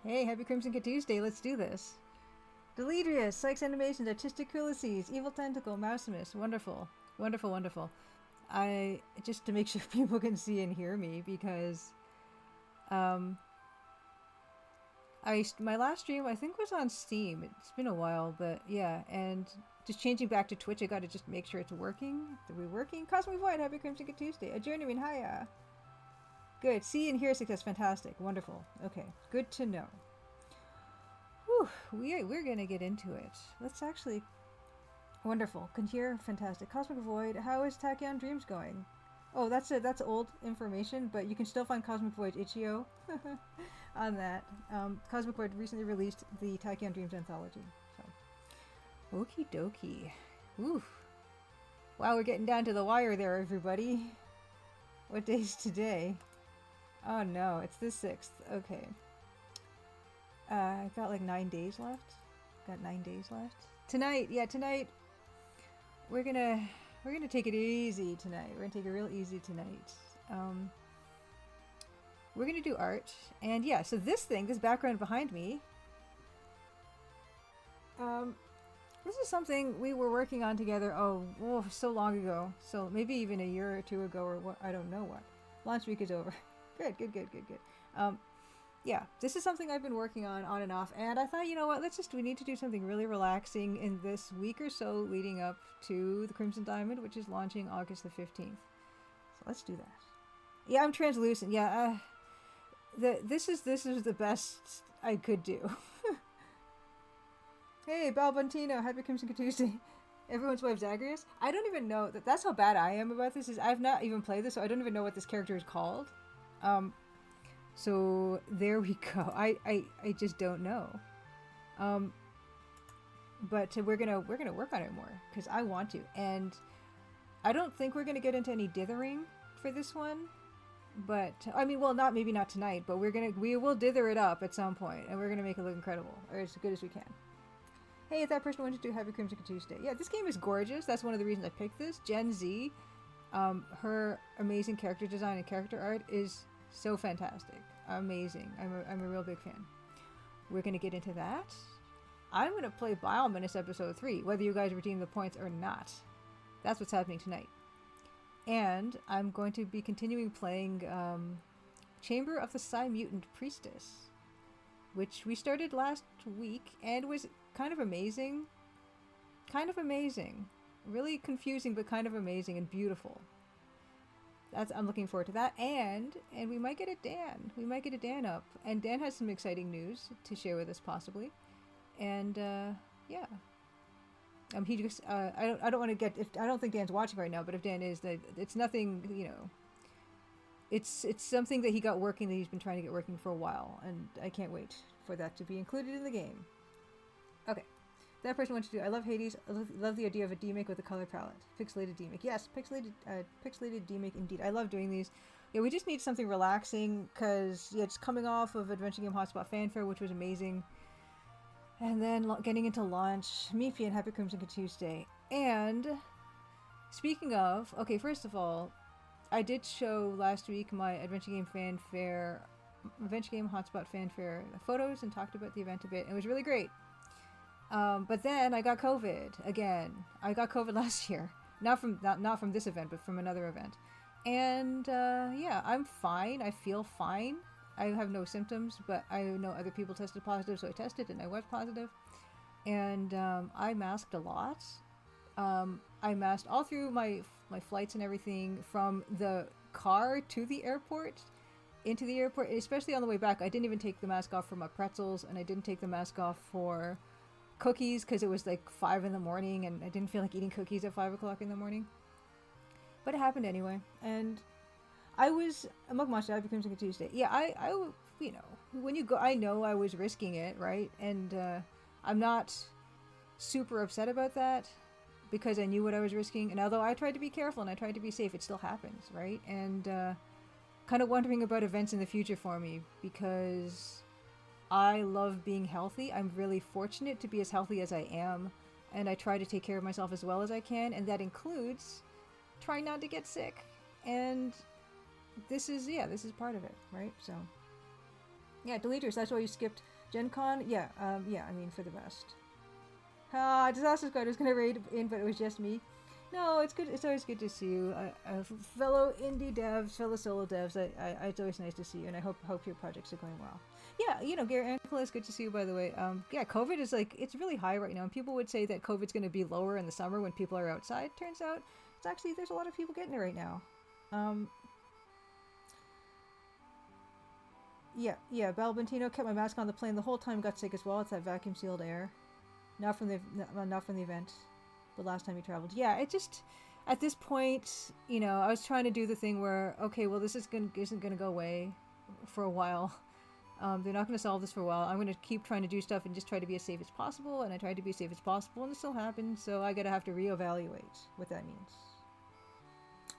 Hey, happy Crimson Tuesday, let's do this. Deledrius, Sykes Animations, Artistic Ulysses, Evil Tentacle, Mousimus, wonderful. Wonderful, wonderful. I, just to make sure people can see and hear me, because, my last stream, I think, was on Steam. It's been a while, but yeah, and just changing back to Twitch, I gotta just make sure it's working. Are we working? Cosmic Void, happy Crimson Tuesday. A journeyman, hiya. Good. See and hear success. Fantastic. Wonderful. Okay. Good to know. Whew. We're going to get into it. Let's actually... Wonderful. Can hear. Fantastic. Cosmic Void. How is Tachyon Dreams going? Oh, that's old information, but you can still find Cosmic Void itch.io on that. Cosmic Void recently released the Tachyon Dreams anthology. So, okie dokie. Woo. Wow, we're getting down to the wire there, everybody. What day's today? Oh no, it's the 6th. Okay. I've got like 9 days left. Got 9 days left. Tonight, yeah, tonight we're gonna take it easy tonight. We're gonna take it real easy tonight. We're gonna do art, and yeah, so this background behind me, this is something we were working on together. Oh, so long ago. So maybe even a year or two ago, or what? I don't know what. Launch week is over. Good. Yeah, this is something I've been working on and off, and I thought, you know what, we need to do something really relaxing in this week or so leading up to the Crimson Diamond, which is launching August the 15th. So let's do that. Yeah, I'm translucent. Yeah, this is the best I could do. Hey, Balbantino, happy Crimson Tuesday. Everyone's wife Zagreus. I don't even know that's how bad I am about this. I've not even played this, so I don't even know what this character is called. So there we go. I just don't know. But we're gonna work on it more because I want to, and I don't think we're gonna get into any dithering for this one. But I mean, well, maybe not tonight, but we will dither it up at some point, and we're gonna make it look incredible, or as good as we can. Hey, if that person wanted to do Happy Crimson Tuesday. Yeah, this game is gorgeous. That's one of the reasons I picked this. Gen Z, her amazing character design and character art is so fantastic. Amazing. I'm a real big fan. We're going to get into that. I'm going to play Biomenace Episode 3, whether you guys redeem the points or not. That's what's happening tonight. And I'm going to be continuing playing Chamber of the Psy Mutant Priestess, which we started last week and was kind of amazing. Really confusing, but kind of amazing and beautiful. I'm looking forward to that, and we might get a Dan. We might get a Dan up, and Dan has some exciting news to share with us, possibly. And yeah, he just I don't want to get I don't think Dan's watching right now, but if Dan is, that it's nothing, you know. It's something that he got working, that he's been trying to get working for a while, and I can't wait for that to be included in the game. Okay. That person wants to do. I love Hades. I love the idea of a demake with a color palette. Pixelated demake. Yes, pixelated demake indeed. I love doing these. Yeah, we just need something relaxing because it's coming off of Adventure Game Hotspot Fanfare, which was amazing, and then getting into launch. Miffy and Happy Crimson Tuesday. And speaking of, okay, first of all, I did show last week my Adventure Game Hotspot Fanfare photos and talked about the event a bit. And it was really great. But then I got COVID again. I got COVID last year, not from this event, but from another event. And yeah, I'm fine. I feel fine. I have no symptoms, but I know other people tested positive, so I tested and I was positive. And I masked a lot. I masked all through my flights and everything, from the car to the airport, into the airport, especially on the way back. I didn't even take the mask off for my pretzels, and I didn't take the mask off for cookies because it was like 5 in the morning and I didn't feel like eating cookies at 5 o'clock in the morning. But it happened anyway, and I was a Mug Monster. I became Crimson Tuesday. Yeah, I you know, when you go, I know I was risking it, right? And I'm not super upset about that because I knew what I was risking. And although I tried to be careful and I tried to be safe, it still happens, right? And kind of wondering about events in the future for me, because I love being healthy. I'm really fortunate to be as healthy as I am, and I try to take care of myself as well as I can, and that includes trying not to get sick. And this is part of it, right? So yeah, Deleters, that's why you skipped Gen Con, yeah, I mean, for the best. Disaster Squad was gonna raid in, but it was just me. No, it's good. It's always good to see you, fellow indie devs, fellow solo devs. It's always nice to see you, and I hope your projects are going well. Yeah, Gary Ankle, it's good to see you, by the way. Yeah, COVID is it's really high right now, and people would say that COVID's going to be lower in the summer when people are outside. Turns out, it's actually there's a lot of people getting it right now. Yeah. Balbantino kept my mask on the plane the whole time. Got sick as well. It's that vacuum sealed air. Not from the event. The last time he traveled. Yeah, it just at this point, I was trying to do the thing where, okay, well, this isn't gonna go away for a while. They're not gonna solve this for a while. I'm gonna keep trying to do stuff and just try to be as safe as possible. And I tried to be as safe as possible, and it still happened. So I gotta have to reevaluate what that means.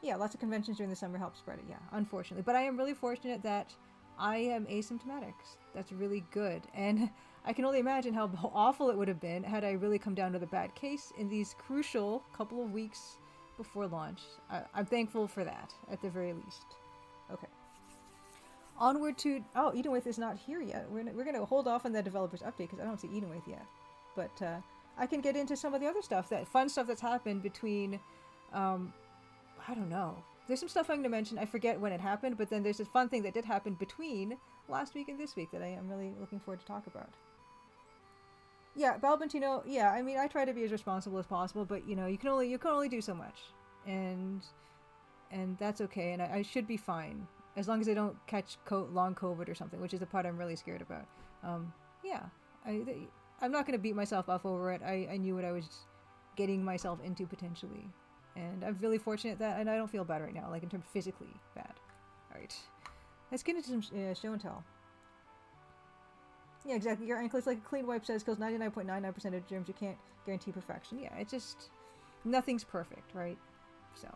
Yeah, lots of conventions during the summer help spread it. Yeah, unfortunately, but I am really fortunate that I am asymptomatic. That's really good, and I can only imagine how awful it would have been had I really come down to the bad case in these crucial couple of weeks before launch. I'm thankful for that, at the very least. Okay. Onward to... Oh, Edenwith is not here yet. We're going to hold off on the developer's update because I don't see Edenwith yet. But I can get into some of the other stuff, that fun stuff that's happened between... I don't know. There's some stuff I'm going to mention. I forget when it happened, but then there's this fun thing that did happen between last week and this week that I am really looking forward to talk about. Yeah, Balbantino, yeah, I mean, I try to be as responsible as possible, but, you can only do so much. And that's okay, and I should be fine, as long as I don't catch long COVID or something, which is the part I'm really scared about. Yeah, I'm not going to beat myself up over it. I knew what I was getting myself into, potentially. And I'm really fortunate that, and I don't feel bad right now, in terms of physically bad. Alright, let's get into some show and tell. Yeah, exactly. Your ankle is like a clean wipe says, kills 99.99% of germs. You can't guarantee perfection. Yeah, it's just... Nothing's perfect, right? So...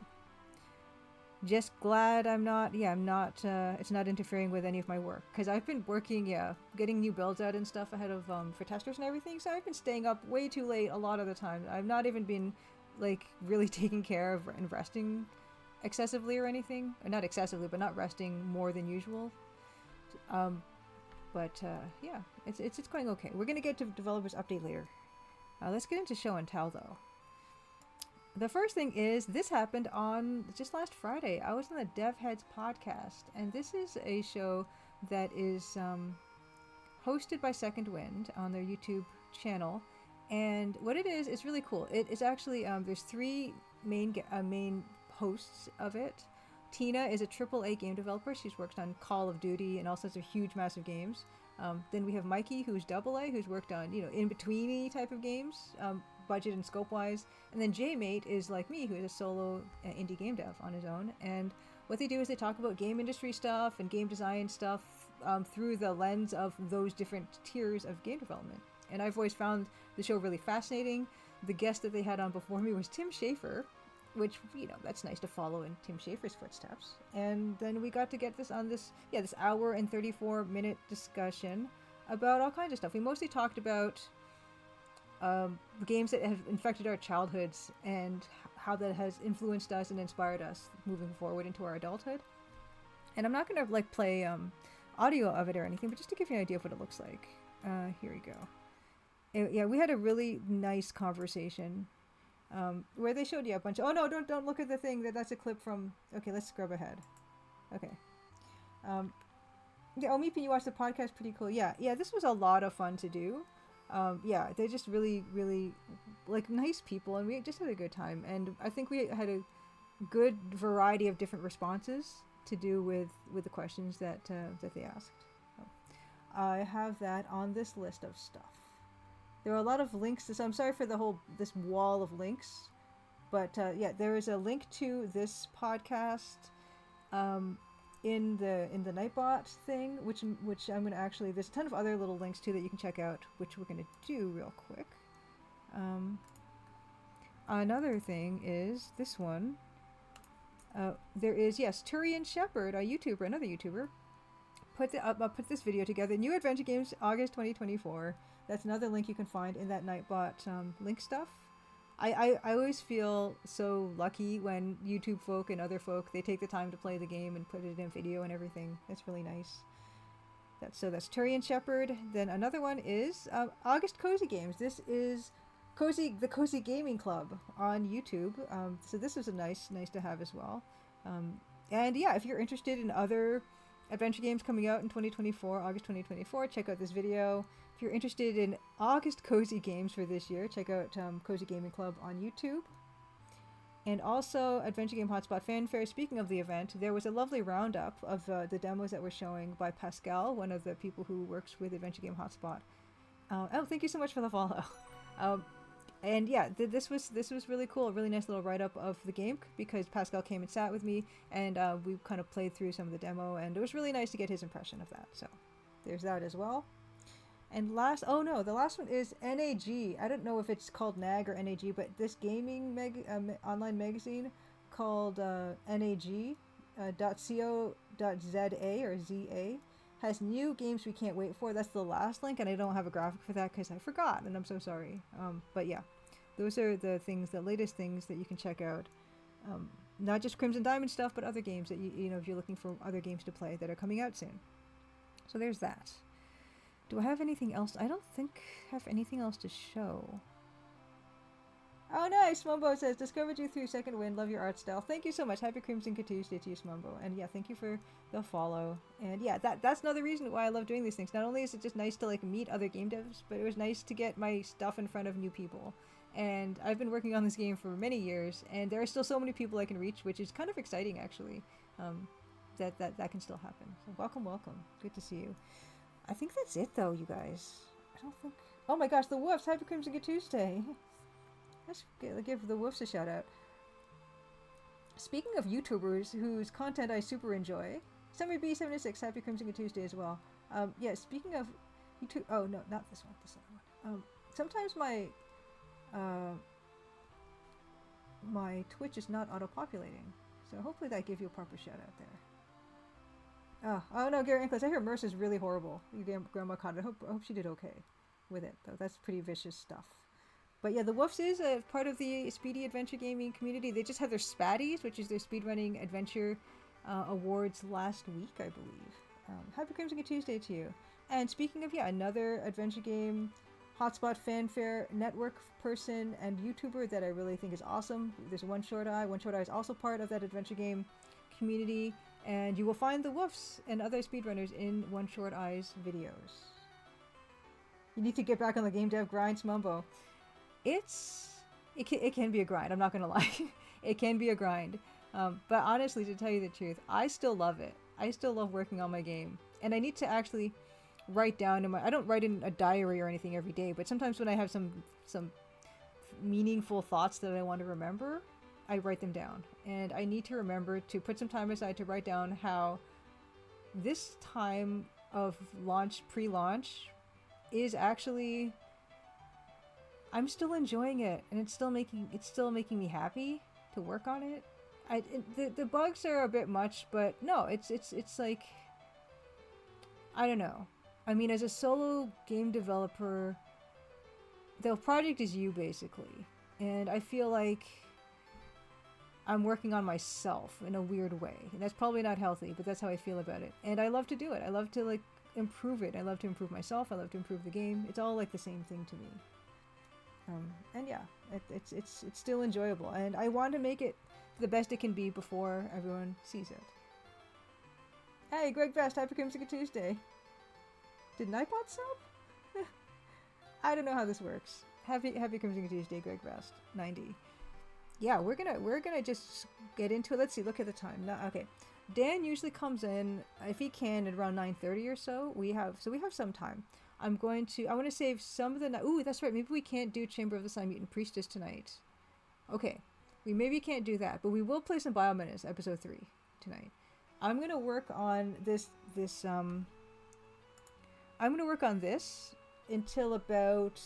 Just glad I'm not... Yeah, I'm not... it's not interfering with any of my work. Because I've been working, getting new builds out and stuff ahead of... for testers and everything. So I've been staying up way too late a lot of the time. I've not even been, really taking care of and resting excessively or anything. Or not excessively, but not resting more than usual. But yeah, it's going okay. We're going to get to developers update later. Let's get into show and tell, though. The first thing is, this happened on just last Friday. I was on the Dev Heads podcast, and this is a show that is hosted by Second Wind on their YouTube channel. And what it is, it's really cool. It's actually, there's three main hosts of it. Tina is a AAA game developer. She's worked on Call of Duty and all sorts of huge, massive games. Then we have Mikey, who's AA, who's worked on, in-betweeny type of games, budget and scope-wise. And then J-Mate is like me, who is a solo indie game dev on his own. And what they do is they talk about game industry stuff and game design stuff through the lens of those different tiers of game development. And I've always found the show really fascinating. The guest that they had on before me was Tim Schafer, which, that's nice to follow in Tim Schafer's footsteps. And then we got to get this on this hour and 34-minute discussion about all kinds of stuff. We mostly talked about games that have infected our childhoods and how that has influenced us and inspired us moving forward into our adulthood. And I'm not going to, play audio of it or anything, but just to give you an idea of what it looks like. Here we go. Yeah, we had a really nice conversation. Where they showed you a bunch of... Oh, no, don't look at the thing. That's a clip from... Okay, let's scrub ahead. Okay. Yeah, Meepy, you watched the podcast. Pretty cool. Yeah, this was a lot of fun to do. Yeah, they're just really, really, nice people, and we just had a good time. And I think we had a good variety of different responses to do with the questions that they asked. So, I have that on this list of stuff. There are a lot of links. So I'm sorry for this wall of links, but yeah, there is a link to this podcast in the Nightbot thing, which I'm gonna actually. There's a ton of other little links too that you can check out, which we're gonna do real quick. Another thing is this one. There is Turian Shepherd, a YouTuber, another YouTuber. Put this video together. New adventure games, August 2024. That's another link you can find in that Nightbot link stuff. I always feel so lucky when YouTube folk and other folk, they take the time to play the game and put it in video and everything. That's really nice. That's Turian Shepherd. Then another one is August Cozy Games. This is the Cozy Gaming Club on YouTube. So this is a nice to have as well. And yeah, if you're interested in other adventure games coming out in 2024, August 2024, check out this video. If you're interested in August Cozy Games for this year, check out Cozy Gaming Club on YouTube. And also Adventure Game Hotspot Fanfare. Speaking of the event, there was a lovely roundup of the demos that were showing by Pascal, one of the people who works with Adventure Game Hotspot. Oh, thank you so much for the follow. And yeah, this was really cool. A really nice little write-up of the game because Pascal came and sat with me, and we kind of played through some of the demo, and it was really nice to get his impression of that. So there's that as well. And the last one is NAG. I don't know if it's called NAG or NAG, but this gaming online magazine called NAG .co.za or ZA has new games we can't wait for. That's the last link, and I don't have a graphic for that because I forgot, and I'm so sorry. But yeah, those are the latest things that you can check out. Not just Crimson Diamond stuff, but other games that you know if you're looking for other games to play that are coming out soon. So there's that. Do I have anything else? I don't think I have anything else to show. Oh, nice! Smumbo says, discovered you through Second Wind. Love your art style. Thank you so much. Happy Crimson Tuesday to you, Smumbo. And yeah, thank you for the follow. And yeah, that's another reason why I love doing these things. Not only is it just nice to like meet other game devs, but it was nice to get my stuff in front of new people. And I've been working on this game for many years, and there are still so many people I can reach, which is kind of exciting actually. That can still happen. So welcome. Good to see you. I think that's it though, you guys. I don't think... Oh my gosh, the Woofs! Happy Crimson Tuesday! Let's give the Woofs a shout out. Speaking of YouTubers whose content I super enjoy, Summer B76, Happy Crimson Tuesday as well. Yeah, speaking of YouTube... Oh no, not this one, this other one. Sometimes my Twitch is not auto-populating, so hopefully that gives you a proper shout out there. Oh no, Gary Ankles. I hear Mercer's really horrible. Your grandma caught it. I hope she did okay with it, though. That's pretty vicious stuff. But yeah, the Woofs is a part of the Speedy Adventure Gaming community. They just had their Spatties, which is their speedrunning adventure awards last week, I believe. Happy Crimson Tuesday to you. And speaking of, yeah, another Adventure Game Hotspot Fanfare network person and YouTuber that I really think is awesome. There's One Short Eye. One Short Eye is also part of that Adventure Game community. And you will find the Woofs and other speedrunners in One Short Eye's videos. You need to get back on the game dev grind, Smumbo. It can be a grind, I'm not gonna lie. It can be a grind. But honestly, to tell you the truth, I still love it. I still love working on my game. And I need to actually write down I don't write in a diary or anything every day, but sometimes when I have some meaningful thoughts that I want to remember, I write them down. And I need to remember to put some time aside to write down how this time of launch, pre-launch, is actually... I'm still enjoying it, and it's still making me happy to work on it. The bugs are a bit much, but no, it's like, I don't know. I mean, as a solo game developer, the project is you basically, and I feel like I'm working on myself in a weird way, and that's probably not healthy, but that's how I feel about it. And I love to do it. I love to like improve it. I love to improve myself. I love to improve the game. It's all like the same thing to me. And yeah, it's still enjoyable, and I want to make it the best it can be before everyone sees it. Hey, Greg Best, Happy Crimson Tuesday. Did Nightbot sub? I don't know how this works. Happy Crimson Tuesday, Greg Best, 90. Yeah, we're gonna just get into it. Let's see. Look at the time. No, okay. Dan usually comes in if he can at around 9:30 or so. We have some time. I want to save some of the night. Ooh, that's right. Maybe we can't do Chamber of the Sun Mutant Priestess tonight. Okay, we maybe can't do that, but we will play some Biomenace episode 3 tonight. I'm gonna work on this. I'm gonna work on this until about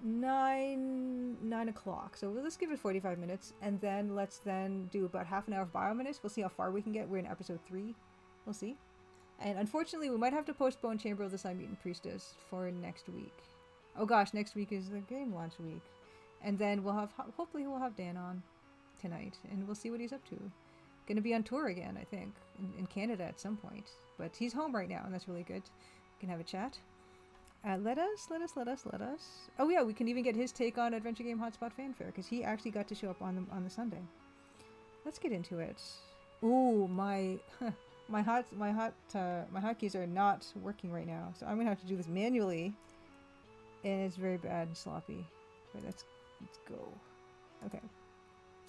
9 o'clock. So let's give it 45 minutes, and then let's do about half an hour of Biomenace. We'll see how far we can get. We're in episode 3. We'll see. And unfortunately, we might have to postpone Chamber of the Sun Mutant Priestess for next week. Oh gosh, next week is the game launch week. And then hopefully we'll have Dan on tonight, and we'll see what he's up to. going to be on tour again, I think, in Canada at some point. But he's home right now, and that's really good. We can have a chat. Let us. Oh yeah, we can even get his take on Adventure Game Hotspot Fanfare, because he actually got to show up on the Sunday. Let's get into it. Ooh, my hotkeys are not working right now, so I'm gonna have to do this manually, and it's very bad and sloppy. But let's go. Okay,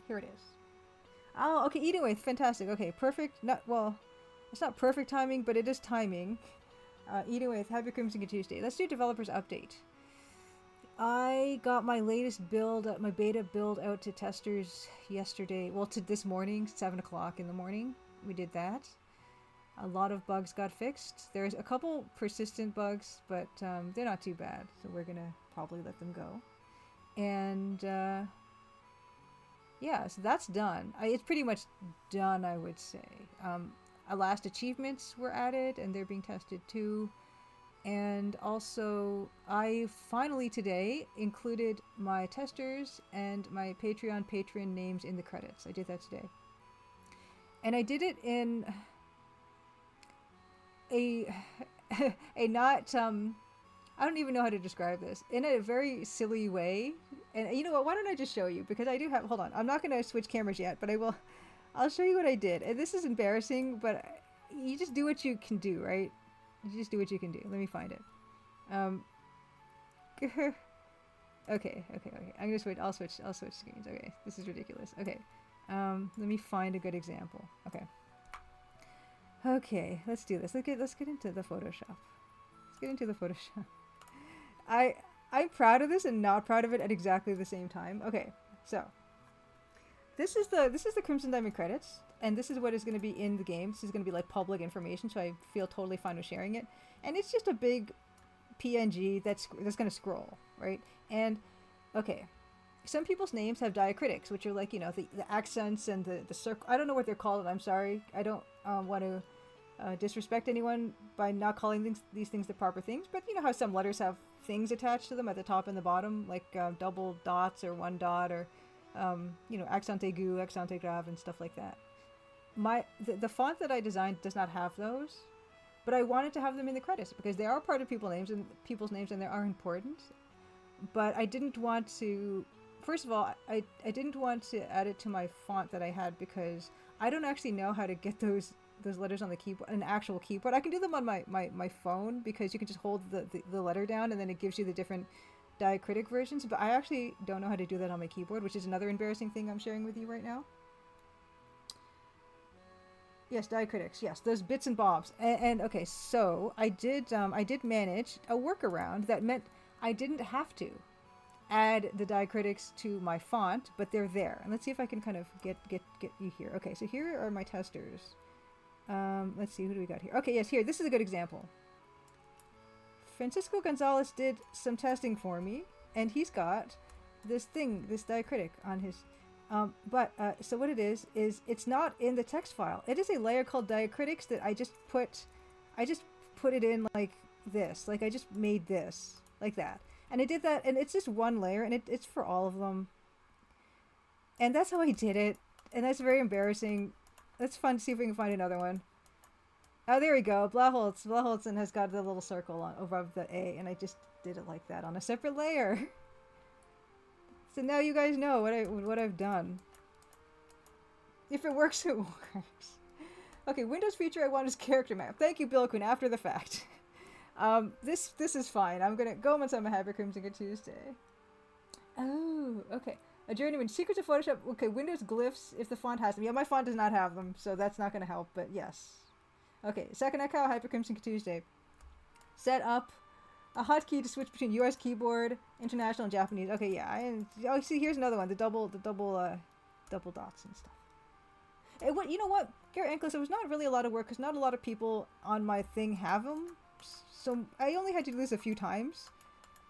here it is. Oh, okay, eating with fantastic. Okay, perfect. Not well. It's not perfect timing, but it is timing. Eating with Happy Crimson Tuesday. Let's do developers update. I got my latest build, my beta build out to testers yesterday. Well, to this morning, 7 o'clock in the morning. We did that. A lot of bugs got fixed. There's a couple persistent bugs, but they're not too bad. So we're going to probably let them go. And yeah, so that's done. It's pretty much done, I would say. Last achievements were added, and they're being tested too. And also, I finally today included my testers and my Patreon patron names in the credits. I did that today. And I did it in a not, I don't even know how to describe this, in a very silly way. And you know what, why don't I just show you? Because I do have, hold on, I'm not going to switch cameras yet, but I'll show you what I did. And this is embarrassing, but you just do what you can do, right? You just do what you can do. Let me find it. Okay. I'm gonna switch. I'll switch screens. Okay, this is ridiculous. Okay, let me find a good example. Okay, let's do this. Let's get into the Photoshop. I'm proud of this and not proud of it at exactly the same time. Okay, so this is the Crimson Diamond credits, and this is what is going to be in the game. This is going to be like public information, so I feel totally fine with sharing it. And it's just a big PNG that's going to scroll, right? And okay, some people's names have diacritics, which are like, you know, the accents and the circle. I don't know what they're called. I'm sorry. I don't want to disrespect anyone by not calling these things the proper things. But you know how some letters have things attached to them at the top and the bottom, like double dots or one dot, or you know, accent aigu, accent grave, and stuff like that. The font that I designed does not have those, but I wanted to have them in the credits because they are part of people's names and they are important. But I didn't want to. First of all, I didn't want to add it to my font that I had because I don't actually know how to get those letters on the keyboard, an actual keyboard. I can do them on my phone because you can just hold the letter down and then it gives you the different diacritic versions, but I actually don't know how to do that on my keyboard, which is another embarrassing thing I'm sharing with you right now. Yes, diacritics. Yes, those bits and bobs. And okay, so I did manage a workaround that meant I didn't have to add the diacritics to my font, but they're there. And let's see if I can kind of get you here. Okay, so here are my testers. Let's see, who do we got here? Okay, yes, here. This is a good example. Francisco Gonzalez did some testing for me, and he's got this diacritic on his. So what it is it's not in the text file. It is a layer called diacritics that I just put it in like this. Like I just made this like that. And I did that, and it's just one layer, and it's for all of them. And that's how I did it, and that's very embarrassing. That's fun to see if we can find another one. Oh, there we go. Blaholtzen has got the little circle on above the A, and I just did it like that on a separate layer. So now you guys know what I've done. If it works, it works. Okay, Windows feature I want is character map. Thank you, Bill Quinn. After the fact. This is fine. I'm gonna go once I'm a Happy Crimson Tuesday. Oh, okay. A journeyman. Secrets of Photoshop. Okay, Windows glyphs if the font has them. Yeah, my font does not have them, so that's not gonna help. But yes. Okay, second account, Hyper Crimson Tuesday. Set up a hotkey to switch between US keyboard, international, and Japanese. Okay, yeah. Oh, see, here's another one. The double dots and stuff. And you know what, Garrett Ankles, it was not really a lot of work because not a lot of people on my thing have them. So I only had to do this a few times.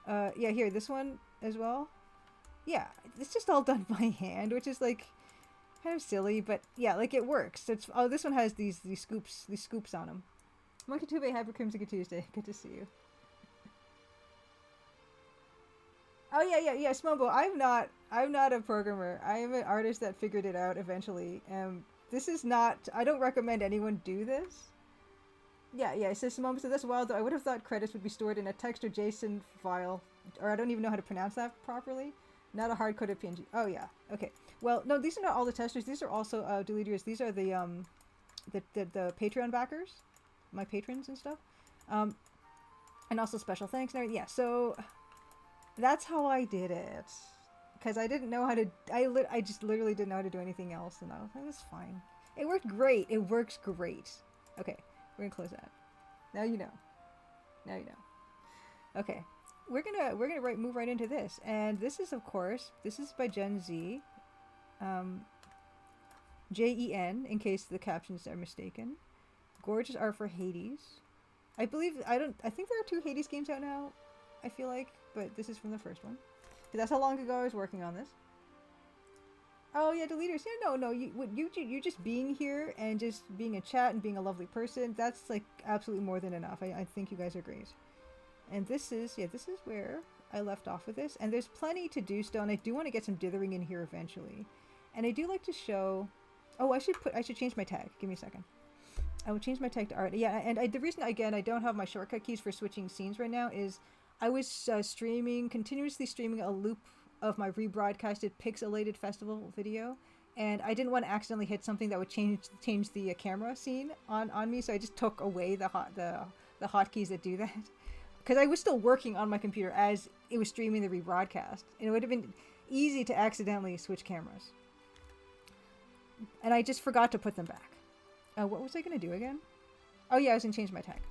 Yeah, here, this one as well. Yeah, it's just all done by hand, which is like kind of silly, but yeah, like it works. This one has these scoops on them. Monkey Tube, Happy Crimson Tuesday. Good to see you. Oh yeah, Smumbo. I'm not a programmer. I am an artist that figured it out eventually. this is not, I don't recommend anyone do this. Yeah, it says some moments of this while though I would have thought credits would be stored in a text or JSON file, or I don't even know how to pronounce that properly. Not a hard-coded PNG. Oh yeah, okay. Well, no, these are not all the testers. These are also deleters. These are the Patreon backers, my patrons and stuff, and also special thanks and everything. Yeah, so that's how I did it, because I didn't know how to. I just literally didn't know how to do anything else, and I was like, that's fine. It worked great. It works great. Okay. We're gonna close that. Now you know. Now you know. Okay, we're gonna move right into this, and this is of course by Gen Z, JEN in case the captions are mistaken. Gorgeous art for Hades. I think there are 2 Hades games out now. I feel like, but this is from the first one, because that's how long ago I was working on this. Oh yeah, deleters. Yeah, no. You just being here and just being in chat and being a lovely person. That's like absolutely more than enough. I think you guys are great. And this is where I left off with this. And there's plenty to do still. And I do want to get some dithering in here eventually. And I do like to show. Oh, I should change my tag. Give me a second. I will change my tag to art. Yeah, and the reason again I don't have my shortcut keys for switching scenes right now is I was continuously streaming a loop of my rebroadcasted pixelated festival video, and I didn't want to accidentally hit something that would change the camera scene on me, so I just took away the hotkeys that do that, because I was still working on my computer as it was streaming the rebroadcast, and it would have been easy to accidentally switch cameras, and I just forgot to put them back. What was I gonna do again? Oh yeah, I was gonna change my tag,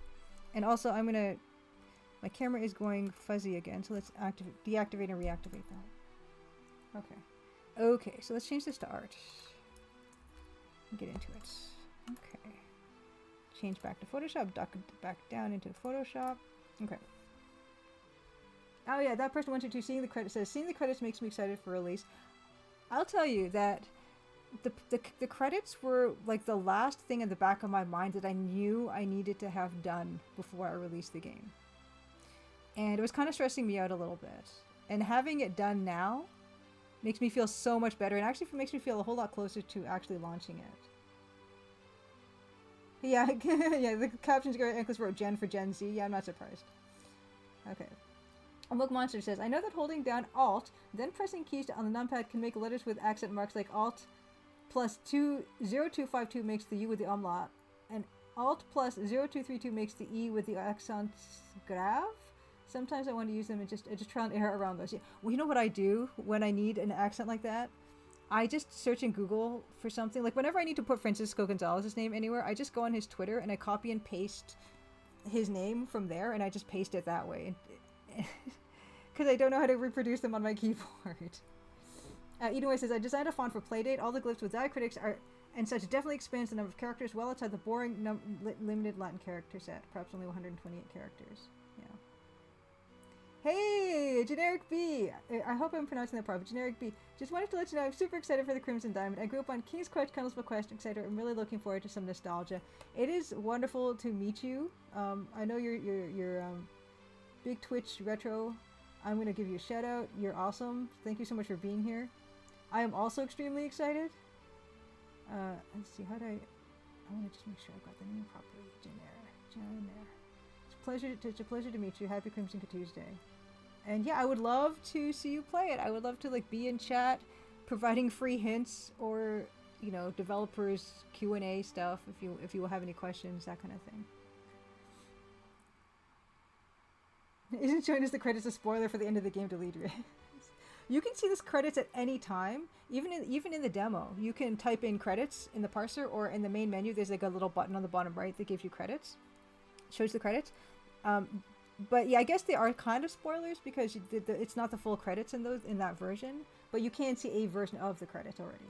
and also my camera is going fuzzy again, so let's deactivate and reactivate that. Okay, so let's change this to art. Get into it. Okay. Change back to Photoshop, duck back down into Photoshop. Okay. Oh yeah, that person wanted to seeing the credits says, seeing the credits makes me excited for release. I'll tell you that the credits were like the last thing in the back of my mind that I knew I needed to have done before I released the game. And it was kind of stressing me out a little bit. And having it done now makes me feel so much better, and actually makes me feel a whole lot closer to actually launching it. Yeah, yeah, the captions go, Enclus wrote Gen for Gen Z. Yeah, I'm not surprised. Okay. Look Monster says, I know that holding down Alt, then pressing keys on the numpad can make letters with accent marks like Alt plus 0252 makes the U with the umlaut, and Alt plus 0232 makes the E with the accent grave. Sometimes I want to use them and just try and error around those. Yeah. Well, you know what I do when I need an accent like that? I just search in Google for something. Like whenever I need to put Francisco Gonzalez's name anywhere, I just go on his Twitter and I copy and paste his name from there, and I just paste it that way. Because I don't know how to reproduce them on my keyboard. Edenway says, I designed a font for Playdate. All the glyphs with diacritics are and such definitely expands the number of characters well outside the boring limited Latin character set. Perhaps only 128 characters. Yeah. Hey, Generic B! I hope I'm pronouncing that properly. Generic B. Just wanted to let you know I'm super excited for the Crimson Diamond. I grew up on King's Quest, Candlesville Quest, etc. I'm really looking forward to some nostalgia. It is wonderful to meet you. I know you're big Twitch retro. I'm going to give you a shout out. You're awesome. Thank you so much for being here. I am also extremely excited. Let's see, I want to just make sure I've got the name properly. Generic. It's a pleasure to meet you. Happy Crimson Tuesday. And yeah, I would love to see you play it. I would love to like be in chat, providing free hints or, you know, developers Q&A stuff if you have any questions, that kind of thing. Isn't showing us the credits a spoiler for the end of the game? Delete it. You can see this credits at any time, even in the demo. You can type in credits in the parser, or in the main menu there's like a little button on the bottom right that gives you credits. Shows the credits. But yeah, I guess they are kind of spoilers because it's not the full credits in that version, but you can see a version of the credits already.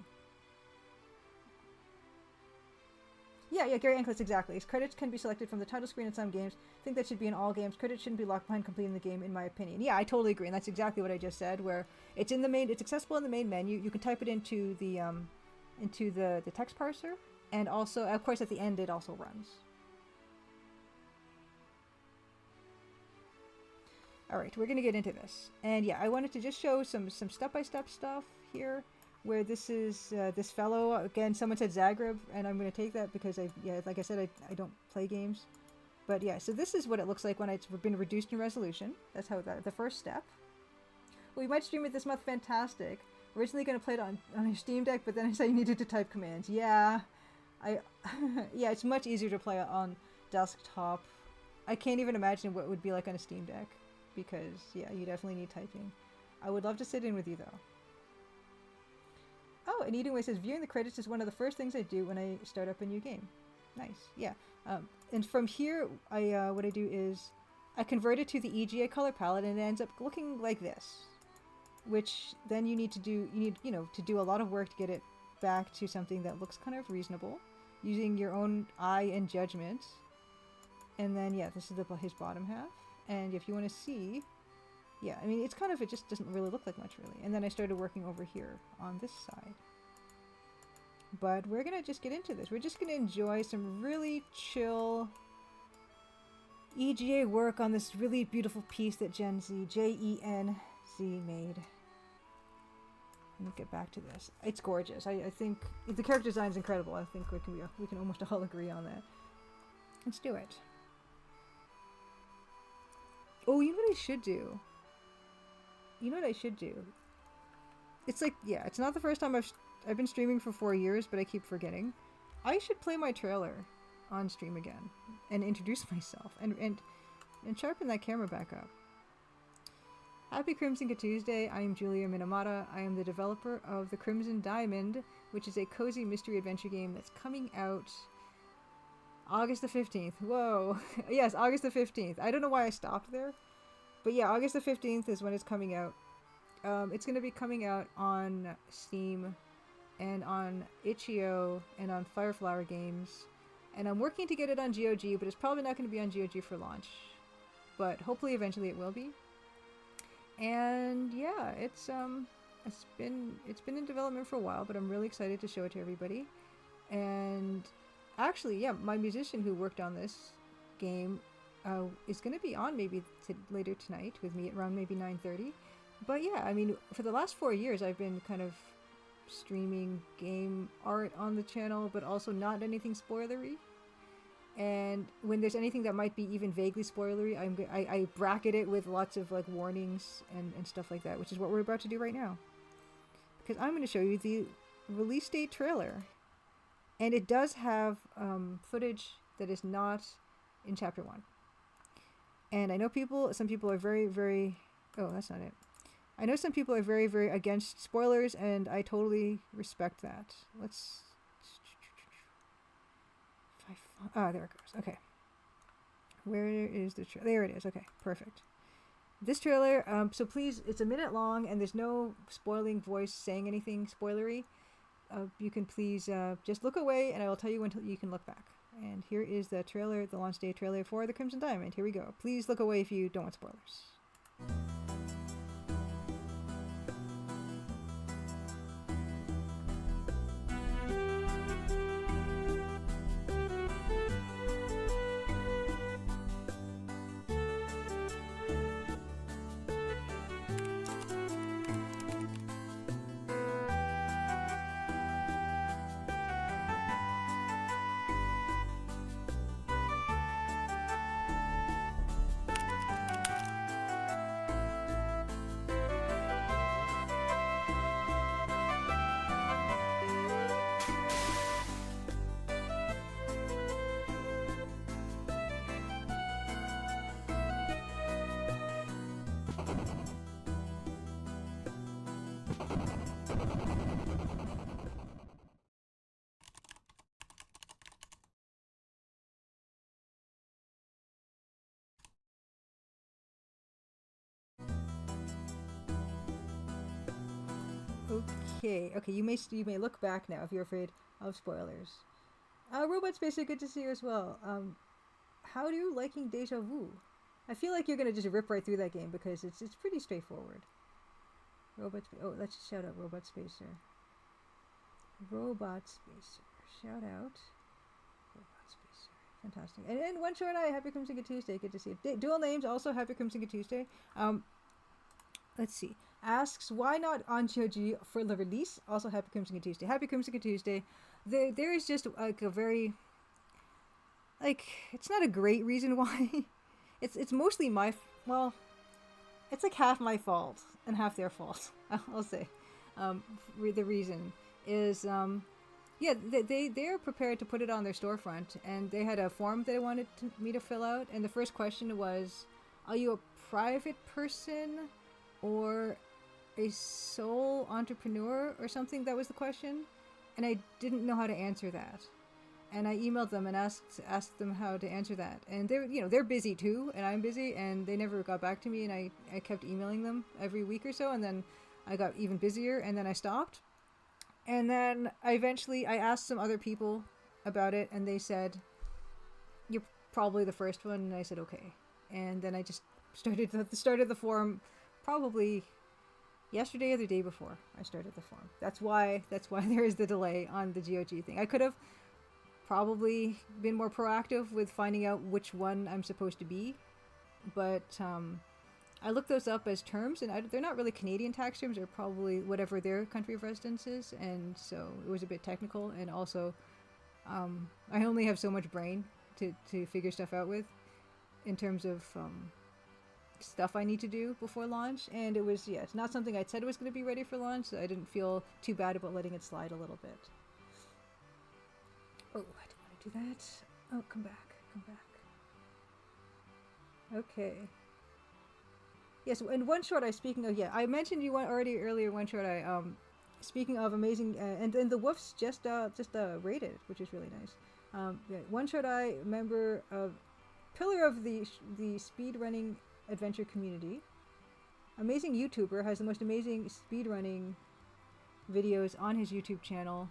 Yeah, Gary Anklis, exactly. Credits can be selected from the title screen in some games. I think that should be in all games. Credits shouldn't be locked behind completing the game, in my opinion. Yeah, I totally agree, and that's exactly what I just said, where it's accessible in the main menu. You can type it into the text parser, and also, of course, at the end it also runs. Alright, we're going to get into this. And yeah, I wanted to just show some step-by-step stuff here. where this is this fellow again. Someone said Zagreb, and I'm going to take that because like I said, I don't play games. But yeah, so this is what it looks like when it's been reduced in resolution. That's how the first step. Well, you might stream it this month. Fantastic. Originally going to play it on your Steam Deck, but then I saw you needed to type commands. Yeah, yeah, it's much easier to play on desktop. I can't even imagine what it would be like on a Steam Deck because yeah, you definitely need typing. I would love to sit in with you though. Oh, and Eating Way says viewing the credits is one of the first things I do when I start up a new game. Nice, yeah. And from here, what I do is I convert it to the EGA color palette, and it ends up looking like this. Which then you need to do a lot of work to get it back to something that looks kind of reasonable, using your own eye and judgment. And then yeah, this is his bottom half. And if you want to see, yeah, I mean, it just doesn't really look like much really. And then I started working over here on this side. But we're gonna just get into this. We're just gonna enjoy some really chill EGA work on this really beautiful piece that Jen-Z made. Let me get back to this. It's gorgeous. I think the character design is incredible. I think we can almost all agree on that. Let's do it. Oh, you know what I should do? It's like, yeah, it's not the first time I've been streaming for 4 years, but I keep forgetting. I should play my trailer on stream again and introduce myself and sharpen that camera back up. Happy Crimson Tuesday. I am Julia Minamata. I am the developer of The Crimson Diamond, which is a cozy mystery adventure game that's coming out August the 15th. Whoa. Yes, August the 15th. I don't know why I stopped there. But yeah, August the 15th is when it's coming out. It's going to be coming out on Steam and on itch.io and on Fireflower Games. And I'm working to get it on GOG, but it's probably not going to be on GOG for launch. But hopefully eventually it will be. And yeah, it's been in development for a while, but I'm really excited to show it to everybody. And actually, yeah, my musician who worked on this game is going to be on maybe later tonight with me at around maybe 9:30. But yeah, I mean, for the last 4 years, I've been kind of streaming game art on the channel, but also not anything spoilery. And when there's anything that might be even vaguely spoilery, I bracket it with lots of like warnings and stuff like that, which is what we're about to do right now. Because I'm going to show you the release date trailer. And it does have footage that is not in Chapter 1. And I know some people are very, very... Oh, that's not it. I know some people are very, very against spoilers, and I totally respect that. Let's... Ah, there it goes. Okay. Where is the trailer? There it is. Okay, perfect. This trailer, so please, it's a minute long, and there's no spoiling voice saying anything spoilery. You can please just look away, and I will tell you when you can look back. And here is the trailer, the launch day trailer for The Crimson Diamond. Here we go. Please look away if you don't want spoilers. Okay, you may look back now if you're afraid of spoilers. Robot Spacer, good to see you as well. How are you liking Deja Vu? I feel like you're gonna just rip right through that game because it's pretty straightforward. Oh, let's just shout out Robot Spacer. Robot Spacer, shout out. Robot Spacer, fantastic. And One Short Eye, happy Crimson Tuesday, good to see you. Dual names, also happy Crimson Tuesday. Let's see. asks why not on GOG for the release. Also, happy Crimson Tuesday. Happy Crimson Tuesday. There is just like a very, like, it's not a great reason why. It's mostly my, well, it's like half my fault and half their fault. I'll say. The reason is yeah, they're prepared to put it on their storefront, and they had a form that they wanted me to fill out, and the first question was, are you a private person or a sole entrepreneur or something? That was the question, and I didn't know how to answer that, and I emailed them and asked them how to answer that, and they're busy too, and I'm busy, and they never got back to me, and I kept emailing them every week or so, and then I got even busier, and then I stopped. And then I asked some other people about it, and they said, you're probably the first one, and I said, okay. And then I just started the forum probably yesterday or the day before I started the forum. That's why there is the delay on the GOG thing. I could have probably been more proactive with finding out which one I'm supposed to be, but I looked those up as terms, and they're not really Canadian tax terms. They're probably whatever their country of residence is, and so it was a bit technical. And also, I only have so much brain to figure stuff out with, in terms of stuff I need to do before launch. And it was, it's not something I'd said it was going to be ready for launch, so I didn't feel too bad about letting it slide a little bit. Oh, I don't want to do that. Oh, come back. Okay. Yes, and one shot I mentioned you already earlier. One shot speaking of amazing, and the Woofs just rated, which is really nice. One shot member of pillar of the speedrunning adventure community, amazing YouTuber, has the most amazing speedrunning videos on his YouTube channel.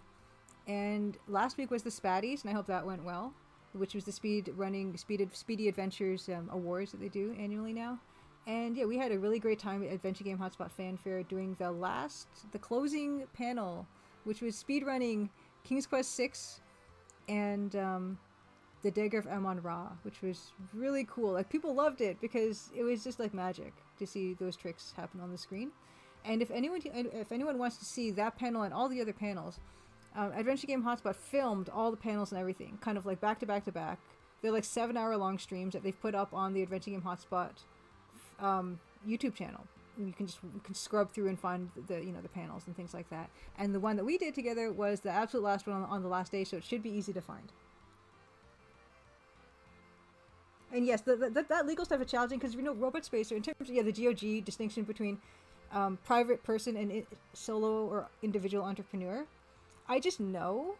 And last week was the Spatties, and I hope that went well, which was the Speedy Adventures awards that they do annually now. And yeah, we had a really great time at Adventure Game Hotspot Fanfare doing the closing panel, which was speedrunning King's Quest VI and the Dagger of Amon-Ra, which was really cool. Like, people loved it because it was just like magic to see those tricks happen on the screen. And if anyone wants to see that panel and all the other panels, Adventure Game Hotspot filmed all the panels and everything, kind of like back to back to back. They're like 7-hour long streams that they've put up on the Adventure Game Hotspot YouTube channel. And you can scrub through and find the panels and things like that. And the one that we did together was the absolute last one on the last day, so it should be easy to find. And yes, that legal stuff is challenging because Robot Spacer, in terms of the GOG distinction between private person and solo or individual entrepreneur, I just know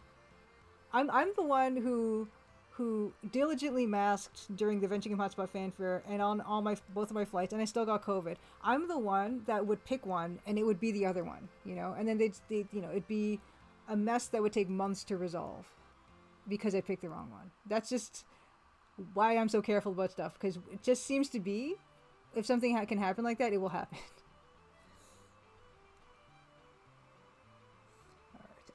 I'm the one who diligently masked during the Adventure Game Hotspot Fanfare and on both of my flights, and I still got COVID. I'm the one that would pick one, and it would be the other one, and then it'd be a mess that would take months to resolve because I picked the wrong one. That's just why I'm so careful about stuff, because it just seems to be, if something can happen like that, it will happen.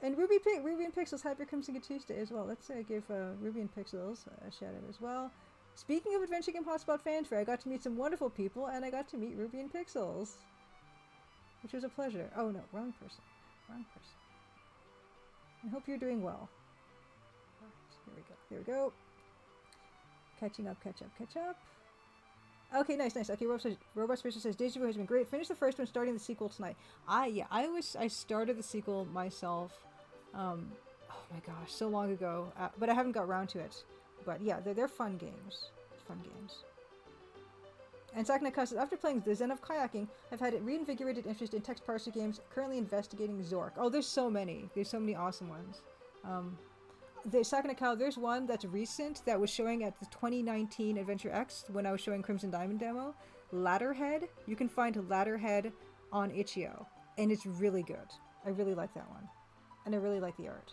And Ruby and Pixels, happy Crimson Tuesday as well. Let's give Ruby and Pixels a shout out as well. Speaking of Adventure Game Hotspot Fanfare, I got to meet some wonderful people, and I got to meet Ruby and Pixels, which was a pleasure. Oh no, wrong person. I hope you're doing well. Alright, here we go. Catching up. Okay, nice. Okay, Robot Spacer says, Deja Vu has been great. Finished the first one, starting the sequel tonight. I started the sequel myself, oh my gosh, so long ago, but I haven't got around to it. But yeah, they're fun games. And Saknaka says, after playing the Zen of Kayaking, I've had a reinvigorated interest in text parser games, currently investigating Zork. Oh, there's so many awesome ones. There's one that's recent that was showing at the 2019 Adventure X when I was showing Crimson Diamond demo. Ladderhead. You can find Ladderhead on itch.io, and it's really good. I really like that one, and I really like the art.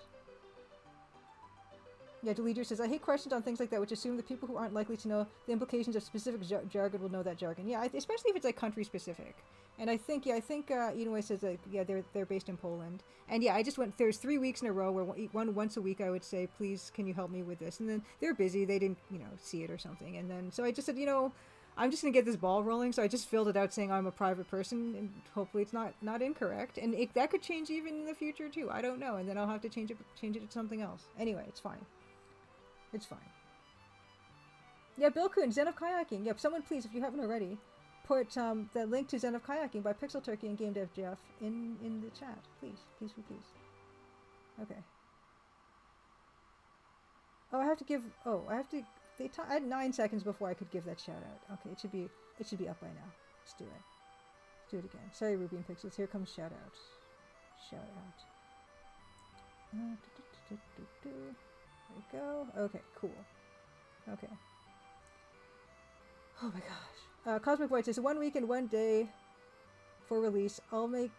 Yeah, Deleter says, I hate questions on things like that which assume that people who aren't likely to know the implications of specific jargon will know that jargon. Yeah, especially if it's like country specific. And I think, yeah, I think Inoue says that, yeah, they're based in Poland. And yeah, I just went, there's 3 weeks in a row where once a week I would say, please, can you help me with this? And then they're busy, they didn't, see it or something. And then, so I just said, I'm just going to get this ball rolling. So I just filled it out saying I'm a private person, and hopefully it's not incorrect. And that could change even in the future too. I don't know. And then I'll have to change it to something else. Anyway, it's fine. It's fine. Yeah, Bill Kuhn, Zen of Kayaking. Yep, someone please, if you haven't already, put the link to Zen of Kayaking by Pixel Turkey and Game Dev Jeff in the chat. Please. Okay. Oh, I had 9 seconds before I could give that shout out. Okay, it should be up by now. Let's do it. Let's do it again. Sorry, Ruby and Pixels. Here comes shout out. There we go. Okay, cool. Okay. Oh my gosh. Cosmic Void says 1 week and 1 day for release. I'll make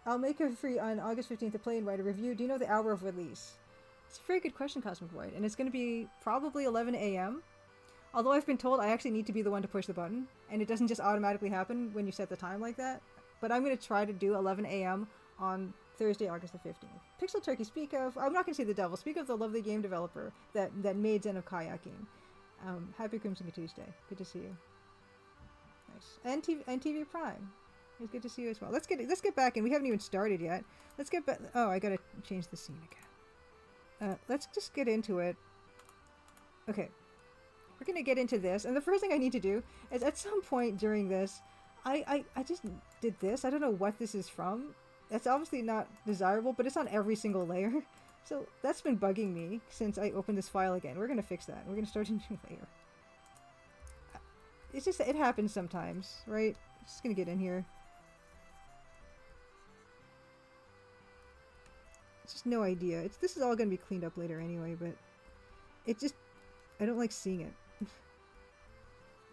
it free on August 15th to play and write a review. Do you know the hour of release? It's a very good question, Cosmic Void, and it's going to be probably 11 a.m. Although I've been told I actually need to be the one to push the button, and it doesn't just automatically happen when you set the time like that. But I'm going to try to do 11 a.m. on Thursday, August the 15th. Pixel Turkey, I'm not going to say the devil, speak of the lovely game developer that made Zen of Kayaking. Happy Crimson Tuesday. Good to see you. Nice. And TV Prime. It's good to see you as well. Let's get back in. We haven't even started yet. Let's get back. Oh, I gotta change the scene again. Let's just get into it. Okay. We're gonna get into this, and the first thing I need to do is at some point during this, I just did this. I don't know what this is from. That's obviously not desirable, but it's on every single layer. So that's been bugging me since I opened this file again. We're going to fix that. We're going to start a new layer. It's just, it happens sometimes, right? Just going to get in here. It's just no idea. This is all going to be cleaned up later anyway, but it just, I don't like seeing it.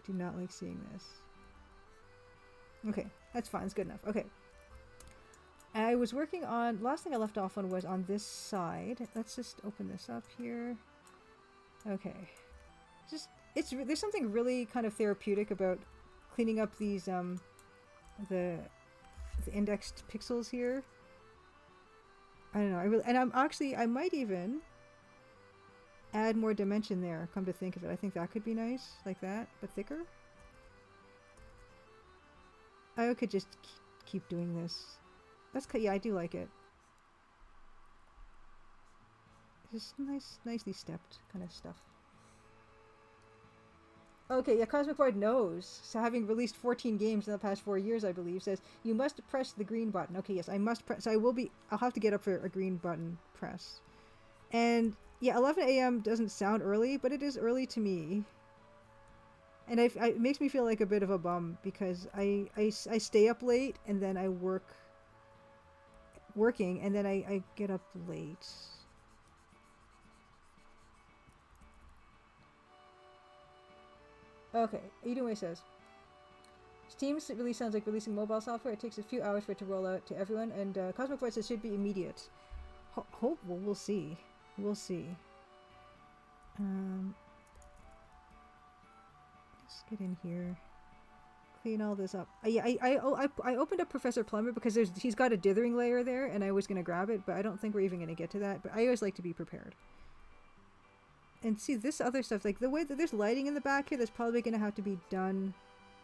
Do not like seeing this. Okay, that's fine. It's good enough. Okay. I was working on, last thing I left off on was on this side. Let's just open this up here. Okay. There's something really kind of therapeutic about cleaning up these, the indexed pixels here. I don't know, I might even add more dimension there, come to think of it. I think that could be nice, like that, but thicker. I could just keep doing this. Yeah, I do like it. Just nicely stepped kind of stuff. Okay, yeah, Cosmic Void knows. So having released 14 games in the past 4 years, I believe, says you must press the green button. Okay, yes, I must press. So I'll have to get up for a green button press. And yeah, 11 a.m. doesn't sound early, but it is early to me. And it makes me feel like a bit of a bum because I stay up late and then I working and then I get up late. Okay, Edaway says Steam's release sounds like releasing mobile software. It takes a few hours for it to roll out to everyone, and Cosmic Voice says should be immediate. Well, we'll see. We'll see. Let's get in here. Clean all this up. I opened up Professor Plumber because he's got a dithering layer there, and I was gonna grab it, but I don't think we're even gonna get to that. But I always like to be prepared. And see this other stuff, like the way that there's lighting in the back here, that's probably gonna have to be done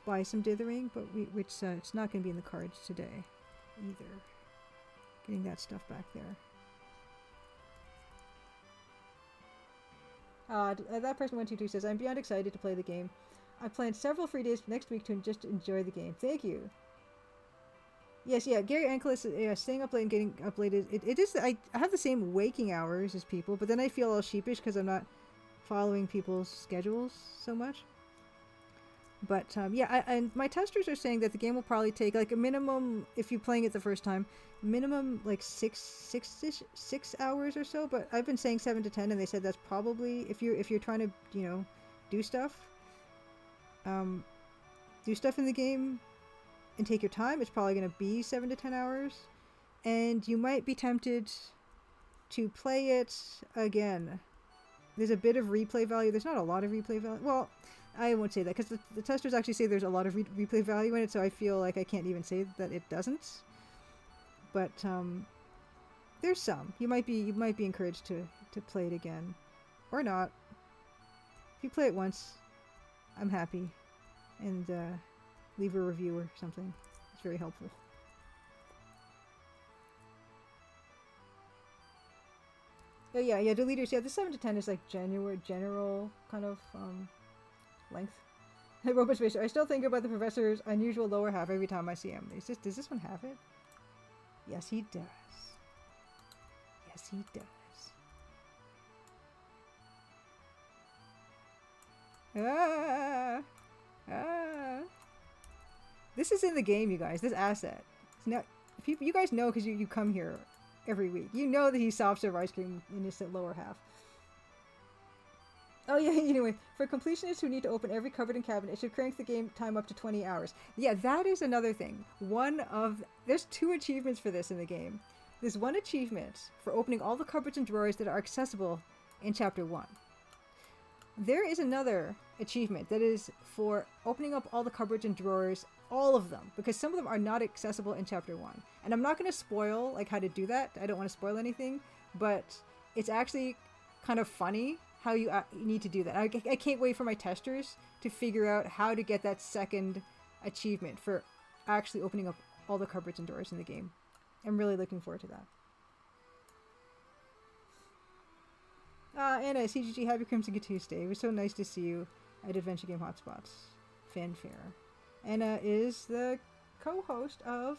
by some dithering, but it's not gonna be in the cards today, either. Getting that stuff back there. That person 122 says, I'm beyond excited to play the game. I planned several free days next week to just enjoy the game. Thank you. Yes, yeah, Gary Ankelis, staying up late and getting up late, it is, I have the same waking hours as people, but then I feel all sheepish because I'm not following people's schedules so much. But, yeah, and my testers are saying that the game will probably take, like, a minimum, if you're playing it the first time, minimum, like, 6 hours or so, but I've been saying 7 to 10, and they said that's probably, if you're trying to, do stuff in the game and take your time, it's probably going to be 7 to 10 hours, and you might be tempted to play it again. There's a bit of replay value. There's not a lot of replay value. Well, I won't say that because the testers actually say there's a lot of replay value in it, so I feel like I can't even say that it doesn't. But there's some. You might be encouraged to play it again, or not. If you play it once, I'm happy, and leave a review or something. It's very helpful. Oh yeah, deleters. Yeah, the 7 to 10 is like general kind of length. Robot Spacer. I still think about the professor's unusual lower half every time I see him. Does this one have it? Yes, he does. Yes, he does. This is in the game, you guys. This asset. Now, you guys know because you come here every week. You know that he soft serve ice cream in his lower half. Oh yeah, anyway, for completionists who need to open every cupboard and cabinet, it should crank the game time up to 20 hours. Yeah, that is another thing. There's 2 achievements for this in the game. There's one achievement for opening all the cupboards and drawers that are accessible in Chapter 1. There is another achievement that is for opening up all the cupboards and drawers, all of them, because some of them are not accessible in Chapter 1. And I'm not going to spoil like how to do that. I don't want to spoil anything, but it's actually kind of funny how you need to do that. I can't wait for my testers to figure out how to get that second achievement for actually opening up all the cupboards and doors in the game. I'm really looking forward to that. Anna, CGG, happy Crimson Tuesday. It was so nice to see you at Adventure Game Hotspots. Fanfare. Anna is the co-host of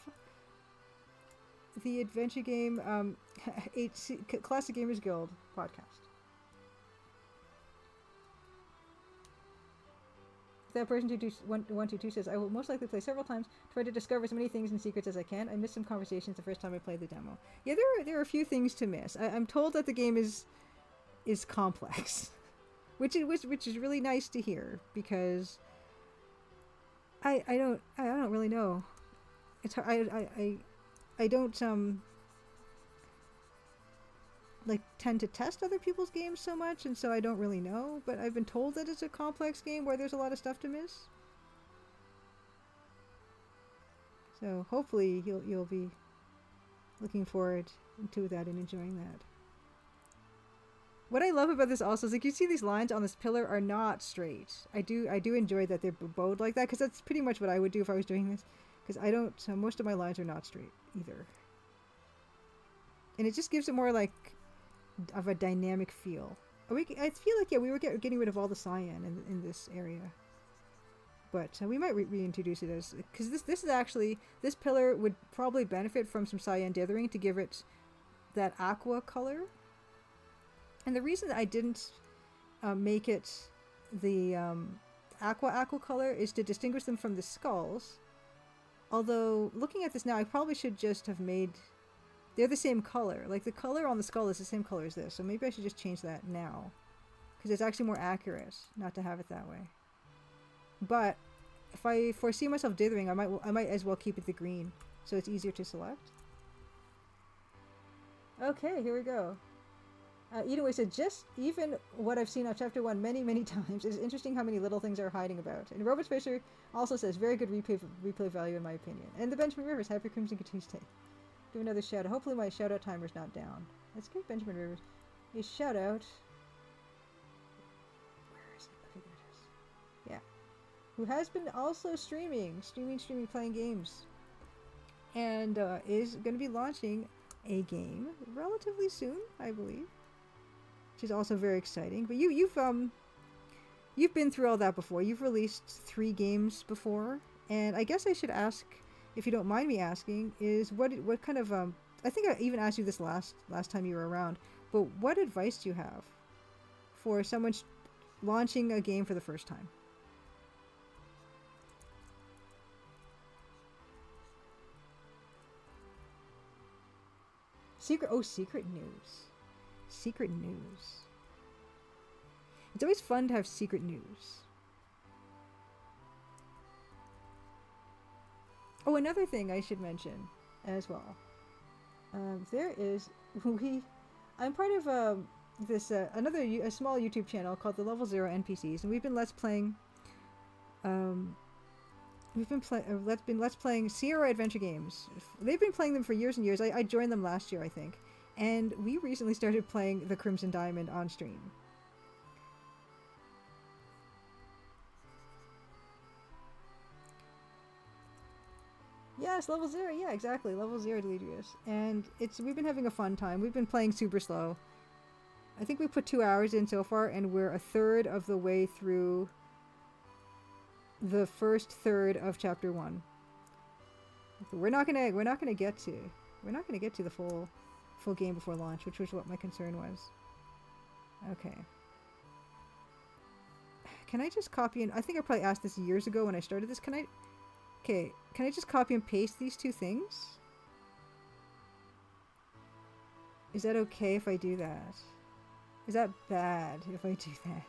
the Adventure Game Classic Gamers Guild podcast. That person 122 says, I will most likely play several times, try to discover as many things and secrets as I can. I missed some conversations the first time I played the demo. Yeah, there are a few things to miss. I'm told that the game is complex, which is really nice to hear, because I don't really know. It's I don't like tend to test other people's games so much, and so I don't really know, but I've been told that it's a complex game where there's a lot of stuff to miss. So hopefully you'll be looking forward to that and enjoying that. What I love about this also is, like, you see these lines on this pillar are not straight. I do enjoy that they're bowed like that, because that's pretty much what I would do if I was doing this, because I don't, most of my lines are not straight either. And it just gives it more like of a dynamic feel. I feel like, yeah, we were getting rid of all the cyan in this area, but we might reintroduce it as, because this is actually, this pillar would probably benefit from some cyan dithering to give it that aqua color. And the reason that I didn't make it the aqua color is to distinguish them from the skulls. Although looking at this now, I probably should just have made, they're the same color. Like, the color on the skull is the same color as this, so maybe I should just change that now, because it's actually more accurate not to have it that way. But if I foresee myself dithering, I might as well keep it the green, so it's easier to select. Okay, here we go. Anyway, so just even what I've seen on Chapter 1 many, many times, is interesting how many little things are hiding about. And Robot Spacer also says, very good replay value in my opinion. And the Benjamin Rivers, happy Crimson Tuesday. Do another shout out. Hopefully my shout out timer's not down. That's good, Benjamin Rivers. A shout out. Where is it? Okay, there it is. Yeah. Who has been also streaming, playing games. And is going to be launching a game relatively soon, I believe. Which is also very exciting. But you've been through all that before. You've released 3 games before, and I guess I should ask, if you don't mind me asking, is what kind of I think I even asked you this last time you were around, but what advice do you have for someone launching a game for the first time? Secret news. Secret news. It's always fun to have secret news. Oh, another thing I should mention as well. There is, I'm part of this a small YouTube channel called the Level 0 NPCs, and we've been Let's Playing Um, we've been let's playing Sierra adventure games. They've been playing them for years and years. I joined them last year, I think, and we recently started playing the Crimson Diamond on stream. Yes, level 0. Yeah, exactly. Level 0 Demetrius. And we've been having a fun time. We've been playing super slow. I think we put 2 hours in so far, and we're a third of the way through the first third of chapter 1. We're not gonna get to the full game before launch, which was what my concern was. Okay. Can I just copy and I think I probably asked this years ago when I started this. Can I just copy and paste these two things? Is that okay if I do that? Is that bad if I do that?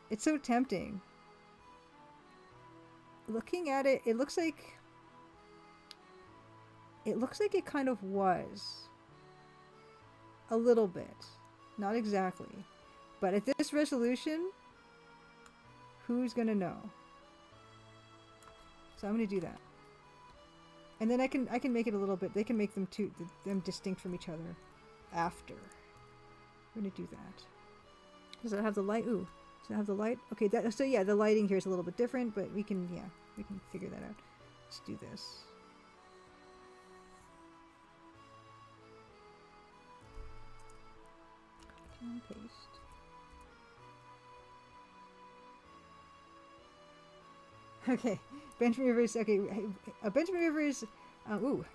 It's so tempting. Looking at it, it looks like it kind of was. A little bit. Not exactly. But at this resolution, who's gonna know? So I'm gonna do that. And then I can make it a little bit, they can make them distinct from each other after. I'm gonna do that. Does it have the light? Ooh. Does it have the light? Okay, so yeah, the lighting here is a little bit different, but we can figure that out. Let's do this. And paste. Okay, Benjamin Rivers. Okay, Benjamin Rivers. Ooh,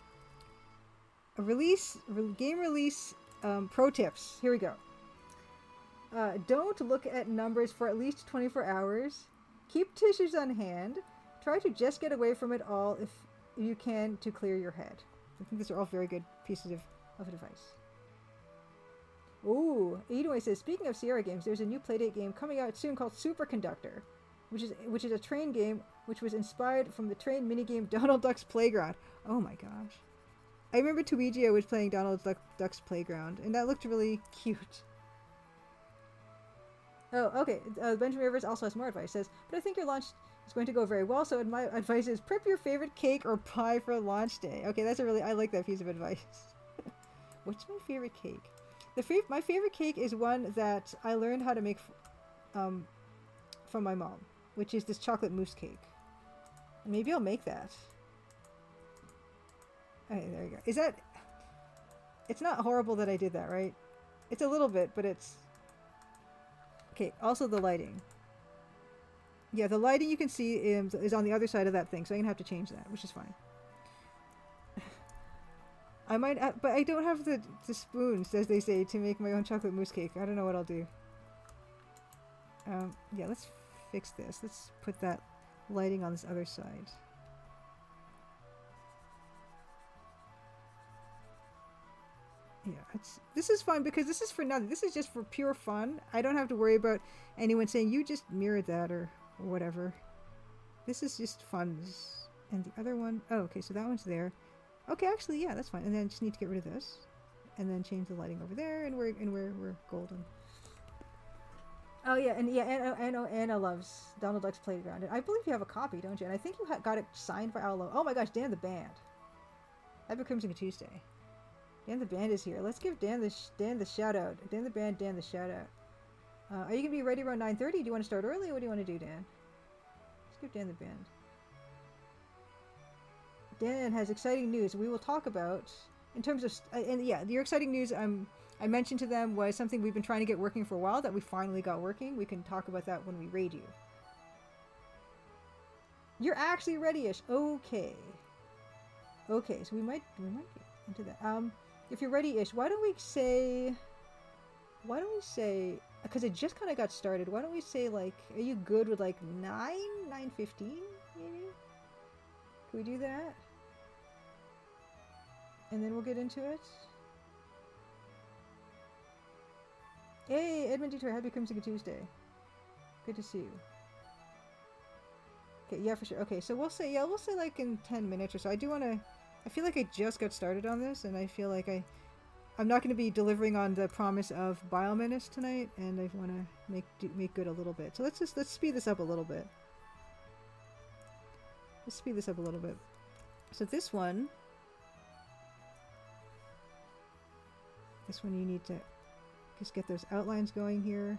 game release. Pro tips. Here we go. Don't look at numbers for at least 24 hours. Keep tissues on hand. Try to just get away from it all if you can to clear your head. I think these are all very good pieces of advice. Ooh, Edoy says, speaking of Sierra games, there's a new Playdate game coming out soon called Superconductor, which is a train game which was inspired from the train minigame Donald Duck's Playground. Oh my gosh. I remember Luigi was playing Donald Duck's Playground, and that looked really cute. Oh, okay. Benjamin Rivers also has more advice. Says, but I think your launch is going to go very well, so my advice is prep your favorite cake or pie for launch day. Okay, I like that piece of advice. What's my favorite cake? My favorite cake is one that I learned how to make from my mom, which is this chocolate mousse cake. Maybe I'll make that. Okay, there you go. Is that... It's not horrible that I did that, right? It's a little bit, but it's... Okay, also the lighting. Yeah, the lighting you can see is on the other side of that thing, so I'm going to have to change that, which is fine. I might... but I don't have the spoons, as they say, to make my own chocolate mousse cake. I don't know what I'll do. Yeah, let's fix this. Let's put that lighting on this other side. Yeah, this is fun because this is for nothing. This is just for pure fun. I don't have to worry about anyone saying you just mirrored that or whatever. This is just fun. And the other one, oh, okay, so that one's there. Okay, actually, yeah, that's fine. And then just need to get rid of this, and then change the lighting over there, and we're golden. Oh yeah, and yeah, Anna loves Donald Duck's Playground, and I believe you have a copy, don't you? And I think you got it signed by Allo. Oh my gosh, Dan the Band. That becomes a Tuesday. Dan the Band is here. Let's give Dan the shout out. Dan the Band, Dan the shout out. Are you gonna be ready around 9:30? Do you want to start early? What do you want to do, Dan? Let's give Dan the Band. Dan has exciting news we will talk about in terms of and yeah, your exciting news I mentioned to them was something we've been trying to get working for a while that we finally got working. We can talk about that when we raid you. You're actually ready-ish. Okay. Okay, so we might get into that. If you're ready-ish, why don't we say, because it just kind of got started, why don't we say, like, are you good with, like, 9:15, maybe? Can we do that? And then we'll get into it? Hey, Edmund Detour, happy Crimson Tuesday. Good to see you. Okay, yeah, for sure. Okay, so we'll say like in 10 minutes or so. I feel like I just got started on this, and I feel like I I'm not going to be delivering on the promise of Biomenace tonight, and I want to make good a little bit. So let's speed this up a little bit. Let's speed this up a little bit. So this one you need to just get those outlines going here.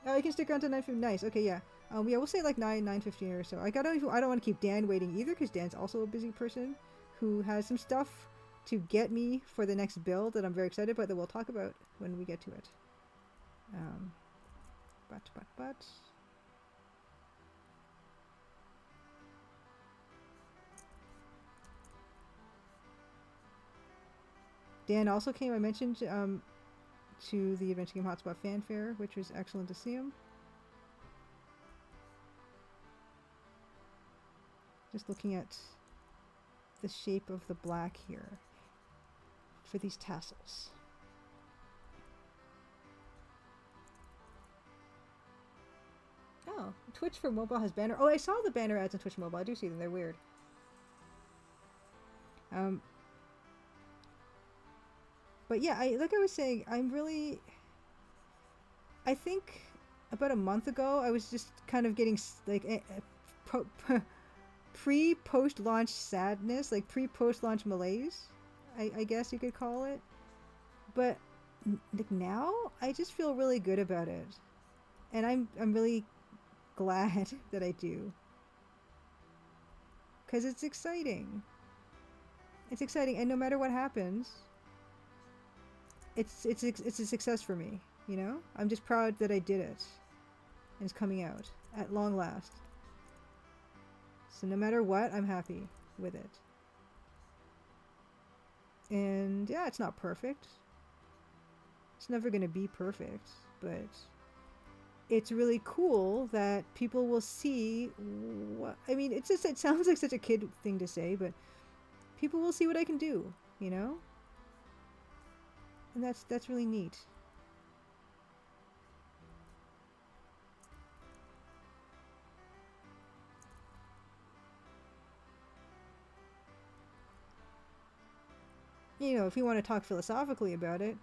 Oh, you can stick around to 9:15. Nice. Okay, yeah. Yeah, we'll say like 9:15 or so. I don't want to keep Dan waiting either, because Dan's also a busy person who has some stuff to get me for the next build that I'm very excited about that we'll talk about when we get to it. But. Dan also came, I mentioned, to the Adventure Game Hotspot Fanfare, which was excellent to see him. Just looking at the shape of the black here for these tassels. Oh, Twitch for mobile has banner. Oh, I saw the banner ads on Twitch mobile. I do see them. They're weird. But yeah, like I was saying, I think about a month ago, I was just kind of getting like pre-post-launch sadness, like pre-post-launch malaise, I guess you could call it. But like now, I just feel really good about it, and I'm really glad that I do, because it's exciting. It's exciting, and no matter what happens, it's a success for me, you know? I'm just proud that I did it, and it's coming out at long last. So no matter what, I'm happy with it. And yeah, it's not perfect. It's never going to be perfect, but it's really cool that people will see what, I mean, it sounds like such a kid thing to say, but people will see what I can do, you know? And that's really neat. You know, if you want to talk philosophically about it,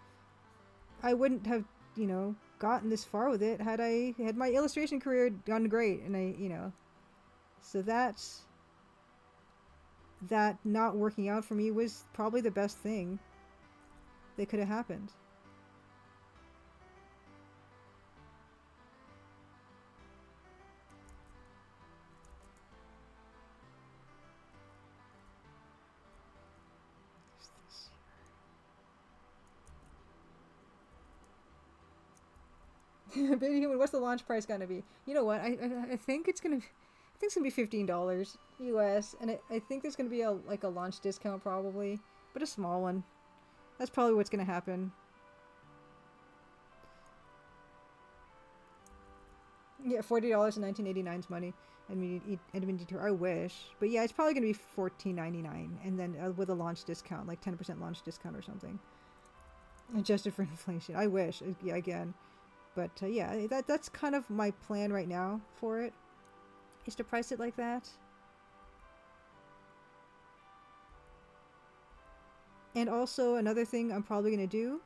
I wouldn't have, you know, gotten this far with it had my illustration career gone great, and you know, so that not working out for me was probably the best thing that could have happened. Baby Human, what's the launch price gonna be? You know what? I think it's gonna be $15 US, and I think there's gonna be a launch discount probably, but a small one. That's probably what's gonna happen. Yeah, $40 in 1989's money. I mean, I wish, but yeah, it's probably gonna be $14.99, and then with a launch discount, like 10% launch discount or something, adjusted for inflation. I wish, yeah, again, but yeah, that's kind of my plan right now for it, is to price it like that. And also another thing I'm probably gonna do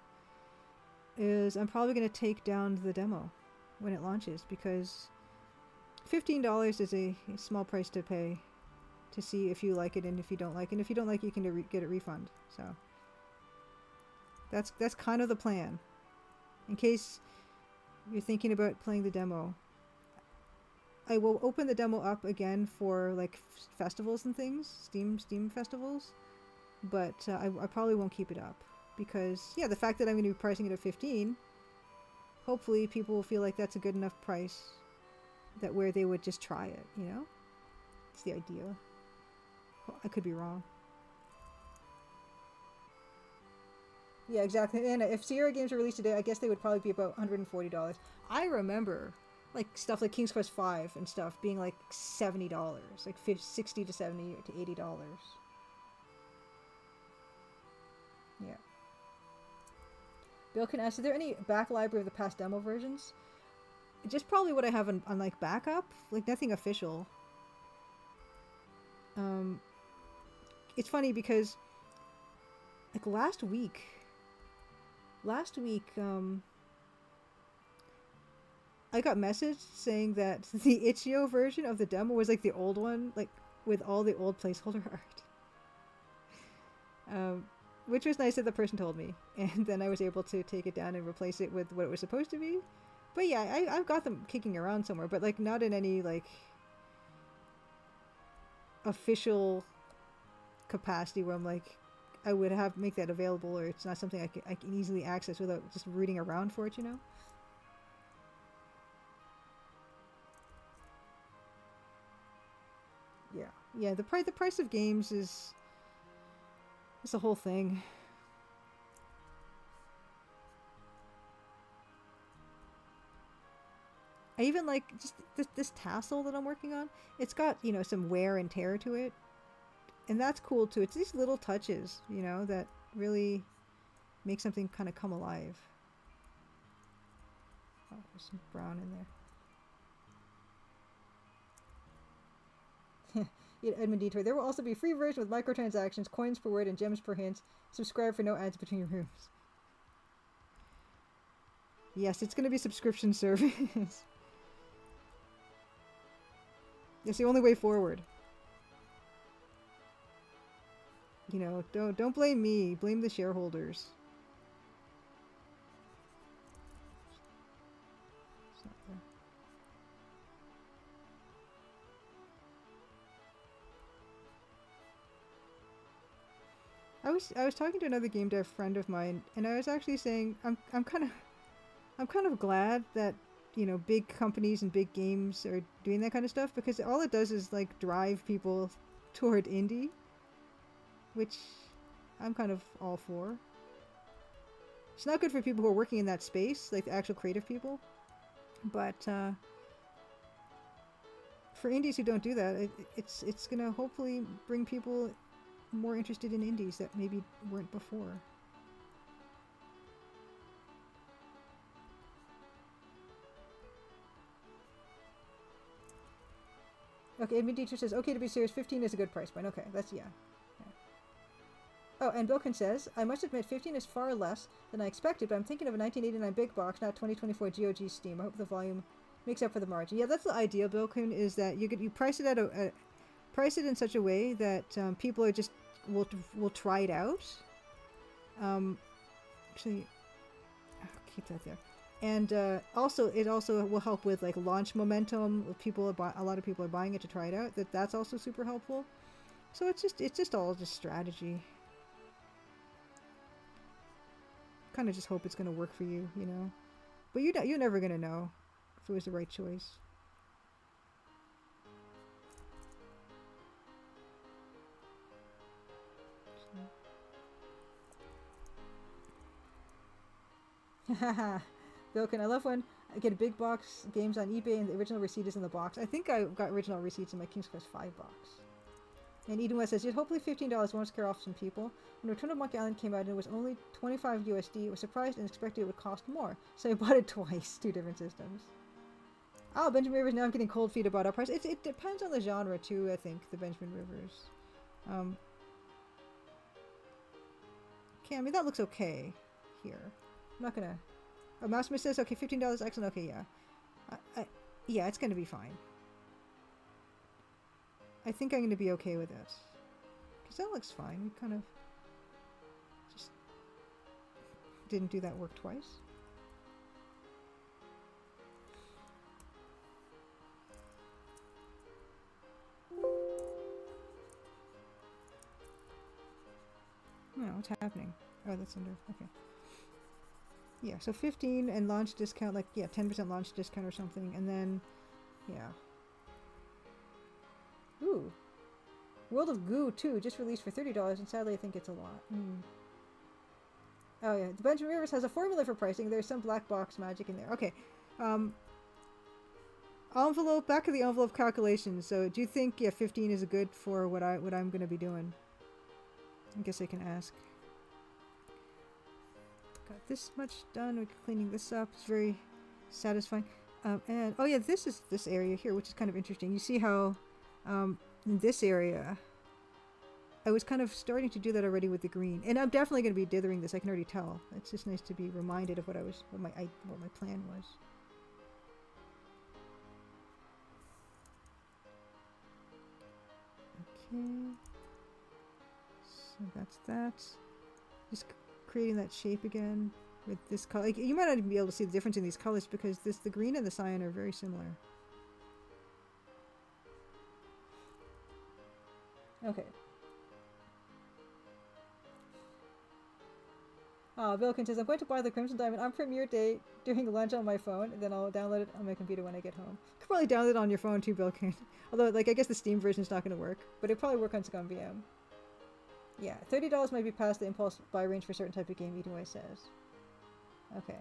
is I'm probably gonna take down the demo when it launches, because $15 is a small price to pay to see if you like it, and if you don't like it, and if you don't like it, you can get a refund. So that's kind of the plan, in case you're thinking about playing the demo. I will open the demo up again for like festivals and things, Steam festivals, but I probably won't keep it up, because yeah, the fact that I'm going to be pricing it at 15, hopefully people will feel like that's a good enough price that where they would just try it, you know? It's the idea. I could be wrong. Yeah, exactly. And if Sierra games are released today, I guess they would probably be about $140. I remember like stuff like King's Quest V and stuff being like $70, like $60 to $70 to $80. Yeah. Bill can ask, is there any back library of the past demo versions? Just probably what I have on like backup, like nothing official. It's funny because like last week, I got messaged saying that the itch.io version of the demo was like the old one, like with all the old placeholder art. Which was nice that the person told me, and then I was able to take it down and replace it with what it was supposed to be. But yeah, I've got them kicking around somewhere, but like not in any like official capacity where I'm like I would have make that available, or it's not something I can easily access without just rooting around for it, you know. Yeah, the price of games is the whole thing. I even like just this tassel that I'm working on. It's got, you know, some wear and tear to it, and that's cool too. It's these little touches, you know, that really make something kind of come alive. Oh, there's some brown in there. Edmund Detour. There will also be a free version with microtransactions, coins per word, and gems per hint. Subscribe for no ads between your rooms. Yes, it's going to be subscription service. It's the only way forward. You know, don't blame me. Blame the shareholders. It's not there. I was talking to another game dev friend of mine, and I was actually saying I'm kind of glad that, you know, big companies and big games are doing that kind of stuff, because all it does is like drive people toward indie, which I'm kind of all for. It's not good for people who are working in that space, like the actual creative people, but for indies who don't do that, it's gonna hopefully bring people more interested in indies that maybe weren't before. Okay, Edmund Dietrich says, okay, to be serious, 15 is a good price point. Okay, that's, yeah. Oh, and Bilkin says, I must admit 15 is far less than I expected, but I'm thinking of a 1989 big box, not 2024 GOG Steam. I hope the volume makes up for the margin. Yeah, that's the idea, Bilkin, is that you price it at price it in such a way that people are just will try it out. Actually, I'll keep that there. And also, it also will help with like launch momentum. People a lot of people are buying it to try it out. That's also super helpful. So it's just all just strategy. Kind of just hope it's gonna work for you, you know. But you're never gonna know if it was the right choice. Haha. Bilkin, I love when I get a big box games on eBay and the original receipt is in the box. I think I got original receipts in my King's Quest 5 box. And Eden West says, yeah, hopefully $15 won't scare off some people. When Return of Monkey Island came out and it was only 25 USD, I was surprised and expected it would cost more. So I bought it twice, 2 different systems. Oh, Benjamin Rivers, now I'm getting cold feet about our price. It depends on the genre too, I think, the Benjamin Rivers. Okay, I mean, that looks okay here. I'm not gonna... Oh, Mousesmith says, okay, $15, excellent, okay, yeah. Yeah, it's gonna be fine. I think I'm gonna be okay with it. Because that looks fine. We kind of just didn't do that work twice. No, what's happening? Oh, that's under, okay. Yeah, so 15 and launch discount, like, yeah, 10% launch discount or something, and then, yeah. Ooh. World of Goo 2, just released for $30, and sadly I think it's a lot. Oh yeah, the Benjamin Rivers has a formula for pricing. There's some black box magic in there. Okay. Envelope, back of the envelope calculations. So do you think, yeah, 15 is good for what I'm going to be doing? I guess I can ask. Got this much done. We're cleaning this up. It's very satisfying. And oh yeah, this is this area here, which is kind of interesting. You see how in this area I was kind of starting to do that already with the green, and I'm definitely going to be dithering this. I can already tell. It's just nice to be reminded of what my plan was. Okay, so that's that. Just creating that shape again with this color. Like, you might not even be able to see the difference in these colors because the green and the cyan are very similar. Okay. Vilkin says, I'm going to buy the Crimson Diamond on premiere day during lunch on my phone, and then I'll download it on my computer when I get home. You could probably download it on your phone too, Vilkin. Although, like, I guess the Steam version is not going to work, but it'll probably work on ScumVM. Yeah, $30 might be past the impulse buy range for a certain type of game, Edenway says. Okay.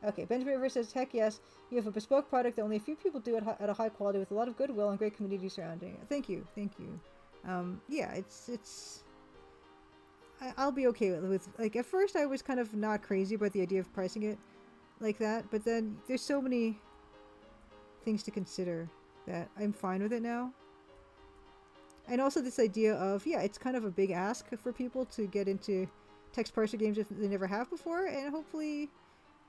Okay, Benjamin Rivers says, heck yes, you have a bespoke product that only a few people do at a high quality with a lot of goodwill and great community surrounding it. Thank you, thank you. Yeah, it's... I'll be okay with, like, at first I was kind of not crazy about the idea of pricing it like that, but then there's so many things to consider that I'm fine with it now. And also this idea of, yeah, it's kind of a big ask for people to get into text parser games if they never have before, and hopefully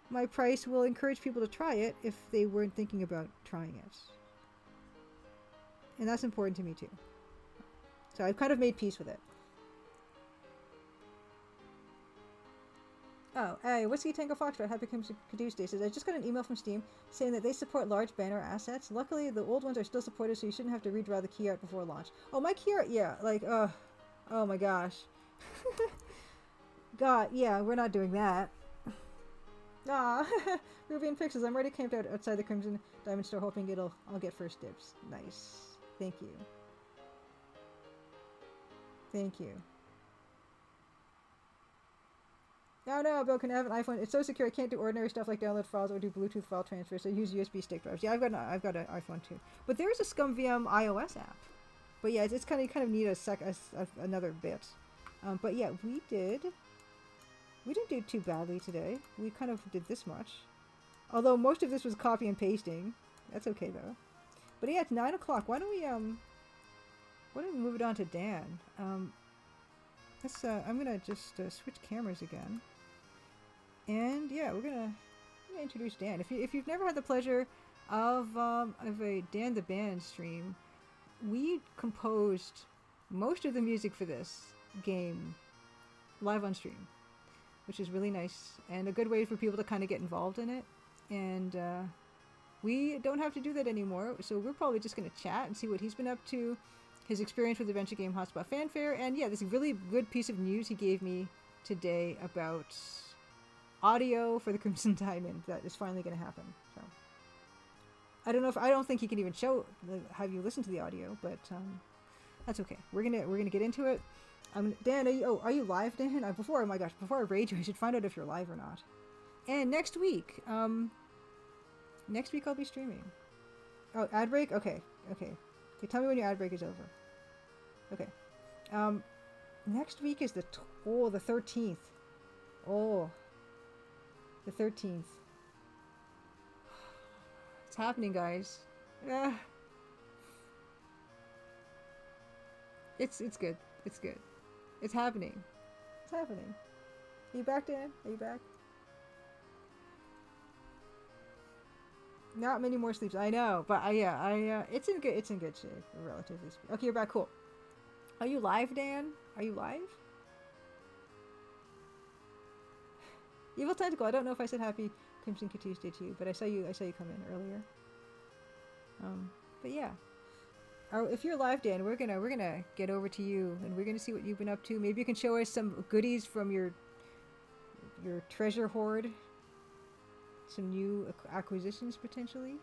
my price will encourage people to try it if they weren't thinking about trying it. And that's important to me too. So I've kind of made peace with it. Oh, hey, Whiskey Tango Foxtrot, Happy Tuesday says, I just got an email from Steam saying that they support large banner assets. Luckily, the old ones are still supported, so you shouldn't have to redraw the key art before launch. Oh, my key art, yeah, like, oh my gosh. God, yeah, we're not doing that. Ah, Ruby and Pixels, I'm already camped out outside the Crimson Diamond store hoping I'll get first dibs. Nice. Thank you. Thank you. No, Bill can have an iPhone. It's so secure. I can't do ordinary stuff like download files or do Bluetooth file transfer. So I use USB stick drives. Yeah, I've got an iPhone too. But there is a ScumVM iOS app. But yeah, it's kind of need another bit. But yeah, we didn't do too badly today. We kind of did this much. Although most of this was copy and pasting. That's okay though. But yeah, it's 9 o'clock. Why don't we move it on to Dan? I'm gonna just switch cameras again. And yeah, we're gonna introduce Dan. If you've never had the pleasure of a Dan the Band stream, we composed most of the music for this game live on stream, which is really nice and a good way for people to kind of get involved in it. And we don't have to do that anymore, so we're probably just gonna chat and see what he's been up to, his experience with Adventure Game Hotspot Fanfare, and yeah, this really good piece of news he gave me today about audio for the Crimson Diamond that is finally going to happen. So I don't think he can even have you listen to the audio, but that's okay. We're gonna get into it. Dan, are you live, Dan? Before I rage you, I should find out if you're live or not. And next week I'll be streaming. Oh, ad break? Okay. Tell me when your ad break is over. Okay. Next week is the 13th. Oh, the 13th. It's happening, guys. It's good. It's good. It's happening. It's happening. Are you back, Dan? Are you back? Not many more sleeps. I know, but it's in good shape, relatively speaking. Okay, you're back. Cool. Are you live, Dan? Are you live? Evil Tentacle. I don't know if I said Happy Crimson Tuesday to you, but I saw you come in earlier. But yeah. If you're live, Dan, we're gonna get over to you, and we're gonna see what you've been up to. Maybe you can show us some goodies from your treasure hoard. Some new acquisitions potentially.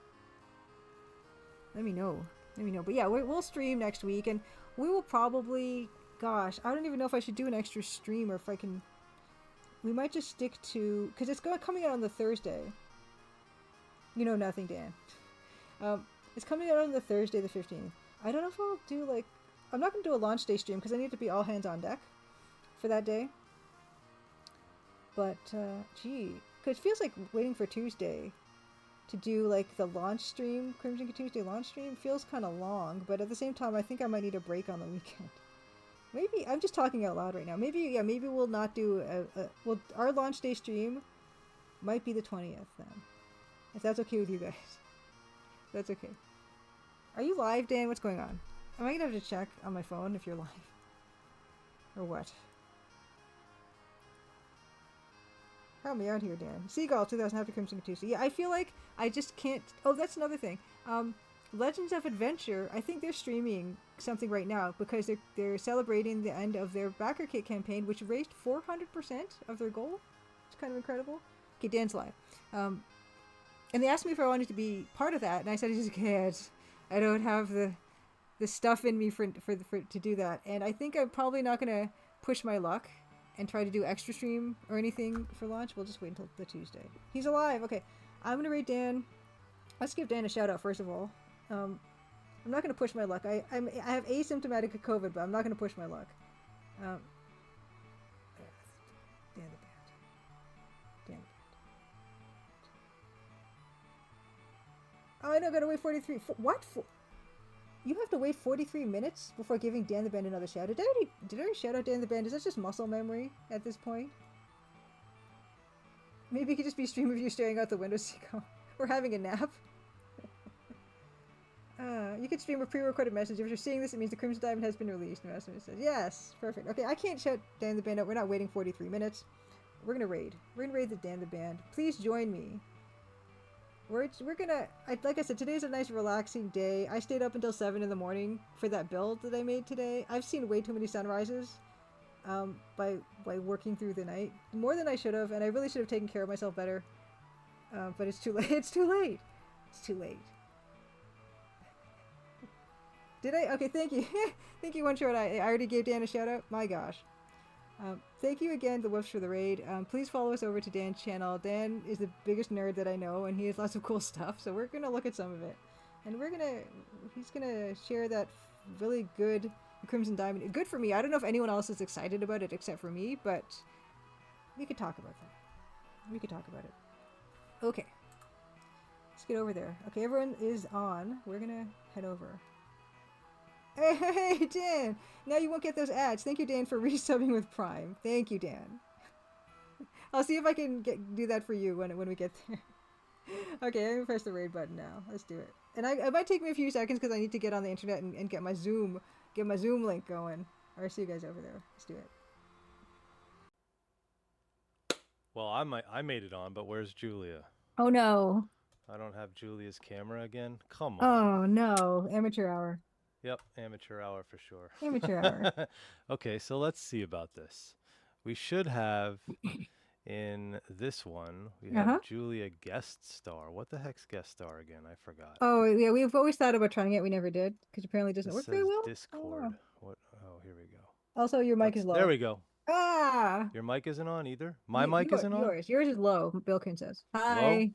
Let me know. But yeah, we'll stream next week, and we will probably, gosh, I don't even know if I should do an extra stream or if I can. We might just stick to, because it's coming out on the Thursday. You know nothing, Dan. It's coming out on the Thursday, the 15th. I don't know if I'll do I'm not gonna do a launch day stream because I need to be all hands on deck for that day. But gee. Because it feels like waiting for Tuesday to do the launch stream, Crimson Tuesday launch stream, feels kind of long. But at the same time, I think I might need a break on the weekend. Maybe I'm just talking out loud right now. Maybe maybe we'll not do well. Our launch day stream might be the 20th then, if that's okay with you guys. That's okay. Are you live, Dan? What's going on? Am I gonna have to check on my phone if you're live, or what? Help me out here, Dan. Seagull 2000 Happy Crimson Tuesday. Yeah, I feel like I just can't. Oh, that's another thing. Legends of Adventure. I think they're streaming something right now because they're celebrating the end of their backer kit campaign, which raised 400% of their goal. It's kind of incredible. Okay, Dan's live. And they asked me if I wanted to be part of that, and I said I just can't. I don't have the stuff in me for to do that, and I think I'm probably not gonna push my luck and try to do extra stream or anything for launch. We'll just wait until the Tuesday. He's alive. Okay, I'm gonna rate Dan. Let's give Dan a shout out first of all. I'm not gonna push my luck. I have asymptomatic COVID, but I'm not gonna push my luck. Dan the band. Dan. Oh, I know. Gotta wait 43. What? You have to wait 43 minutes before giving Dan the Band another shout out. Did I already shout out Dan the Band? Is that just muscle memory at this point? Maybe it could just be a stream of you staring out the window, Seagull. Or having a nap. You could stream a pre-recorded message. If you're seeing this, it means the Crimson Diamond has been released. No, says yes, perfect. Okay, I can't shout Dan the Band out. We're not waiting 43 minutes. We're gonna raid. We're gonna raid the Dan the Band. Please join me. We're gonna, like I said, today's a nice relaxing day. I stayed up until 7 in the morning for that build that I made today. I've seen way too many sunrises by working through the night. More than I should have, and I really should have taken care of myself better. But it's too late. It's too late. It's too late. Did I? Okay, thank you. Thank you, One Short. I already gave Dan a shout out. My gosh. Thank you again, the Wolves, for the raid. Please follow us over to Dan's channel. Dan is the biggest nerd that I know, and he has lots of cool stuff. So we're gonna look at some of it, and he's gonna share that really good Crimson Diamond. Good for me. I don't know if anyone else is excited about it except for me, but we could talk about that. We could talk about it. Okay, let's get over there. Okay, everyone is on. We're gonna head over. Hey, Dan! Now you won't get those ads. Thank you, Dan, for resubbing with Prime. Thank you, Dan. I'll see if I can do that for you when we get there. Okay, I'm gonna press the raid button now. Let's do it. And it might take me a few seconds because I need to get on the internet and get my Zoom link going. Alright, see you guys over there. Let's do it. Well, I made it on, but where's Julia? Oh no. I don't have Julia's camera again. Come on. Oh no, amateur hour. Yep, amateur hour for sure. Amateur hour. Okay, so let's see about this. We should have in this one, we have Julia guest star. What the heck's guest star again? I forgot. Oh yeah, we've always thought about trying it. We never did because apparently it doesn't work very well. Discord. What? Oh, here we go. Also, your mic is low. There we go. Ah. Your mic isn't on either. My mic isn't on. Yours is low. Bilkin says. Hi. Low?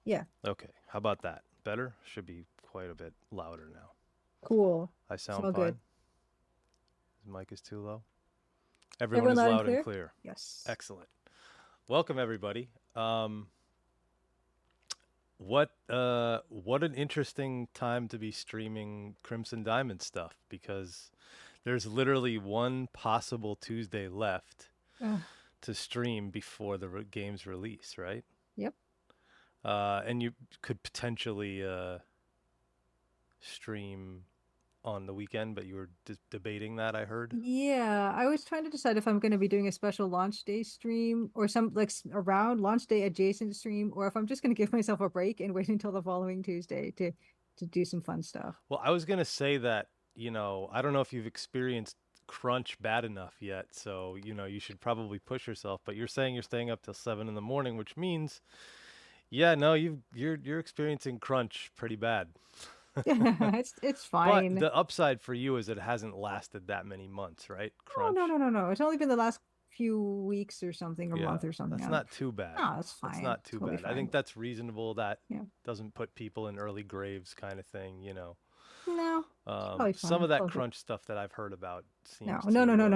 Yeah. Okay. How about that? Better? Should be quite a bit louder now. Cool. I sound Smell fine. good. His mic is too low. Everyone is loud and clear. Yes. Excellent. Welcome everybody. What an interesting time to be streaming Crimson Diamond stuff, because there's literally one possible Tuesday left to stream before the game's release, right? Yep. And you could potentially stream on the weekend, but you were debating that, I heard. Yeah, I was trying to decide if I'm going to be doing a special launch day stream or some like around launch day adjacent stream, or if I'm just going to give myself a break and wait until the following Tuesday to do some fun stuff. Well, I was going to say that, you know, I don't know if you've experienced crunch bad enough yet, so, you know, you should probably push yourself, but you're saying you're staying up till 7 in the morning, which means, yeah, no, you're experiencing crunch pretty bad. It's fine. But the upside for you is it hasn't lasted that many months, right? Crunch. Oh, no. It's only been the last few weeks or something, or month or something. That's not too bad. No, it's fine. It's not too bad. Fine. I think that's reasonable. That doesn't put people in early graves kind of thing, you know. No. Some of that crunch stuff that I've heard about seems No, not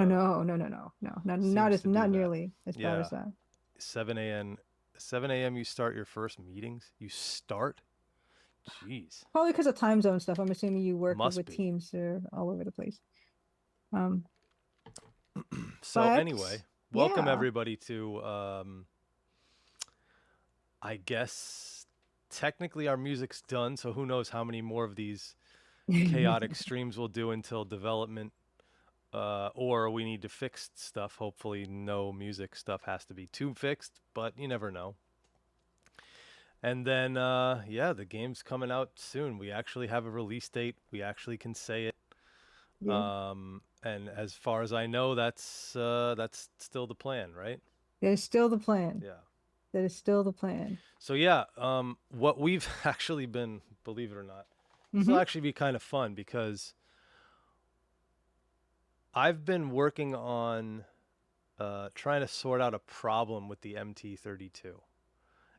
nearly as bad as that. 7 a.m. you start your first meetings? You start? Jeez. Probably because of time zone stuff. I'm assuming you work with teams all over the place. Um, So but anyway, welcome yeah. everybody to I guess technically our music's done, so who knows how many more of these chaotic streams we'll do until development, or we need to fix stuff. Hopefully no music stuff has to be too fixed, but you never know. And then yeah, the game's coming out soon. We actually have a release date. We actually can say it. Yeah, And as far as I know, that's still the plan, right? that is still the plan. Yeah. That is still the plan. So yeah, what we've actually been, believe it or not, this will Mm-hmm. actually be kind of fun because I've been working on trying to sort out a problem with the MT-32.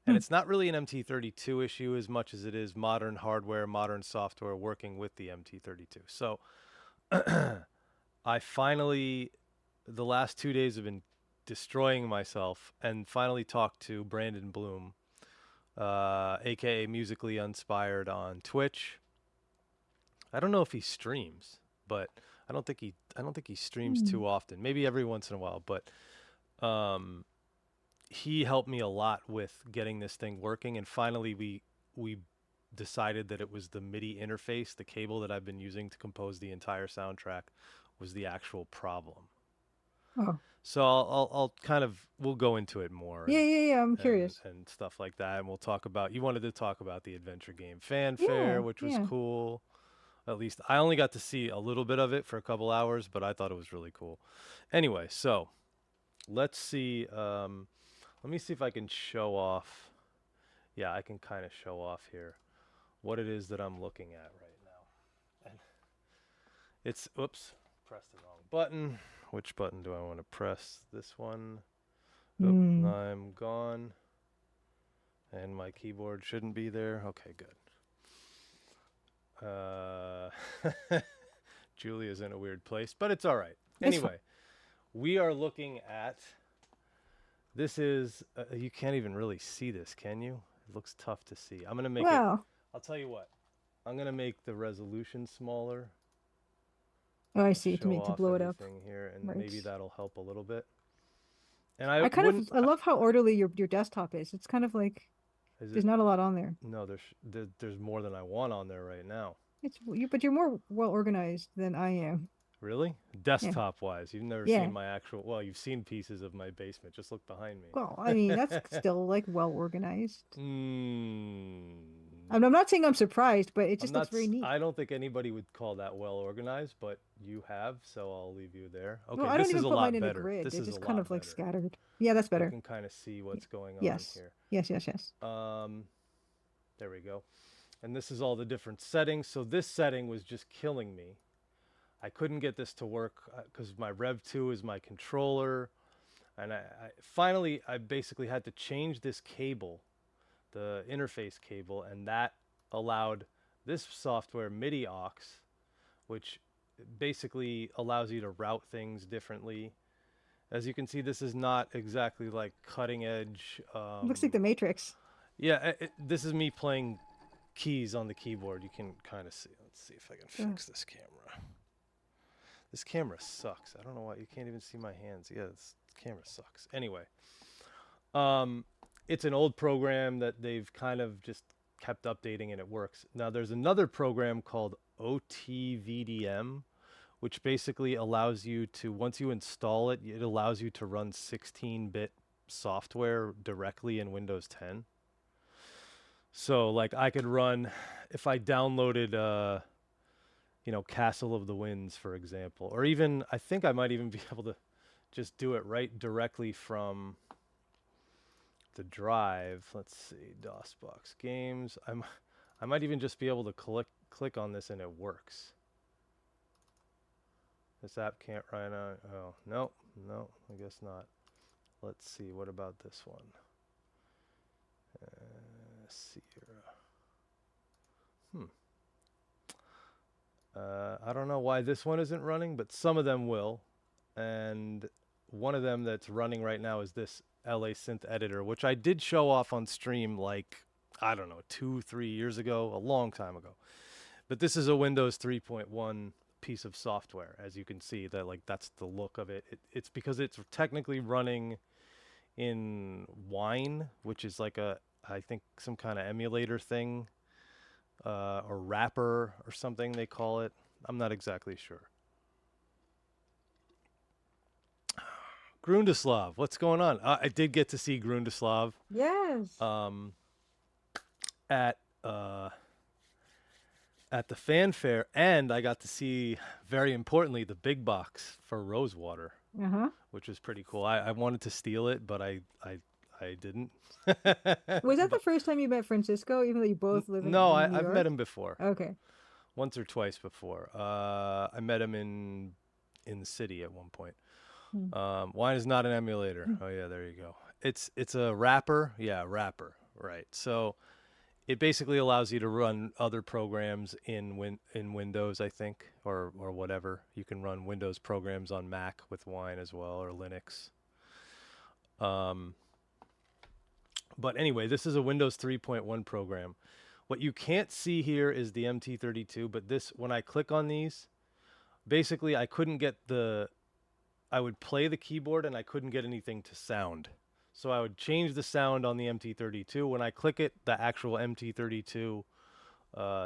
And Hmm. it's not really an MT-32 issue as much as it is modern hardware, modern software working with the MT-32. So I finally, the last 2 days have been destroying myself and finally talked to Brandon Bloom, aka Musically Inspired on Twitch. I don't know if he streams, but I don't think he streams Hmm. too often. Maybe every once in a while, but um he helped me a lot with getting this thing working, and finally we decided that it was the MIDI interface, the cable that I've been using to compose the entire soundtrack was the actual problem. Oh, So I'll kind of, we'll go into it more yeah, yeah, yeah. I'm and curious. and stuff like that, and we'll talk about, you wanted to talk about the adventure game fanfare, Yeah, which was yeah. cool. At least I only got to see a little bit of it for a couple hours, but I thought it was really cool. Anyway, so let's see. Let me see if I can show off. Yeah, I can kind of show off here what it is that I'm looking at right now. And it's, oops, pressed the wrong button. Which button do I want to press? This one. Oop, Hmm. I'm gone. And my keyboard shouldn't be there. Okay, good. Julia's in a weird place, but it's all right. It's fine. Anyway, we are looking at, this is, you can't even really see this, can you? It looks tough to see. I'm going to make it, Wow. I'll tell you what. I'm going to make the resolution smaller. Oh, I I'll see. show To off blow it up. everything here, and Right. maybe that'll help a little bit. And I I kind wouldn't, of I love how orderly your desktop is. It's kind of like is there's it? not a lot on there. No, there's more than I want on there right now. But you're more well organized than I am. Really? Yeah. Desktop wise, you've never seen Yeah. my actual, well, you've seen pieces of my basement. Just look behind Well, I mean, that's me. still like well organized. mm, I'm not saying I'm surprised, but it I'm just not, looks very neat. I don't think anybody would call that well organized, but you have, so I'll leave you there. No, Okay, I don't this is even a put mine lot in a better. grid. This They're is a just kind lot of like better. scattered. Yeah, that's You better. can kind of see what's going on Yes. here. Yes, yes, yes. There we go. And this is all the different settings. So this setting was just killing me. I couldn't get this to work because my Rev 2 is my controller. And finally, I basically had to change this cable, the interface cable, and that allowed this software MIDI aux, which basically allows you to route things differently. As you can see, this is not exactly like cutting edge. Looks like the Matrix. Yeah, this is me playing keys on the keyboard. You can kind of see. Let's see if I can Ugh. fix this camera. This camera sucks. I don't know why you can't even see my hands. Yeah, this camera sucks. Anyway, it's an old program that they've kind of just kept updating and it works. Now there's another program called OTVDM, which basically allows you to, once you install it, it allows you to run 16-bit software directly in Windows 10. So like I could run, if I downloaded Castle of the Winds, for example, or even, I think I might even be able to just do it right directly from the drive. Let's see, DOSBox games. I might even just be able to click on this and it works. This app can't run on, oh, no, I guess not. Let's see, what about this one? Sierra. I don't know why this one isn't running, but some of them will. And one of them that's running right now is this LA Synth Editor, which I did show off on stream like, I don't know, 2-3 years ago, a long time ago. But this is a Windows 3.1 piece of software. As you can see, that like that's the look of it. It's because it's technically running in Wine, which is like I think some kind of emulator thing, or wrapper or something they call it. I'm not exactly sure. Grundislav, what's going on? I did get to see Grundislav Yes. at uh, at the fanfare, and I got to see, very importantly, the big box for Rosewater, which was pretty cool. I wanted to steal it, but I didn't. Was that the first time you met Francisco, even though you both live in No, New I've York? met him before. Okay. Once or twice before. I met him in the city at one point. Wine is not an emulator. Oh yeah, there you go. It's a wrapper. Yeah, wrapper. Right. So it basically allows you to run other programs in Windows, I think, or whatever. You can run Windows programs on Mac with Wine as well, or Linux. But anyway, this is a Windows 3.1 program. What you can't see here is the MT-32, but this, when I click on these, basically I couldn't get I would play the keyboard and I couldn't get anything to sound. So I would change the sound on the MT-32. When I click it, the actual MT-32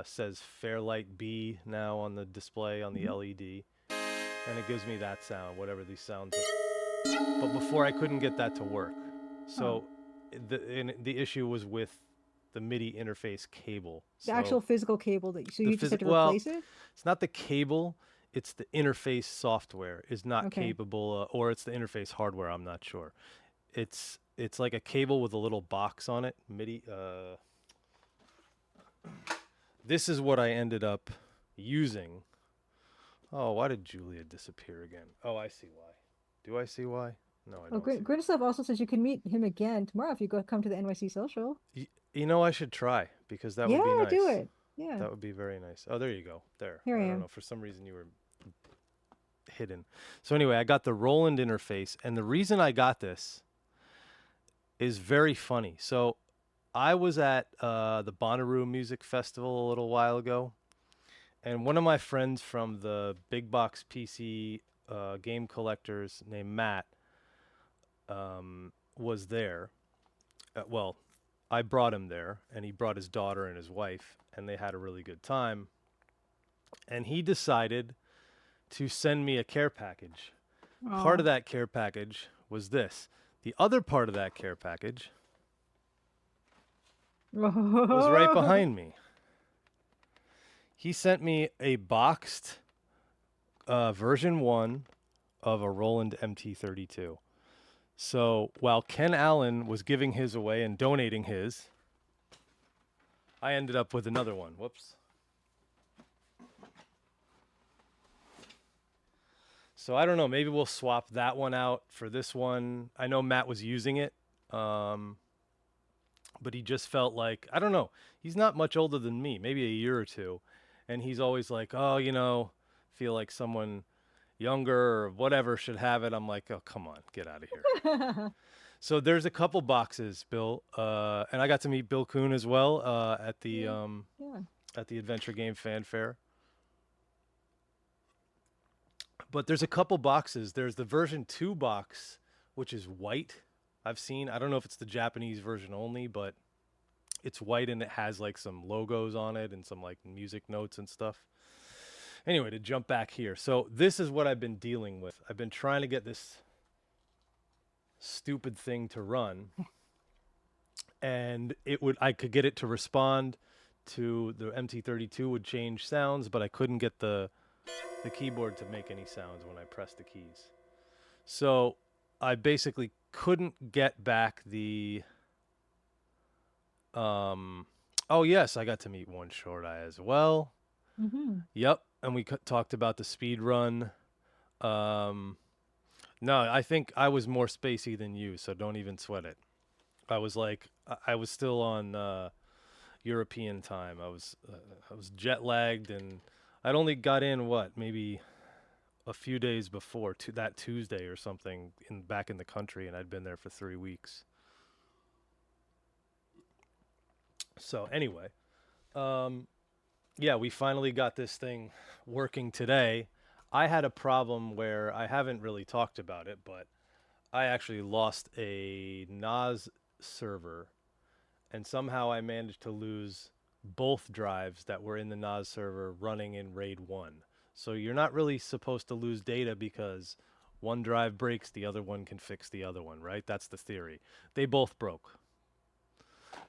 says Fairlight B now on the display on the LED. And it gives me that sound, whatever these sounds are. But before I couldn't get that to work. So the issue was with the MIDI interface cable. The actual physical cable so you just had to replace it? It's not the cable. It's the interface software is not capable, or it's the interface hardware. I'm not sure. It's like a cable with a little box on it. MIDI. This is what I ended up using. Oh, why did Julia disappear again? Oh, I see why. Do I see why? No, I don't. Grindeslov also says you can meet him again tomorrow if you come to the NYC Social. You know, I should try, because that would be nice. Yeah, do it. Yeah. That would be very nice. Oh, there you go. There. Here I don't am. know. For some reason you were hidden. So anyway, I got the Roland interface, and the reason I got this is very funny. So I was at the Bonnaroo Music Festival a little while ago, and one of my friends from the Big Box PC game collectors named Matt was there. Well, I brought him there, and he brought his daughter and his wife, and they had a really good time. And he decided to send me a care package. Aww. Part of that care package was this. The other part of that care package was right behind me. He sent me a boxed version 1 of a Roland MT-32. So while Ken Allen was giving his away and donating his, I ended up with another one. Whoops. So I don't know. Maybe we'll swap that one out for this one. I know Matt was using it, but he just felt like, I don't know. He's not much older than me, maybe a year or two. And he's always like, oh, you know, feel like someone younger or whatever should have it. I'm like, oh, come on, get out of here. So there's a couple boxes, Bill, and I got to meet Bill Kuhn as well at the Adventure Game Fanfare. But there's a couple boxes. There's the version 2 box, which is white. I've seen. I don't know if it's the Japanese version only, but it's white and it has like some logos on it and some like music notes and stuff. Anyway, to jump back here. So this is what I've been dealing with. I've been trying to get this stupid thing to run, and I could get it to respond to the MT-32 would change sounds, but I couldn't get the keyboard to make any sounds when I pressed the keys. So I basically couldn't get back the oh yes, I got to meet One Short Eye as well. Yep. And we talked about the speed run. No, I think I was more spacey than you, so don't even sweat it. I was still on European time. I was jet lagged, and I'd only got in maybe a few days before that Tuesday or something back in the country, and I'd been there for 3 weeks. So anyway, yeah, we finally got this thing working today. I had a problem where I haven't really talked about it, but I actually lost a NAS server, and somehow I managed to lose both drives that were in the NAS server running in RAID 1. So you're not really supposed to lose data because one drive breaks, the other one can fix the other one, right? That's the theory. They both broke.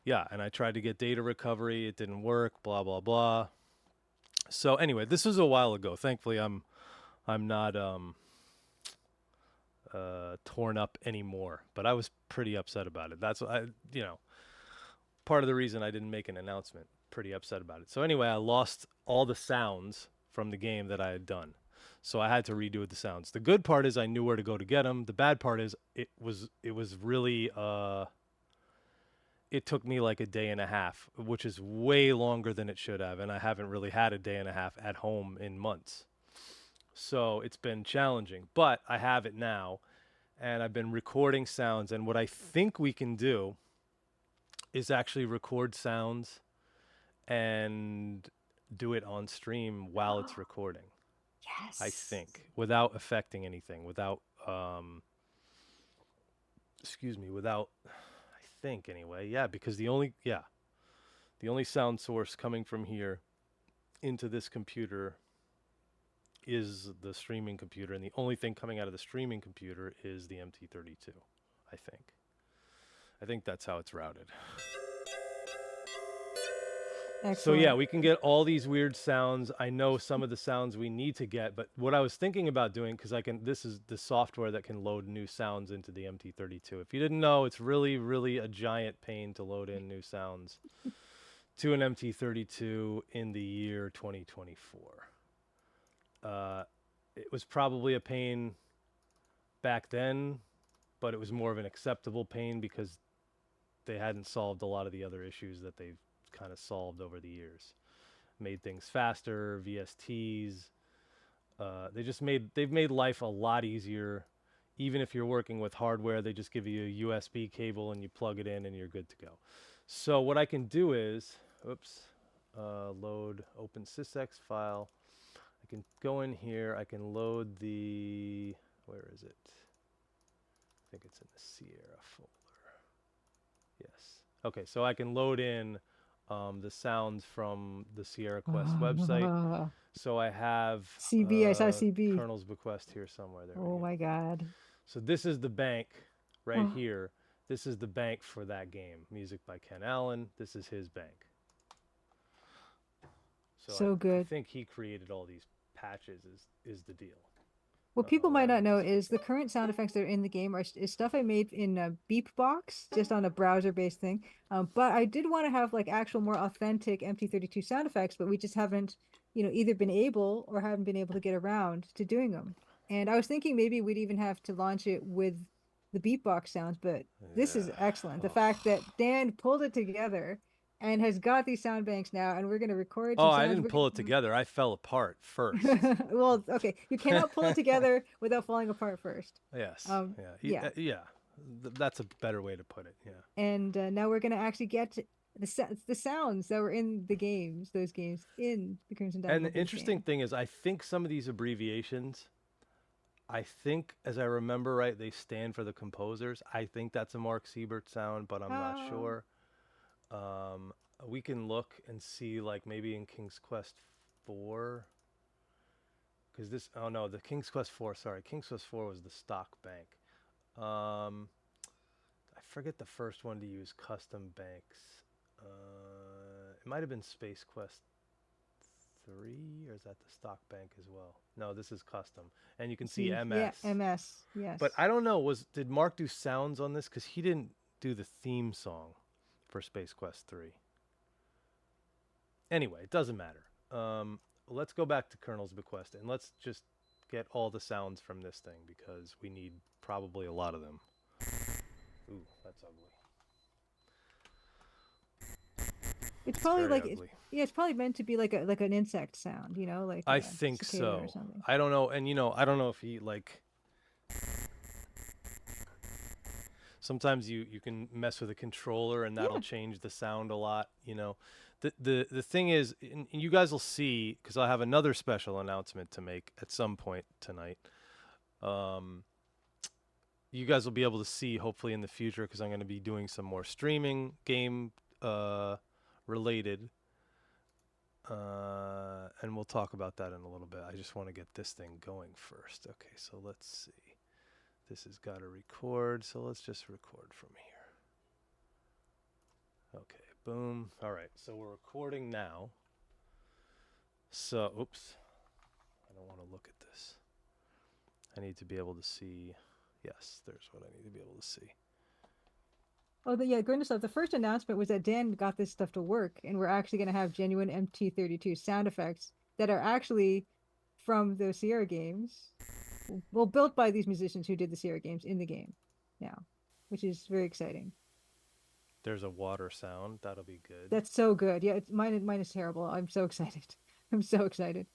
Yeah, and I tried to get data recovery, it didn't work, blah blah blah. So anyway, this was a while ago. Thankfully, I'm not torn up anymore, but I was pretty upset about it. That's you know, part of the reason I didn't make an announcement. Pretty upset about it. So anyway, I lost all the sounds from the game that I had done. So I had to redo the sounds. The good part is I knew where to go to get them. The bad part is it was really it took me like a day and a half, which is way longer than it should have, and I haven't really had a day and a half at home in months. So it's been challenging, but I have it now, and I've been recording sounds. And what I think we can do is actually record sounds and do it on stream while it's recording. I Yes. think without affecting anything, without excuse me, without I think anyway. Yeah, because the only sound source coming from here into this computer is the streaming computer, and the only thing coming out of the streaming computer is the MT-32, I think. I think that's how it's routed. Excellent. So yeah, we can get all these weird sounds. I know some of the sounds we need to get, but what I was thinking about doing, because this is the software that can load new sounds into the MT-32. If you didn't know, it's really, really a giant pain to load in new sounds to an MT-32 in the year 2024. It was probably a pain back then, but it was more of an acceptable pain because they hadn't solved a lot of the other issues that they've kind of solved over the years. Made things faster, VSTs. They've made life a lot easier. Even if you're working with hardware, they just give you a USB cable and you plug it in and you're good to go. So what I can do is, load open sysx file. I can go in here. I can load the, where is it? I think it's in the Sierra folder. Yes. Okay, so I can load in the sounds from the Sierra Quest website. So I have CB, I saw CB. Colonel's Bequest here somewhere. There we Oh go. my God. So this is the bank right here. This is the bank for that game. Music by Ken Allen. This is his bank. So good. I think he created all these patches is the deal. What people might not know is the current sound effects that are in the game is stuff I made in a Beepbox, just on a browser-based thing. But I did want to have like actual, more authentic MT-32 sound effects, but we just haven't, either been able or haven't been able to get around to doing them. And I was thinking maybe we'd even have to launch it with the Beatbox sounds, but this is excellent. The fact that Dan pulled it together and has got these sound banks now, and we're going to record some sounds. I didn't pull it together. I fell apart first. Well, okay. You cannot pull it together without falling apart first. Yes. Yeah. That's a better way to put it. Yeah. And now we're going to actually get the sounds that were in the games, those games in the Crimson Dawn. And the interesting thing is, I think some of these abbreviations, I think, as I remember right, they stand for the composers. I think that's a Mark Siebert sound, but I'm not sure. We can look and see, like maybe in King's Quest 4, because the King's Quest 4. Sorry, King's Quest 4 was the stock bank. I forget the first one to use custom banks. It might have been Space Quest 3, or is that the stock bank as well? No, this is custom, and you can see MS. Yeah, MS. Yes. But I don't know. Did Mark do sounds on this? Because he didn't do the theme song for Space Quest 3. Anyway, it doesn't matter. Let's go back to Colonel's Bequest, and let's just get all the sounds from this thing, because we need probably a lot of them. Ooh, that's ugly. It's probably like it's probably meant to be like an insect sound, like I think so. Or something. I don't know, and I don't know if he like. Sometimes you can mess with a controller and that'll change the sound a lot. The thing is, and you guys will see, because I'll have another special announcement to make at some point tonight. You guys will be able to see hopefully in the future, because I'm going to be doing some more streaming game related. And we'll talk about that in a little bit. I just want to get this thing going first. Okay, so let's see. This has got to record, so let's just record from here. Okay, boom. All right, so we're recording now. So, oops. I don't want to look at this. I need to be able to see. Yes, there's what I need to be able to see. Oh, going to stuff. The first announcement was that Dan got this stuff to work, and we're actually going to have genuine MT-32 sound effects that are actually from those Sierra games. Well, built by these musicians who did the Sierra games in the game now, which is very exciting. There's a water sound. That'll be good. That's so good. Yeah, mine is terrible. I'm so excited. I'm so excited.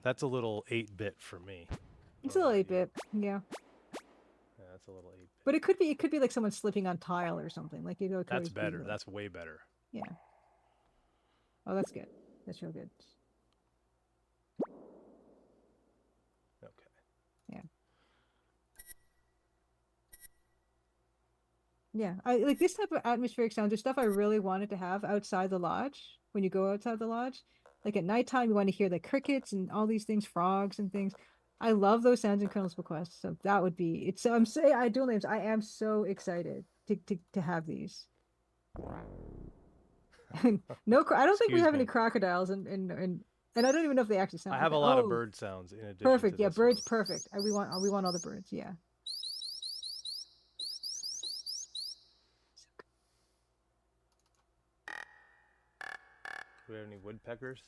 That's a little 8-bit for me. It's a little 8-bit, yeah. Yeah, that's a little 8-bit. But it could be like someone slipping on tile or something. Like That's better. That's way better. Yeah. Oh, that's good. That's real good. Okay. Yeah. Yeah, I like this type of atmospheric sound. There's stuff I really wanted to have outside the lodge. When you go outside the lodge, like at nighttime, you want to hear the crickets and all these things, frogs and things. I love those sounds in Colonel's Bequest. So that would be it. So I'm saying I dual names. I am so excited to have these. No, I don't think we have any crocodiles, and I don't even know if they actually sound. I have a lot of bird sounds in addition. Perfect. To Yeah, this birds. one. Perfect. We want all the birds. Yeah. Do we have any woodpeckers?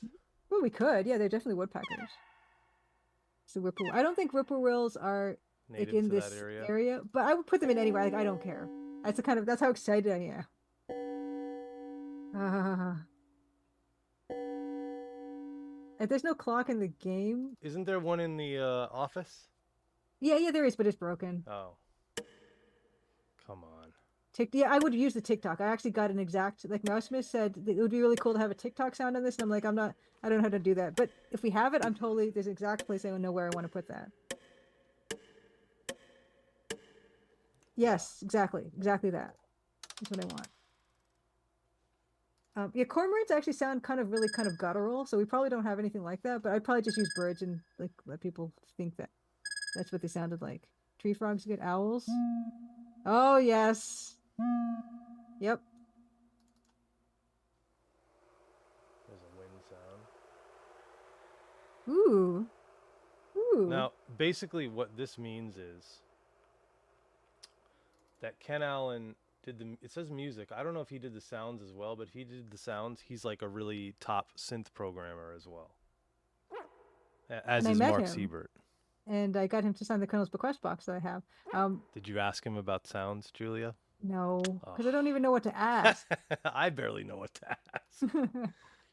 Well, we could. Yeah, they're definitely woodpeckers. So whippoorwill. I don't think whippoorwills are Native like in to this that area, but I would put them in anywhere. Like I don't care. That's how excited I am. And there's no clock in the game. Isn't there one in the office? Yeah, there is, but it's broken. Oh, come on. Yeah, I would use the TikTok. I actually got an exact, like Mouse Smith said, it would be really cool to have a TikTok sound on this. And I'm like, I don't know how to do that. But if we have it, there's an exact place I know where I want to put that. Yes, exactly that. That's what I want. Yeah, cormorants actually sound really kind of guttural, so we probably don't have anything like that. But I'd probably just use birds and like let people think that that's what they sounded like. Tree frogs, good. Owls. Oh yes. Yep. There's a wind sound. Ooh. Now, basically what this means is that Ken Allen it says music. I don't know if he did the sounds as well, but if he did the sounds, he's like a really top synth programmer as well. As is Mark Siebert. And I got him to sign the Colonel's Bequest box that I have. Did you ask him about sounds, Julia? No, because I don't even know what to ask. I barely know what to ask.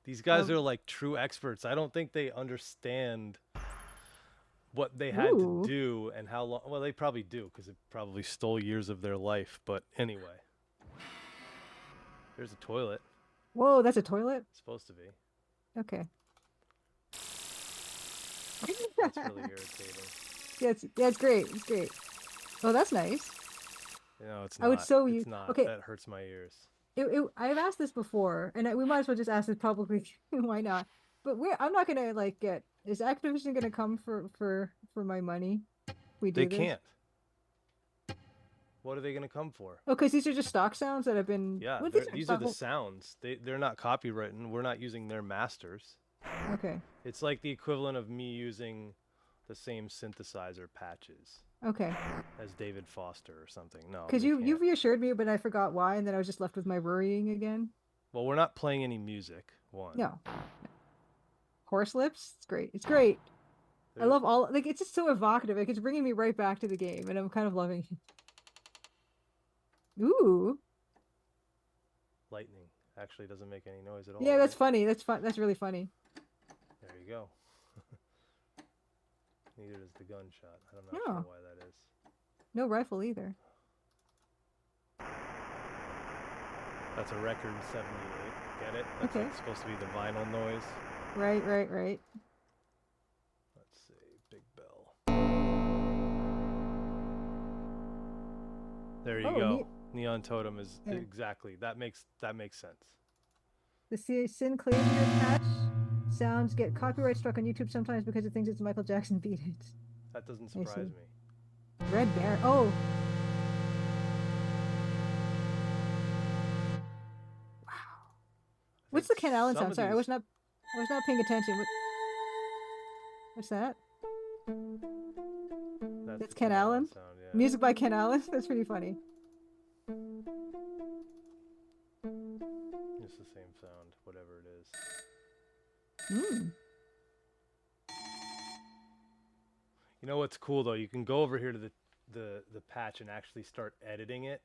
These guys are like true experts. I don't think they understand what they had to do and how long. Well, they probably do, because it probably stole years of their life. But anyway, there's a toilet. Whoa, that's a toilet? It's supposed to be. Okay. That's really irritating. Yeah, it's great. It's great. Oh, that's nice. No, it's not. It's not. Okay. That hurts my ears. I've asked this before, and we might as well just ask this publicly. Why not? But I'm not gonna get. Is Activision gonna come for my money? They can't. What are they gonna come for? Oh, because these are just stock sounds that have been. Yeah, these are the sounds. They're not copywritten. We're not using their masters. Okay. It's like the equivalent of me using the same synthesizer patches. Okay. As David Foster or something. No. Because you reassured me, but I forgot why, and then I was just left with my worrying again. Well, we're not playing any music. No. Horse lips. It's great. It's great. I love it's just so evocative. Like, it's bringing me right back to the game, and I'm kind of loving it. Ooh. Lightning actually doesn't make any noise at all. Yeah, that's funny. That's fun. That's really funny. There you go. Neither does the gunshot. I'm not No. sure why that is. No rifle either. That's a record 78. Get it? That's Okay. like supposed to be the vinyl noise. Right. Let's see. Big bell. There you Oh, go. neat. Neon totem is Yeah. exactly. That makes sense. The Sinclair patch sounds get copyright struck on YouTube sometimes because it thinks it's Michael Jackson beat it. That doesn't surprise me. Red Bear. Oh. Wow. What's the Ken Allen sound? Sorry, I was not paying attention. What's that? That's Ken Allen sound, yeah. Music by Ken Allen. That's pretty funny. It's the same sound, whatever it is. You know what's cool though? You can go over here to the patch and actually start editing it,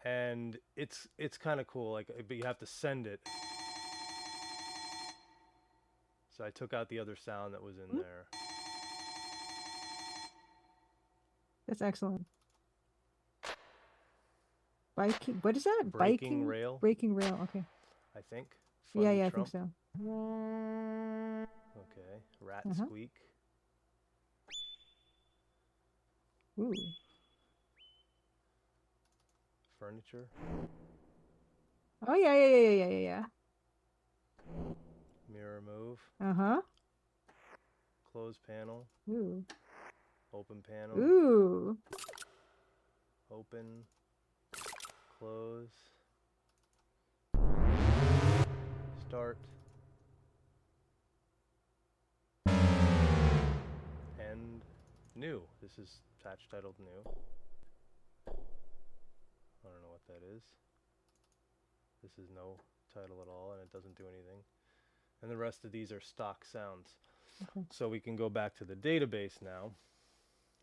and it's kind of cool. Like, but you have to send it. So I took out the other sound that was in there. That's excellent. Biking. What is that? Breaking rail. Breaking rail. Okay. I think. Funny yeah, Trump. I think so. Okay. Rat squeak. Ooh. Furniture. Oh yeah. Mirror move. Close panel. Ooh. Open panel. Ooh. Open. Close. Start. End. New. This is patch titled new. I don't know what that is. This is no title at all, and it doesn't do anything. And the rest of these are stock sounds. Okay. So we can go back to the database now,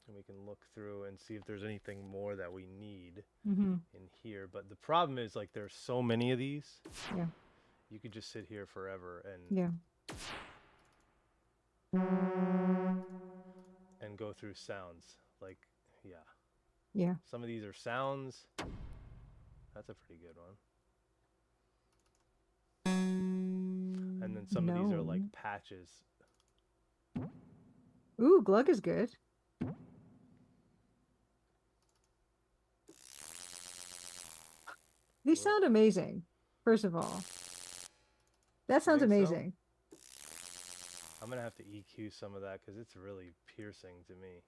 and we can look through and see if there's anything more that we need in here. But the problem is, like, there's so many of these. Yeah. You could just sit here forever and go through sounds. Like, yeah. Some of these are sounds. That's a pretty good one. And then some of these are like patches. Ooh, Glug is good. These sound amazing, first of all. That sounds amazing. So? I'm going to have to EQ some of that because it's really piercing to me.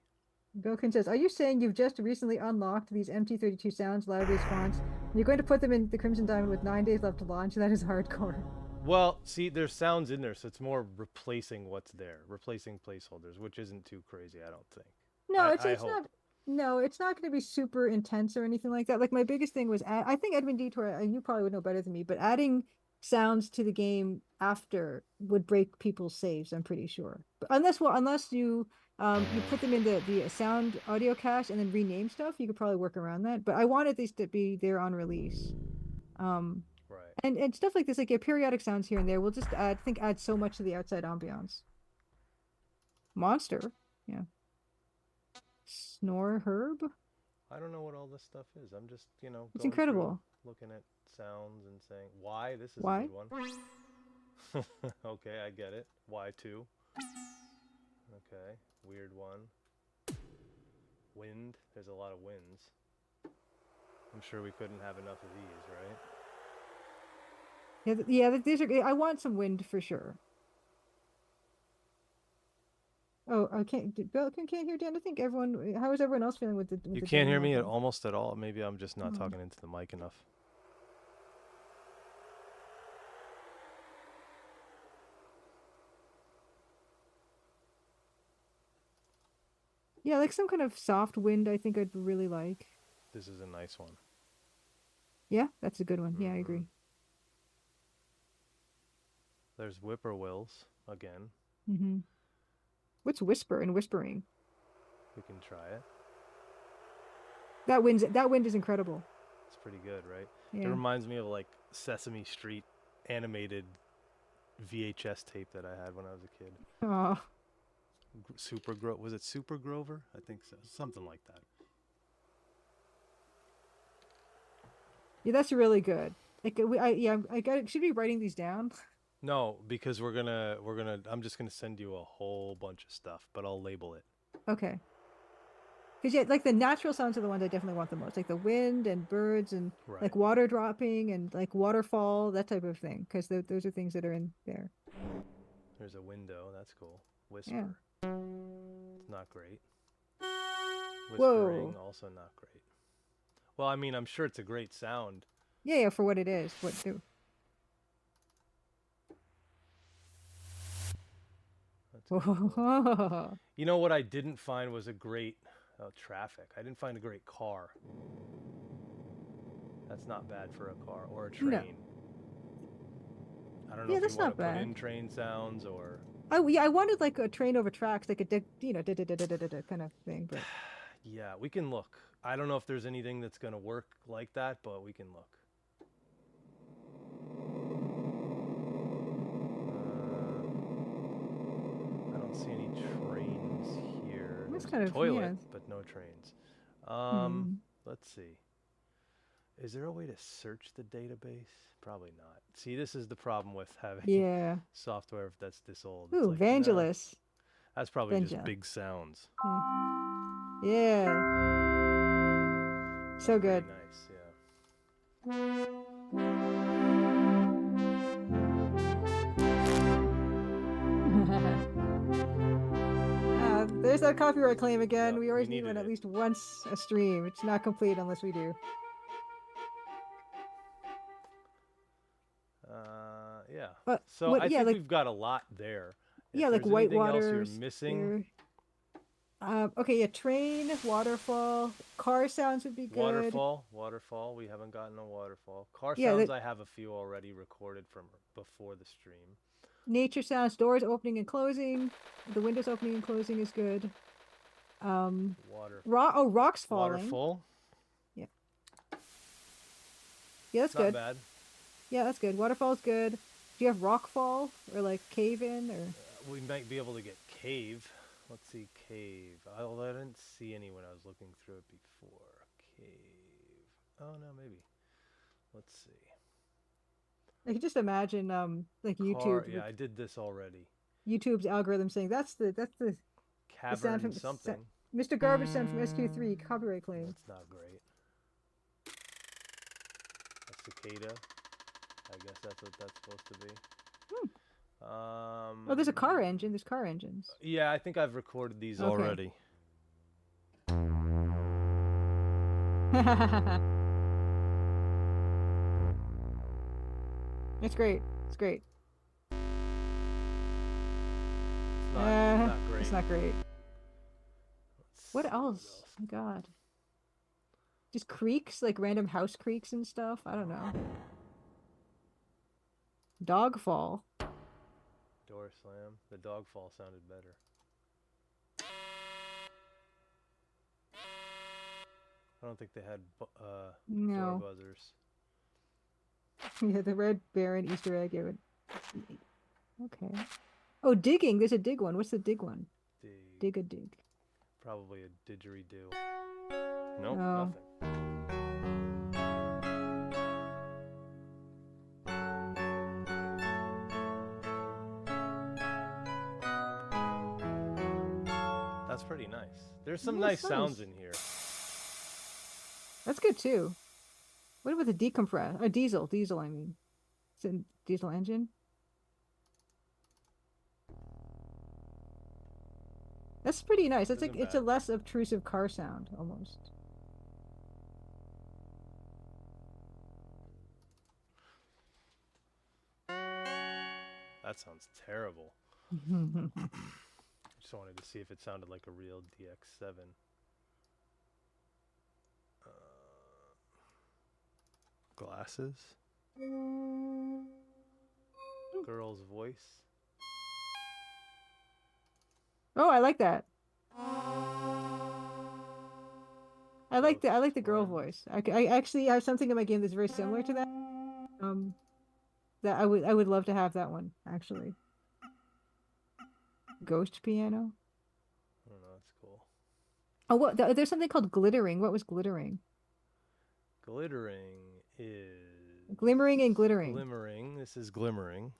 Gokun says, are you saying you've just recently unlocked these MT-32 sounds, libraries, fonts, and you're going to put them in the Crimson Diamond with 9 days left to launch? That is hardcore. Well, see, there's sounds in there, so it's more replacing what's there, replacing placeholders, which isn't too crazy, I don't think. No, it's not. No, it's not going to be super intense or anything like that. Like, my biggest thing was, I think Edmund Detour, you probably would know better than me, but adding sounds to the game after would break people's saves, I'm pretty sure. But unless you put them in the sound audio cache and then rename stuff, you could probably work around that. But I wanted these to be there on release. Right. And stuff like this, like periodic sounds here and there, will just add so much to the outside ambiance. Monster, yeah. Snore Herb. I don't know what all this stuff is. I'm just, it's incredible. Looking at sounds and saying, why? This is why? A good one. Okay, I get it. Why 2? Okay, weird one. Wind. There's a lot of winds. I'm sure we couldn't have enough of these, right? Yeah, these are. I want some wind for sure. Oh, I can't. Can't hear Dan. I think everyone. How is everyone else feeling with the? You can't hear me almost at all. Maybe I'm just not talking into the mic enough. Yeah, like some kind of soft wind. I think I'd really like. This is a nice one. Yeah, that's a good one. Yeah, I agree. There's whippoorwills again. What's whisper and whispering? We can try it. That wind is incredible. It's pretty good, right? Yeah. It reminds me of like Sesame Street animated VHS tape that I had when I was a kid. Oh. Was it Super Grover? I think so. Something like that. Yeah, that's really good. Like I should be writing these down. No, because I'm just gonna send you a whole bunch of stuff, but I'll label it. Okay. Because yeah, like the natural sounds are the ones I definitely want the most, like the wind and birds and Right. like water dropping and like waterfall, that type of thing. Because those are things that are in there. There's a window. That's cool. Yeah. Whisper. It's not great. Whoa. Whispering, also not great. Well, I mean, I'm sure it's a great sound. Yeah, yeah, for what it is. That's cool. Whoa. You know what I didn't find was a great traffic. I didn't find a great car. That's not bad for a car or a No. train. I don't know Yeah, if you that's want not to put bad. in train sounds or. Oh yeah, I wanted like a train over tracks, like a kind of thing, but Yeah, we can look. I don't know if there's anything that's going to work like that, but we can look. I don't see any trains here. that's There's kind a of toilet, but no trains. Hmm. Let's see. Is there a way to search the database? Probably not. See, this is the problem with having Yeah. software that's this old. It's Ooh, like, nah, Vangelis. that's probably just Benja. big sounds. Yeah. That's So pretty good. nice, yeah. There's that copyright claim again. Yep, We we always need one needed at it. least once a stream. It's not complete unless we do. Yeah. But So what? I Yeah, think like we've got a lot there. yeah, If like there's white anything else you're waters missing, there. Okay, yeah, train, waterfall, car sounds would be good. waterfall. We haven't gotten a waterfall. Car Yeah, sounds, the I have a few already recorded from before the stream. nature sounds, doors opening and closing, the windows opening and closing is good. Water, Rocks falling. waterfall. Yeah, yeah, that's Not good. bad. Yeah, that's good. Waterfall's good. Do you have rock fall or like cave in or? We might be able to get cave. Let's see, cave. I didn't see any when I was looking through it before. Cave. Oh no, maybe. Let's see. I can just imagine like Car. YouTube Yeah, I did this already. YouTube's algorithm saying the sound Cavern from something. Mr. Garbage sound from SQ3 copyright claim. That's not great. A cicada. I guess that's what that's supposed to be. Hmm. Oh, there's a car engine. There's car engines. Yeah, I think I've recorded these Okay. already. It's great. It's great. It's not great. It's not great. What What else? Oh, God. Just creaks, like random house creaks and stuff. I don't know. Dogfall. Door slam. The dog fall sounded better. I don't think they had door No. buzzers. Yeah, the Red Baron Easter egg. It would. Okay. Oh, digging. There's a dig one. What's the dig one? Dig a dig. Probably a didgeridoo. Nope, Oh. nothing. That's pretty nice. There's some nice sounds in here. That's good too. What about the decompress? Diesel. Diesel, I mean. It's a diesel engine. That's pretty nice. It's like it's a less obtrusive car sound almost. That sounds terrible. Just wanted to see if it sounded like a real DX7. Glasses. Girl's voice. Oh, I like that. I like the girl voice. I actually have something in my game that's very similar to that. That I would love to have that one actually. Ghost piano. Oh, there's something called glittering. What was glittering? Glittering is Glimmering and glittering. glimmering. This is glimmering.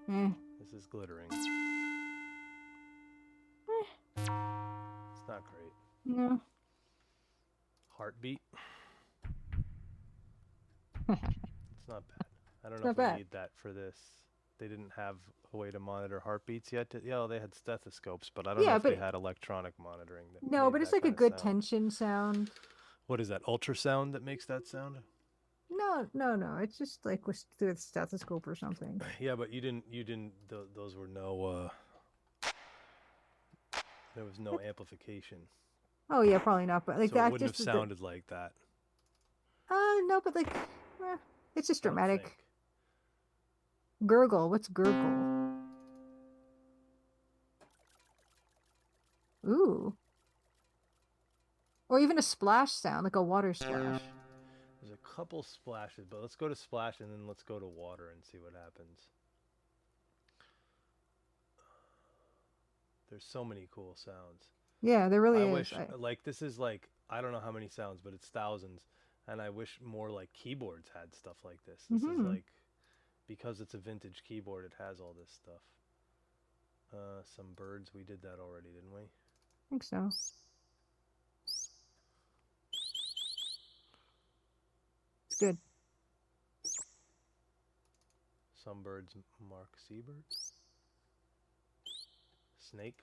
Eh. This is glittering. Eh. It's not great. No. Heartbeat. It's not bad. I don't It's know not if we bad. need that for this. They didn't have a way to monitor heartbeats yet. Yeah, they had stethoscopes, but I don't know Yeah, if they but had electronic monitoring that no, made but it's that like a kind of good sound. tension sound. What is that? Ultrasound that makes that sound? No, no, no. It's just like through a stethoscope or something. Yeah, but you didn't. Those were no. There was no amplification, Oh yeah, probably not. But like so it that, wouldn't have just the. sounded like that. No, but like, it's just I don't dramatic. think. Gurgle. What's gurgle? Ooh. Or even a splash sound, like a water splash. There's a couple splashes, but let's go to splash and then let's go to water and see what happens. There's so many cool sounds. Yeah, there really I is. wish, like, this is like, I don't know how many sounds, but it's thousands. And I wish more like keyboards had stuff like this. This is like, because it's a vintage keyboard, it has all this stuff. Some birds, we did that already, didn't we? I think so. It's good. Some birds mark seabirds. Snake.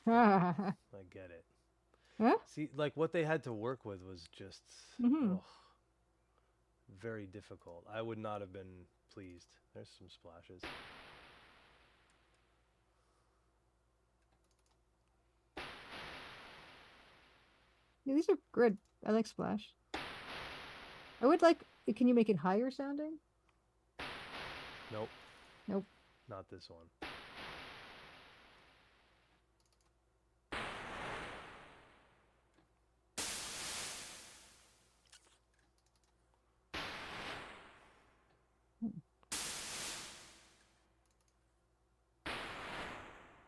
I get it. Huh? See, like what they had to work with was just very difficult. I would not have been pleased. There's some splashes. Yeah, these are good. I like splash. I would like. Can you make it higher sounding? Nope. Nope. Not this one.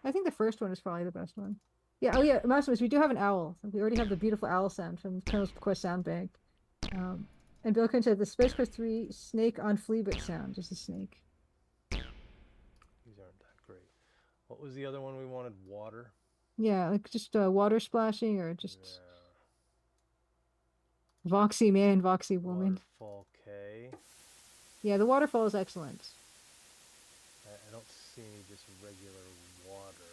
I think the first one is probably the best one. Yeah. Oh yeah, Maximus, we do have an owl. We already have the beautiful owl sound from Colonel's Quest Sound Bank. And Bill Clinton said the Space Quest 3 snake on Fleabit sound, just a snake. These aren't that great. What was the other one we wanted? Water? Yeah, like just water splashing or just Yeah. Voxy man, Voxy woman. Waterfall K. Yeah, the waterfall is excellent. I don't see any just regular water.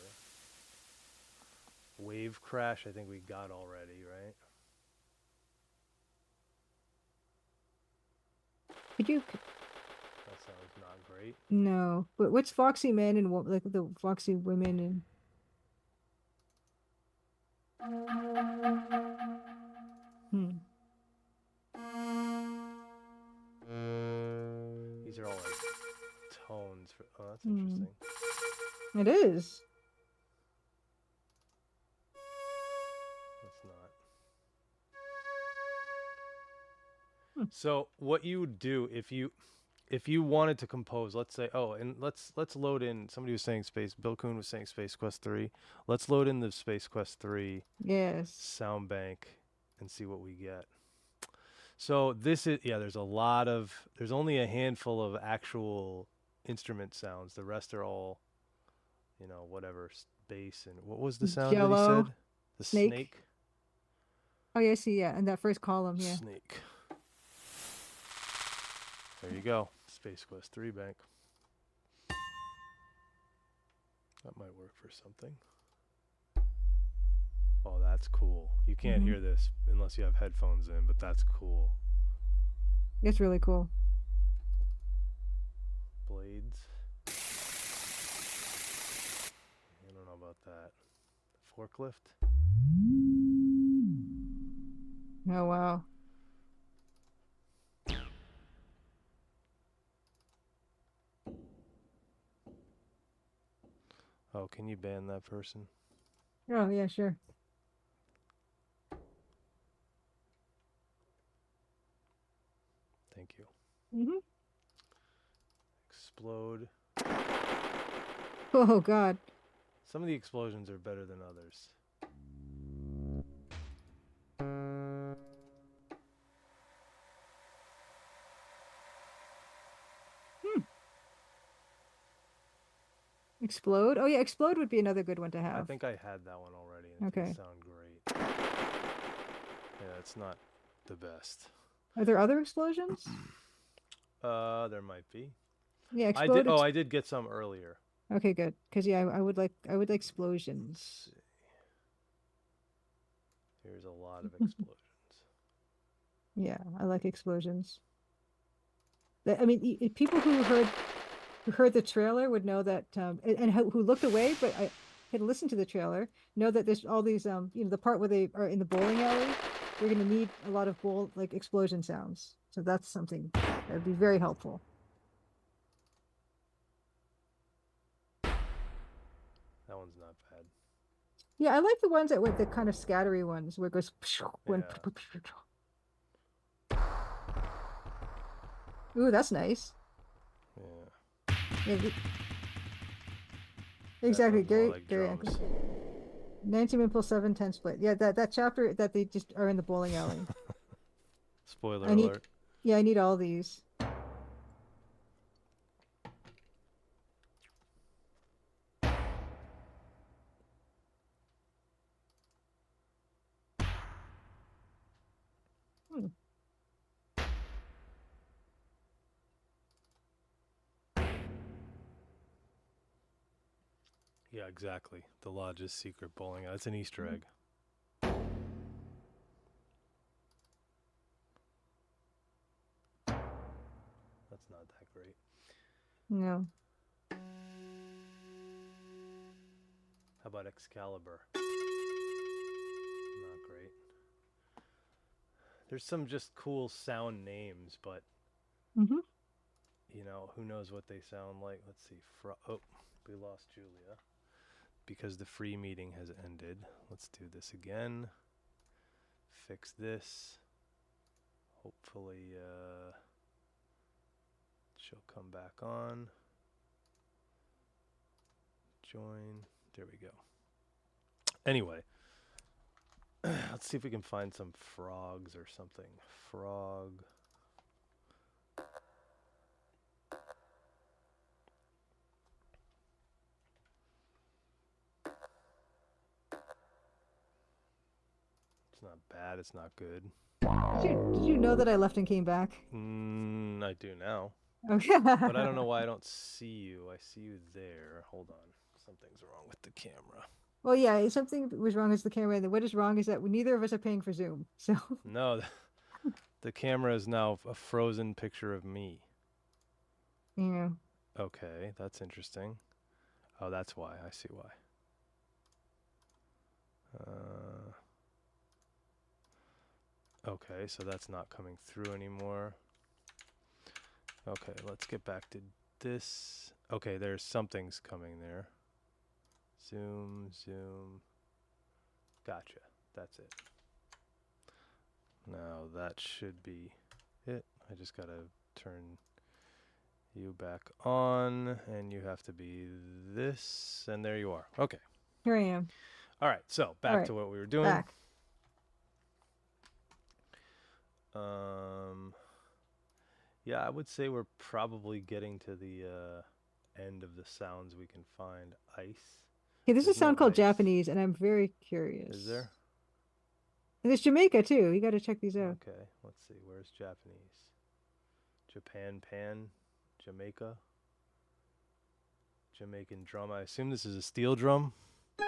Wave crash, I think we got already, right? Could you? That sounds not great. No, but what's Foxy men and what like the Foxy women and? These are all like tones. Oh, that's interesting. It is. That's not. So what you would do if you wanted to compose, let's say, and let's load in. Somebody was saying Bill Kuhn was saying Space Quest 3. Let's load in the Space Quest 3 sound bank and see what we get. So this is, there's only a handful of actual instrument sounds. The rest are all, whatever, bass. And what was the sound that he said? The snake? Oh, yeah, I see, yeah, in that first column, yeah. Snake. There you go. Space Quest 3 bank. That might work for something. Oh, that's cool. You can't hear this unless you have headphones in, but that's cool. It's really cool. Blades. I don't know about that. Forklift. Oh, wow. Oh, can you ban that person? Oh, yeah, sure. Thank you. Mm-hmm. Explode. Oh, God. Some of the explosions are better than others. Explode? Oh yeah, explode would be another good one to have. I think I had that one already, and it didn't sound great. Yeah, it's not the best. Are there other explosions? There might be. Yeah, explode. I did get some earlier. Okay, good. Because yeah, I would like explosions. Here's a lot of explosions. Yeah, I like explosions. I mean, people who heard the trailer would know that, and who looked away, but I had listened to the trailer, know that there's all these, the part where they are in the bowling alley, they're going to need a lot of explosion sounds. So that's something that would be very helpful. That one's not bad. Yeah, I like the ones that were the kind of scattery ones where it goes when. Ooh, that's nice. Yeah. Exactly, Gary. 19.710 split. Yeah, that chapter that they just are in the bowling alley. Spoiler alert. Yeah, I need all these. Yeah, exactly. The Lodge's secret bowling alley. It's an Easter egg. That's not that great. No. How about Excalibur? Not great. There's some just cool sound names, but you know, who knows what they sound like. Let's see. Oh, we lost Julia because the free meeting has ended. Let's do this again. Fix this. Hopefully she'll come back on. Join. There we go. Anyway, let's see if we can find some frogs or something. Frog. It's not bad. It's not good. Did you know that I left and came back? I do now. Okay. But I don't know why I don't see you. I see you there. Hold on. Something's wrong with the camera. Well, yeah, something was wrong with the camera. And what is wrong is that neither of us are paying for Zoom. So no, the camera is now a frozen picture of me. Yeah. Okay, that's interesting. Oh, that's why. I see why. Okay, so that's not coming through anymore. Okay, let's get back to this. Okay, there's something's coming there. Zoom, zoom. Gotcha. That's it. Now that should be it. I just gotta turn you back on, and you have to be this, and there you are. Okay. Here I am. All right, so back to what we were doing. Back. Yeah, I would say we're probably getting to the end of the sounds we can find. Ice. Okay, there's a sound called Japanese, and I'm very curious. Is there? And there's Jamaica too. You got to check these out. Okay, let's see. Where's Japanese? Japan, Pan, Jamaica. Jamaican drum. I assume this is a steel drum. Yep.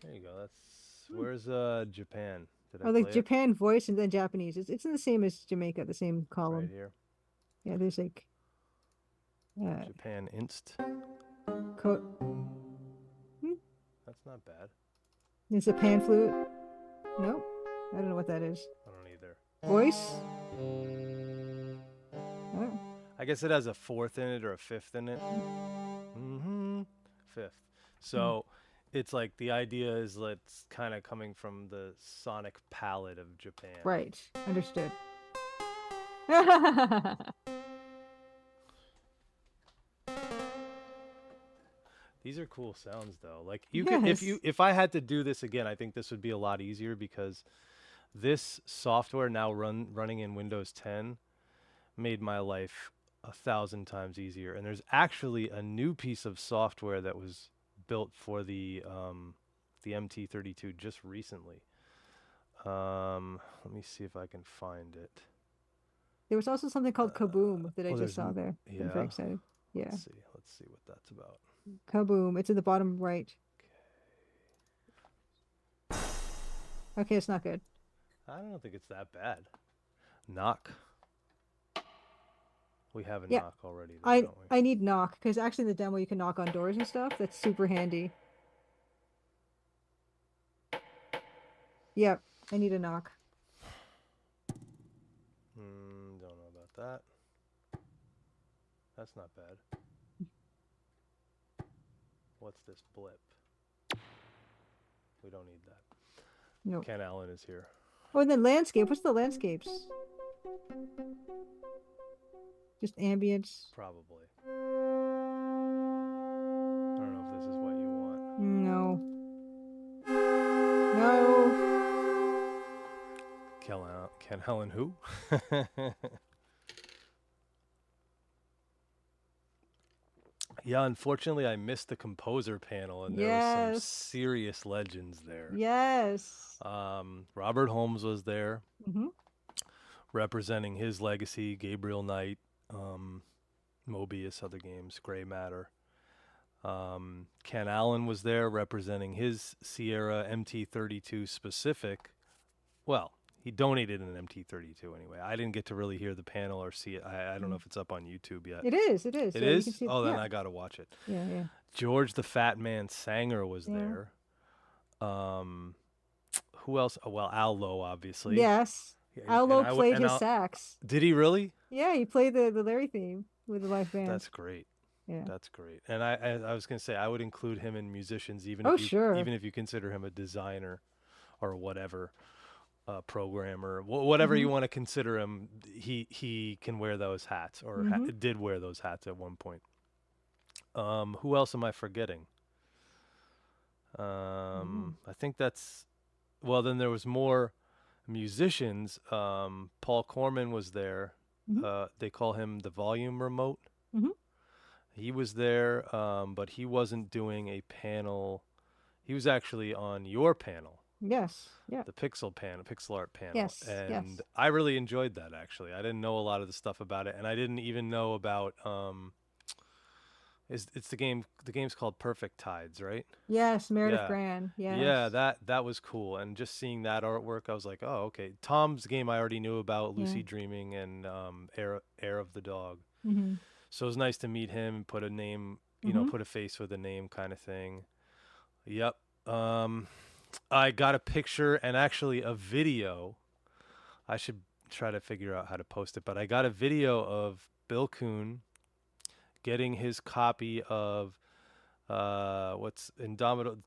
There you go. That's where's Japan? Oh, like Japan voice and then Japanese. It's in the same as Jamaica, the same column. Right here. Yeah, there's like Japan Inst. That's not bad. It's a pan flute. Nope. I don't know what that is. I don't either. Voice? Oh. I guess it has a fourth in it or a fifth in it. Fifth. So it's like the idea is it's kind of coming from the sonic palette of Japan. Right. Understood. These are cool sounds though. Like you could Yes. if I had to do this again, I think this would be a lot easier because this software now running in Windows 10 made my life 1,000 times easier. And there's actually a new piece of software that was built for the MT-32 just recently. Let me see if I can find it. There was also something called Kaboom that I Oh, just saw there. I'm very yeah. excited. Yeah. Let's see what that's about. Kaboom. It's in the bottom right. Okay, it's not good. I don't think it's that bad. Knock. We have a Yeah. knock already, though, I don't we? I need knock because actually in the demo you can knock on doors and stuff. That's super handy. Yep. I need a knock. Don't know about that. That's not bad. What's this blip? We don't need that. Nope. Ken Allen is here. Oh, and then landscape. What's the landscapes? Just ambience. Probably. I don't know if this is what you want. No. No. Ken Allen who? Yeah, unfortunately, I missed the composer panel, and there was some Yes. serious legends there. Yes. Robert Holmes was there, Mm-hmm. representing his legacy. Gabriel Knight, Mobius, other games, Gray Matter. Ken Allen was there, representing his Sierra MT-32 specific. Well, he donated an MT-32 anyway. I didn't get to really hear the panel or see it. I don't know if it's up on YouTube yet. It is. It is. It Yeah, you is? can see Oh, then yeah. I got to watch it. Yeah, yeah. George the Fat Man Sanger was Yeah. there. Who else? Oh, well, Al Lowe, obviously. Yes. Allo played his sax. Did he really? Yeah, he played the Larry theme with the live band. That's great. Yeah. That's great. And I was going to say, I would include him in musicians, even sure. even if you consider him a designer or whatever, programmer, whatever you want to consider him, he can wear those hats, or did wear those hats at one point. Who else am I forgetting? I think that's, well, then there was more musicians. Paul Corman was there. They call him the volume remote. He was there, but he wasn't doing a panel. He was actually on your panel. Yes. Yeah. The pixel art panel. Yes. And I really enjoyed that, actually. I didn't know a lot of the stuff about it, and I didn't even know about it's the game's called Perfect Tides, right? Yes, Meredith Gran. Yes. Yeah, that was cool. And just seeing that artwork, I was like, oh, okay. Tom's game I already knew about, Lucid Dreaming and Air of the Dog. So it was nice to meet him and put a name, put a face with a name kind of thing. Yep. I got a picture and actually a video. I should try to figure out how to post it, but I got a video of Bill Kuhn getting his copy of what's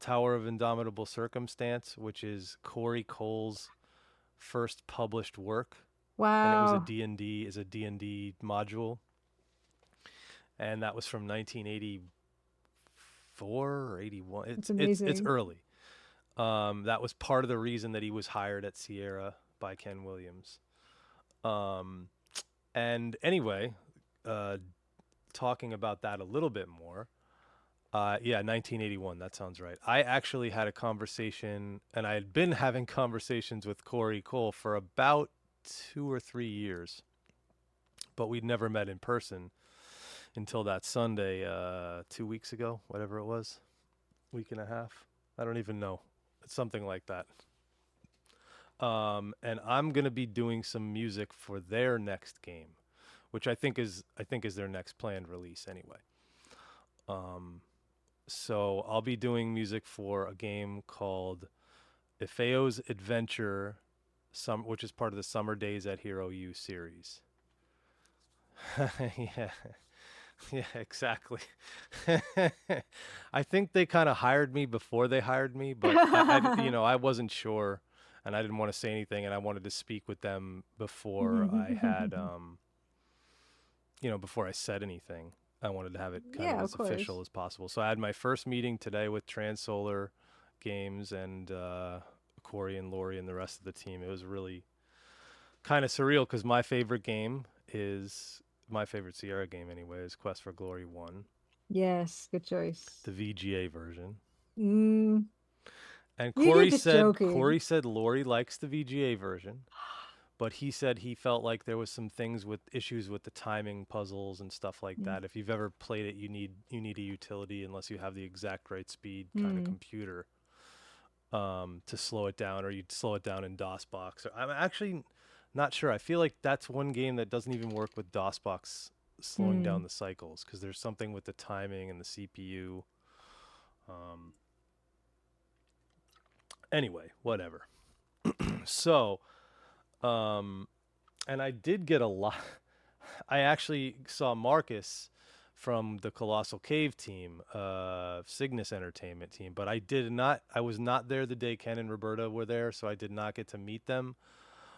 Tower of Indomitable Circumstance, which is Corey Cole's first published work. Wow. And it was a D&D module. And that was from 1984 or 81. It's amazing. It's early. That was part of the reason that he was hired at Sierra by Ken Williams. And anyway, talking about that a little bit more. 1981. That sounds right. I actually had a conversation, and I had been having conversations with Corey Cole for about 2 or 3 years, but we'd never met in person until that Sunday, 2 weeks ago, whatever it was, week and a half. I don't even know. It's something like that. And I'm going to be doing some music for their next game, which I think is their next planned release anyway. So I'll be doing music for a game called Ifeo's Adventure, which is part of the Summer Days at Hero U series. Yeah. Yeah, exactly. I think they kind of hired me before they hired me, but I wasn't sure, and I didn't want to say anything, and I wanted to speak with them before I had, before I said anything. I wanted to have it kind of Yeah, of as official course. as possible. So I had my first meeting today with Transsolar Games and Corey and Lori and the rest of the team. It was really kind of surreal because my favorite Sierra game anyway is Quest for Glory 1, Yes, good choice. the VGA version. Mm, And you're Corey just said joking. Corey said Lori likes the VGA version, but he said he felt like there was some things with issues with the timing puzzles and stuff like Mm. that. If you've ever played it, you need a utility unless you have the exact right speed kind of Mm. computer to slow it down, or you'd slow it down in DOSBox. I'm actually not sure. I feel like that's one game that doesn't even work with DOSBox slowing down Mm. the cycles because there's something with the timing and the CPU. Um, anyway, whatever. So, um, and I did get a lot. I actually saw Marcus from the Colossal Cave team, Cygnus Entertainment team, but I was not there the day Ken and Roberta were there, so I did not get to meet them.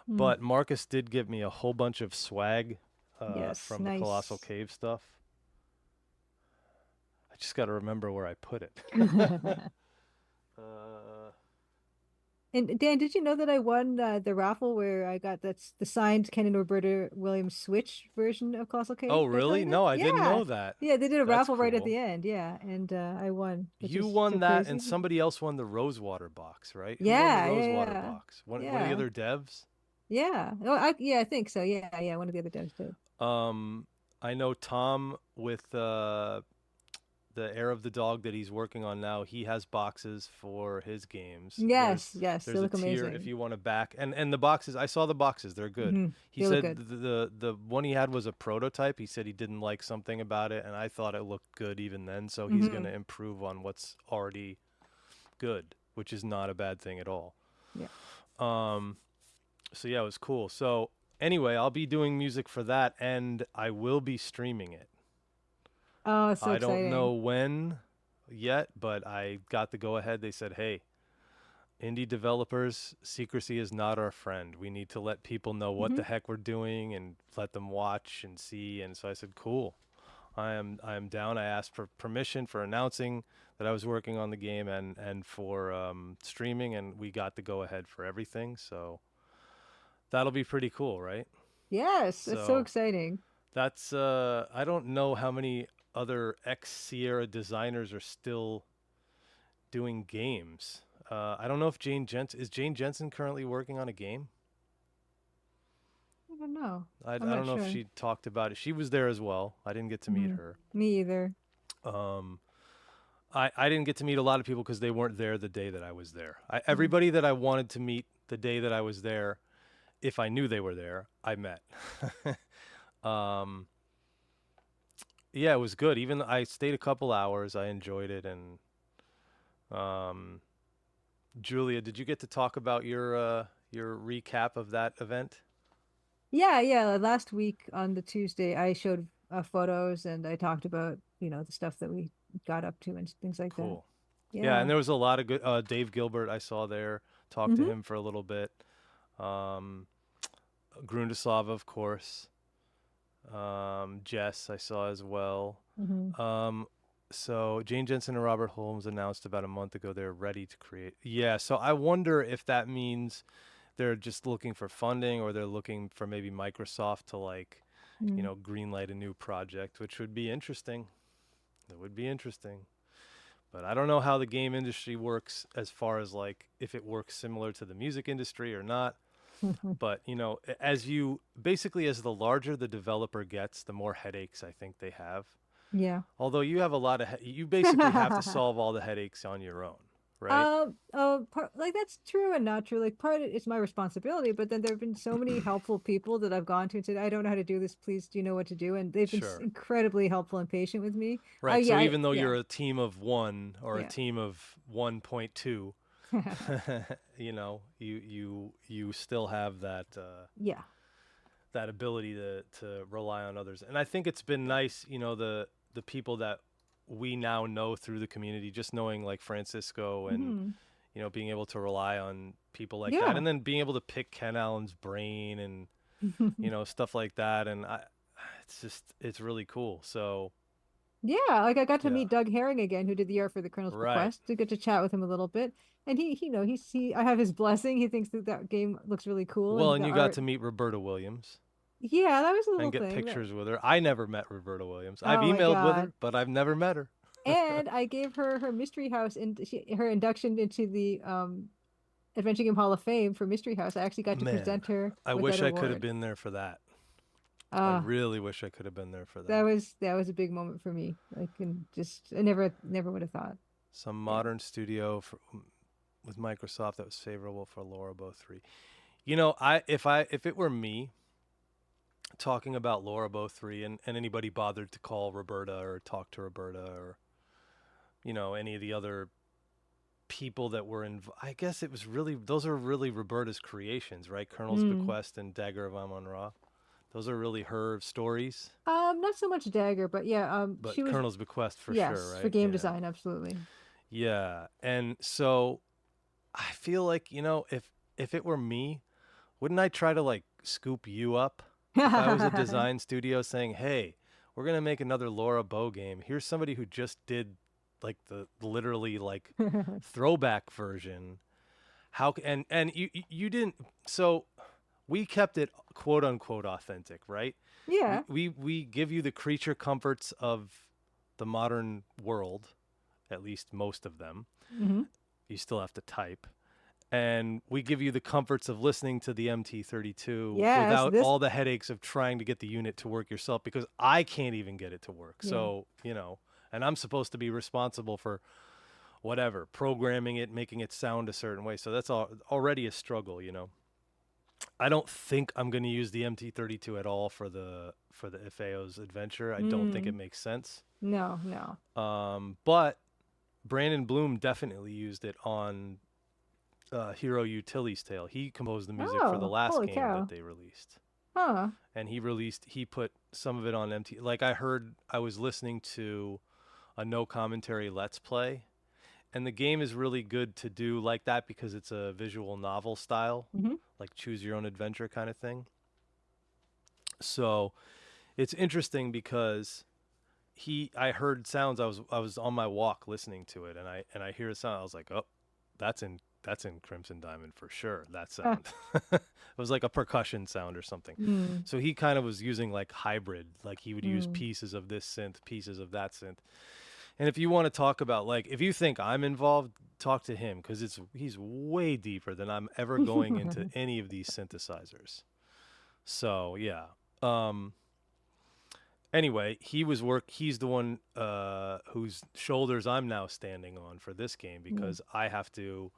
Mm. But Marcus did give me a whole bunch of swag Yes, from the Colossal nice. Cave stuff. I just got to remember where I put it. uh, And Dan, did you know that I won the raffle where I got that's the signed Ken and Roberta Williams Switch version of Colossal oh, Cave? Did I tell really? you that? No, I didn't Yeah. know that. Yeah, they did a That's raffle right at cool. the end. Yeah, and I won, which You is so won that, crazy. and somebody else won the Rosewater box, right? Who won the Yeah, Rosewater yeah, box? One of the yeah, other devs? yeah. Oh, I think so. Yeah, yeah. One of the other devs did. Um, I know Tom with the Air of the Dog that he's working on now. He has boxes for his games. Yes, yes. They There's a look tier if amazing. you want to back, and the boxes. I saw the boxes; they're good. He They look said good. the one he had was a prototype. He said he didn't like something about it, and I thought it looked good even then. So he's going Hmm. to improve on what's already good, which is not a bad thing at all. Yeah. Um, so yeah, it was cool. So anyway, I'll be doing music for that, and I will be streaming it. Oh, it's so I don't know exciting. when yet, but I got the go ahead. They said, "Hey, indie developers, secrecy is not our friend. We need to let people know what Hmm. the heck we're doing and let them watch and see." And so I said, "Cool. I am down." I asked for permission for announcing that I was working on the game and for streaming, and we got the go ahead for everything. So that'll be pretty cool, right? Yes, it's so So exciting. that's I don't know how many other ex Sierra designers are still doing games. I don't know if Jane Jensen currently working on a game. I don't know. I I'm don't not know if sure. she talked about it. She was there as well. I didn't get to meet her. Me either. Um, I didn't get to meet a lot of people because they weren't there the day that I was there. Mm. Everybody that I wanted to meet the day that I was there, if I knew they were there, I met. um, yeah, it was good. Even I stayed a couple hours. I enjoyed it. And um, Julia, did you get to talk about your recap of that event? Yeah, yeah. Last week on the Tuesday, I showed photos and I talked about, the stuff that we got up to and things like that. Cool. Yeah, and Yeah. there was a lot of good. Dave Gilbert, I saw there. Talked to Hmm. him for a little bit. Um, Grundislava, of course. Jess, I saw as well. Hmm. Um, so Jane Jensen and Robert Holmes announced about a month ago they're ready to create. Yeah, so I wonder if that means they're just looking for funding or they're looking for maybe Microsoft to Mm. greenlight a new project, which would be interesting. That would be interesting. But I don't know how the game industry works as far as if it works similar to the music industry or not. But, as you basically as the larger the developer gets, the more headaches I think they have. Yeah. Although you have a lot of you basically have to solve all the headaches on your own, right? Like that's true and not true. Like part of it's my responsibility, but then there have been so many helpful people that I've gone to and said, I don't know how to do this. Please, do you know what to do? And they've been Sure. incredibly helpful and patient with me. Right. So Yeah, even though yeah, you're a team of 1 or a yeah. team of 1.2, you still have that Yeah. that ability to rely on others. And I think it's been nice, the people that we now know through the community, just knowing like Francisco and Hmm. being able to rely on people like that, Yeah. and then being able to pick Ken Allen's brain and stuff like that. And it's really cool. So Yeah, like I got to yeah, meet Doug Herring again, who did the art for the Colonel's right. Bequest, to get to chat with him a little bit. And I have his blessing. He thinks that that game looks really cool, Well, and and the you got art. to meet Roberta Williams Yeah, that was a and little get thing. pictures with her. I never met Roberta Williams. I've Oh my emailed with God. her, but I've never met her. And I gave her her Mystery House her induction into the Adventure Game Hall of Fame for Mystery House. I actually got to Man, present her I with that wish I could have award. been there for that. I Uh, really wish I could have been there for that that. was that was a big moment for me. Like, and just I never would have thought. Some Yeah. modern studio with Microsoft that was favorable for Lorabo 3. If it were me talking about Lorabo 3, and anybody bothered to call Roberta or talk to Roberta or any of the other people that were in, I guess it was really, those are really Roberta's creations, right? Colonel's Mm. Bequest and Dagger of Amon-Ra. Those are really her stories, Not so much Dagger, but yeah, she but was, Colonel's Bequest for sure, yes, for right? game Yeah. design, absolutely. Yeah. And so I feel like, if it were me, wouldn't I try to like scoop you up if I was a design studio saying, "Hey, we're going to make another Laura Bow game. Here's somebody who just did like the literally like throwback version. And you didn't, so we kept it quote unquote authentic, right? Yeah. We give you the creature comforts of the modern world, at least most of them. Hmm. You still have to type. And we give you the comforts of listening to the MT-32 Yes, without this, all the headaches of trying to get the unit to work yourself, because I can't even get it to work. yeah. So, and I'm supposed to be responsible for whatever, programming it, making it sound a certain way. So that's already a struggle. I don't think I'm going to use the MT-32 at all for the FAO's adventure. I don't think it Mm. makes sense. No, no. But Brandon Bloom definitely used it on Hero Utility's Tale. He composed the music for the Oh, last holy game that cow. they released. Huh. And he put some of it on MT. Like I was listening to a no commentary Let's Play, and the game is really good to do like that because it's a visual novel style, Hmm. like choose your own adventure kind of thing. So it's interesting because I heard sounds. I was on my walk listening to it, and I hear a sound. I was like, oh, that's in Crimson Diamond for sure. That Ah. sound. It was like a percussion sound or something. Mm. So he kind of was using like hybrid, like he would use Mm. pieces of this synth, pieces of that synth. And if you want to talk about, like, if you think I'm involved, talk to him, because he's way deeper than I'm ever going into any of these synthesizers. So yeah. Um, anyway, he's the one whose shoulders I'm now standing on for this game, Mm. because I have to,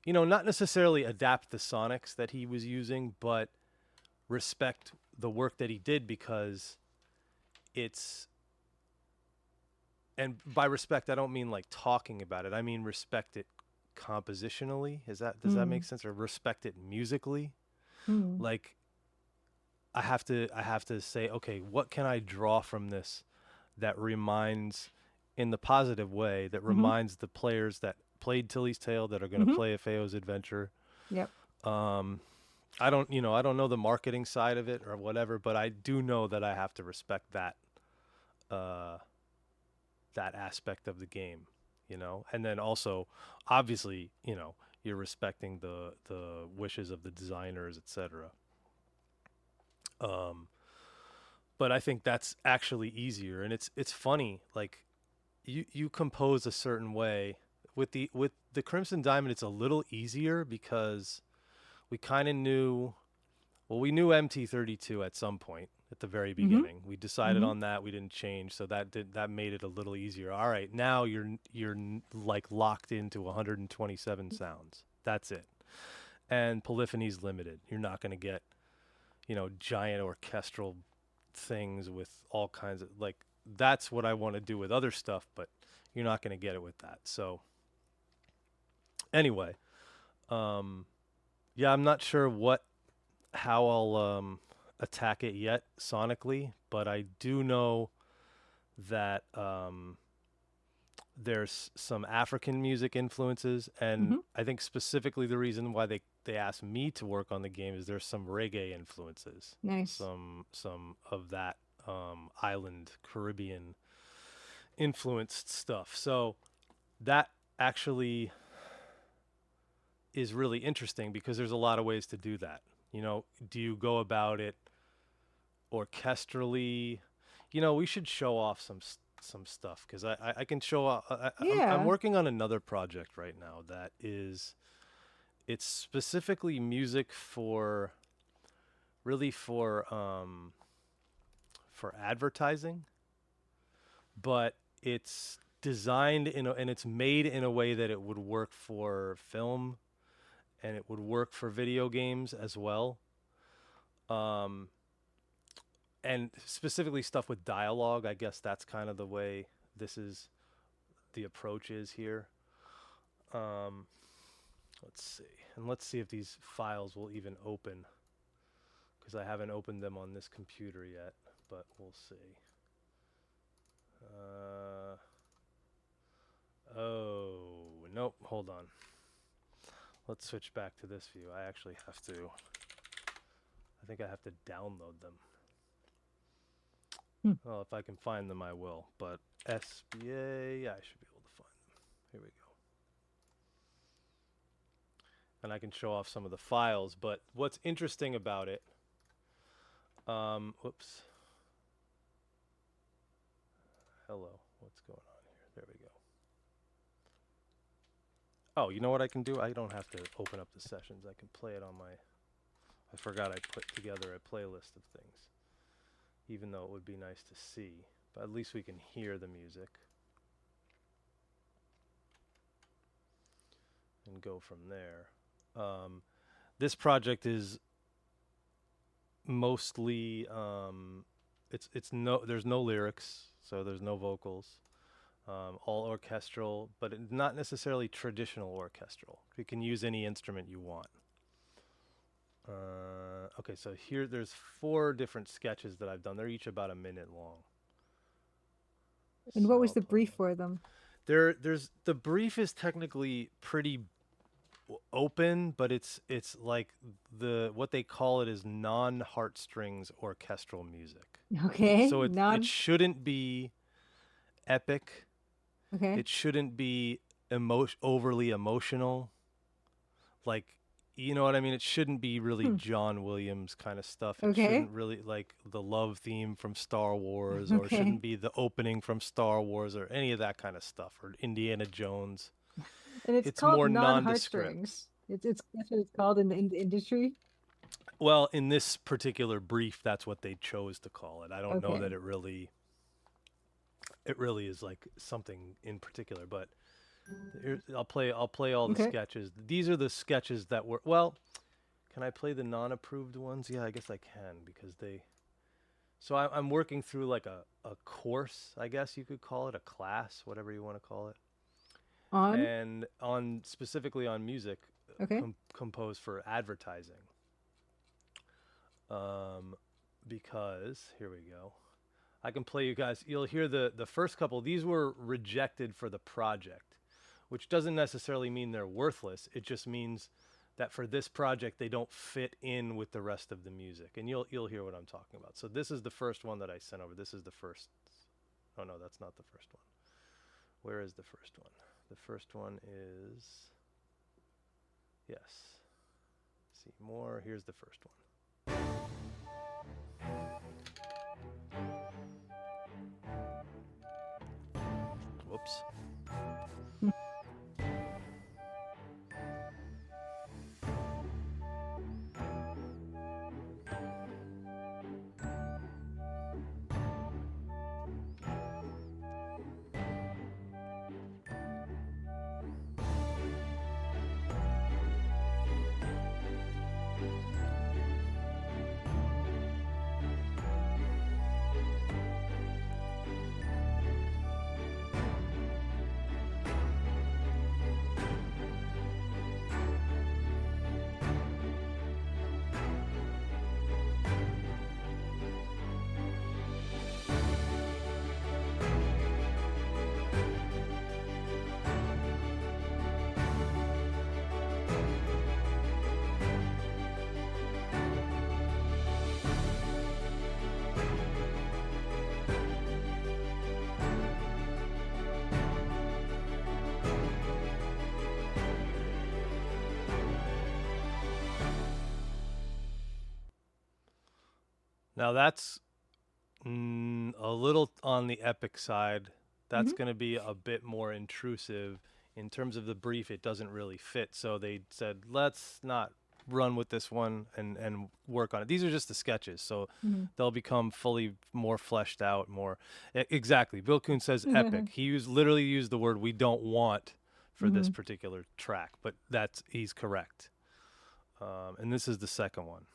not necessarily adapt the sonics that he was using, but respect the work that he did, because it's, and by respect I don't mean like talking about it. I mean respect it compositionally. Does that make Mm. sense? Or respect it musically? Mm. Like I have to say, okay, what can I draw from this that reminds, in the positive way, that Hmm. reminds the players that played Tilly's Tale, that are going to Hmm. play a Feo's Adventure. Yep. Um, I don't know the marketing side of it or whatever, but I do know that I have to respect uh, that aspect of the game. And then also, obviously, you're respecting the wishes of the designers, etc. Um, but I think that's actually easier, and it's funny. Like you compose a certain way with the Crimson Diamond. It's a little easier because we kind of knew. Well, we knew MT-32 at some point at the very Hmm. beginning. We decided Hmm. on that. We didn't change, so that made it a little easier. All right, now you're like locked into 127 sounds. That's it. And polyphony's limited. You're not going to get, giant orchestral things with all kinds of, like, that's what I want to do with other stuff, but you're not going to get it with that. So anyway, yeah, I'm not sure how I'll attack it yet sonically, but I do know that there's some African music influences, and Mm-hmm. I think specifically the reason why they asked me to work on the game is there's some reggae influences, Nice. some of that island Caribbean influenced stuff. So that actually is really interesting because there's a lot of ways to do that. Do you go about it orchestrally? We should show off some stuff because I can show off. I'm Yeah. working on another project right now that is it's specifically music for really for advertising, but it's designed and it's made in a way that it would work for film and it would work for video games as well. Um, and specifically stuff with dialogue. I guess that's kind of the way this is the approach is here. Um, let's see. And let's see if these files will even open because I haven't opened them on this computer yet, but we'll see. Oh, nope. Hold on. Let's switch back to this view. I think I have to download them. Well, if I can find them, I will. But SBA, yeah, I should be able to find them. Here we go. And I can show off some of the files. But what's interesting about it, whoops. Hello, what's going on here? There we go. Oh, you know what I can do? I don't have to open up the sessions. I can play it on my... I forgot I put together a playlist of things, even though it would be nice to see. But at least we can hear the music. And go from there. This project is mostly... there's no lyrics, so there's no vocals. All orchestral, but not necessarily traditional orchestral. You can use any instrument you want. Okay, so here there's 4 different sketches that I've done. They're each about a minute long. And what was the brief for them? The brief is technically pretty open, but it's like what they call it is non-heartstrings orchestral music. Okay. So it shouldn't be epic. Okay. It shouldn't be overly emotional. Like, you know what I mean? It shouldn't be really John Williams kind of stuff. It shouldn't really like the love theme from Star Wars, or it shouldn't be the opening from Star Wars or any of that kind of stuff, or Indiana Jones. And it's called more non-heartstrings. That's what it's called in the industry. Well, in this particular brief, that's what they chose to call it. I don't know that it really is like something in particular, but I'll play all the sketches. These are the sketches that were, well, can I play the non-approved ones? Yeah, I guess I can because so I'm working through like a course, I guess you could call it, a class, whatever you want to call it. And specifically on music composed for advertising. Because, here we go. I can play you guys. You'll hear the first couple. These were rejected for the project, which doesn't necessarily mean they're worthless. It just means that for this project, they don't fit in with the rest of the music. And you'll hear what I'm talking about. So this is the first one that I sent over. This is the first. Oh, no, that's not the first one. Where is the first one? The first one is, yes. See more. Here's the first one. Whoops. Now that's a little on the epic side. That's Hmm. going to be a bit more intrusive. In terms of the brief, it doesn't really fit. So they said, let's not run with this one and work on it. These are just the sketches. So Hmm. they'll become fully more fleshed out, more. Exactly. Bill Kuhn says epic. He literally used the word we don't want for this Hmm. particular track, but he's correct. And this is the second one.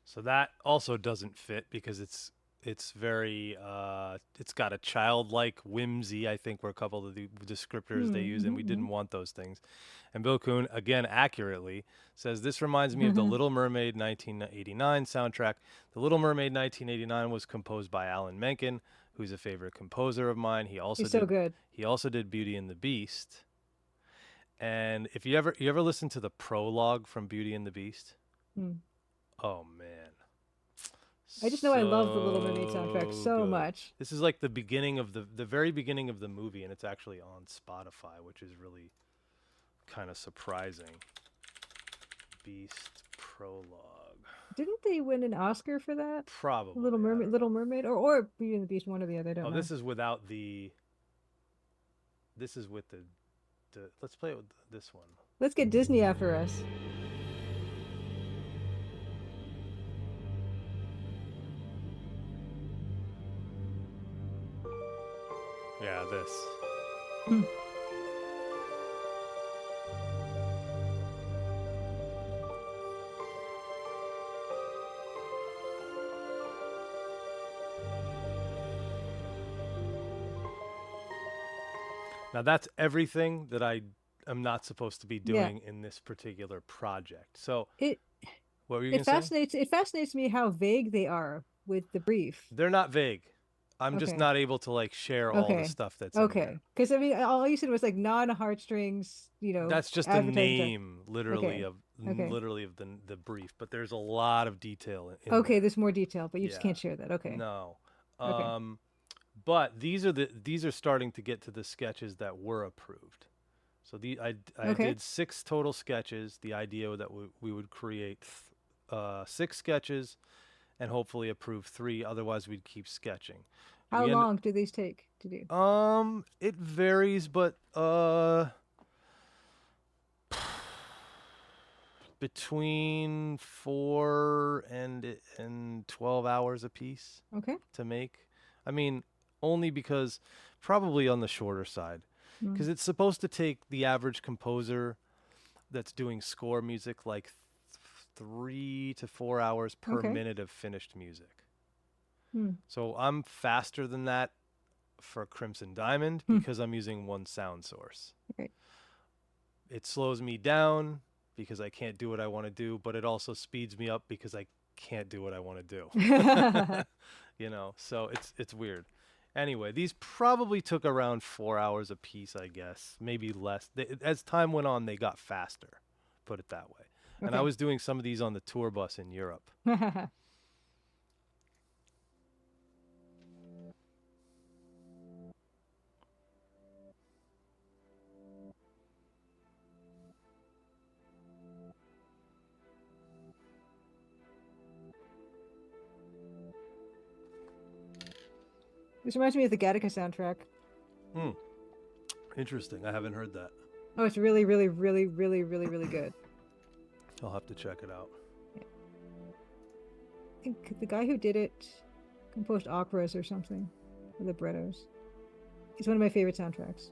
So that also doesn't fit because it's very it's got a childlike whimsy, I think, were a couple of the descriptors they use, and we Hmm. didn't want those things. And Bill Kuhn, again accurately, says this reminds me of the Little Mermaid 1989 soundtrack. The Little Mermaid 1989 was composed by Alan Menken, who's a favorite composer of mine. He's so good. He also did Beauty and the Beast. And if you ever listen to the prologue from Beauty and the Beast, Mm. oh man, I just know I love the Little Mermaid soundtrack so so good. much. This is like the beginning of the very beginning of the movie, and it's actually on Spotify, which is really kind of surprising. Beast prologue. Didn't they win an Oscar for that? Probably. Little I Mermaid, don't Little know. Mermaid, or Beauty and the Beast, one or the other. I don't Oh, know. this is without the. This is with the. Let's play it with this one. Let's get Disney after us. Yeah, this. Hmm. Now that's everything that I am not supposed to be Yeah. doing in this particular project. So, It what were you it gonna say? fascinates me how vague they are with the brief. They're not vague. I'm just Okay. not able to like share all the Okay. stuff that's in there. Okay. Because I mean, all you said was like non-heartstrings, That's just a advertising stuff. name, Okay. Okay. literally of the brief, but there's a lot of detail in Okay. there. There's more detail, but you just Yeah. can't share that. Okay. No. Okay. But these are starting to get to the sketches that were approved. So I Okay. did 6 total sketches. The idea that we would create 6 sketches and hopefully approve 3. Otherwise, we'd keep sketching. How We end long do these take to do? It varies, but between 4 and 12 hours a piece Okay. to make. I mean, only because probably on the shorter side, Mm. because it's supposed to take the average composer that's doing score music like 3 to 4 hours per Okay. minute of finished music. Mm. So I'm faster than that for Crimson Diamond Hmm. because I'm using one sound source. Okay. It slows me down because I can't do what I want to do, but it also speeds me up because I can't do what I want to do. So it's weird. Anyway, these probably took around 4 hours a piece, I guess, maybe less. As time went on, they got faster, put it that way. And I Okay. was doing some of these on the tour bus in Europe. This reminds me of the Gattaca soundtrack. Hmm. Interesting. I haven't heard that. Oh, it's really, really, really, really, really, really good. I'll have to check it out. I think the guy who did it composed operas or something. Librettos. It's one of my favorite soundtracks.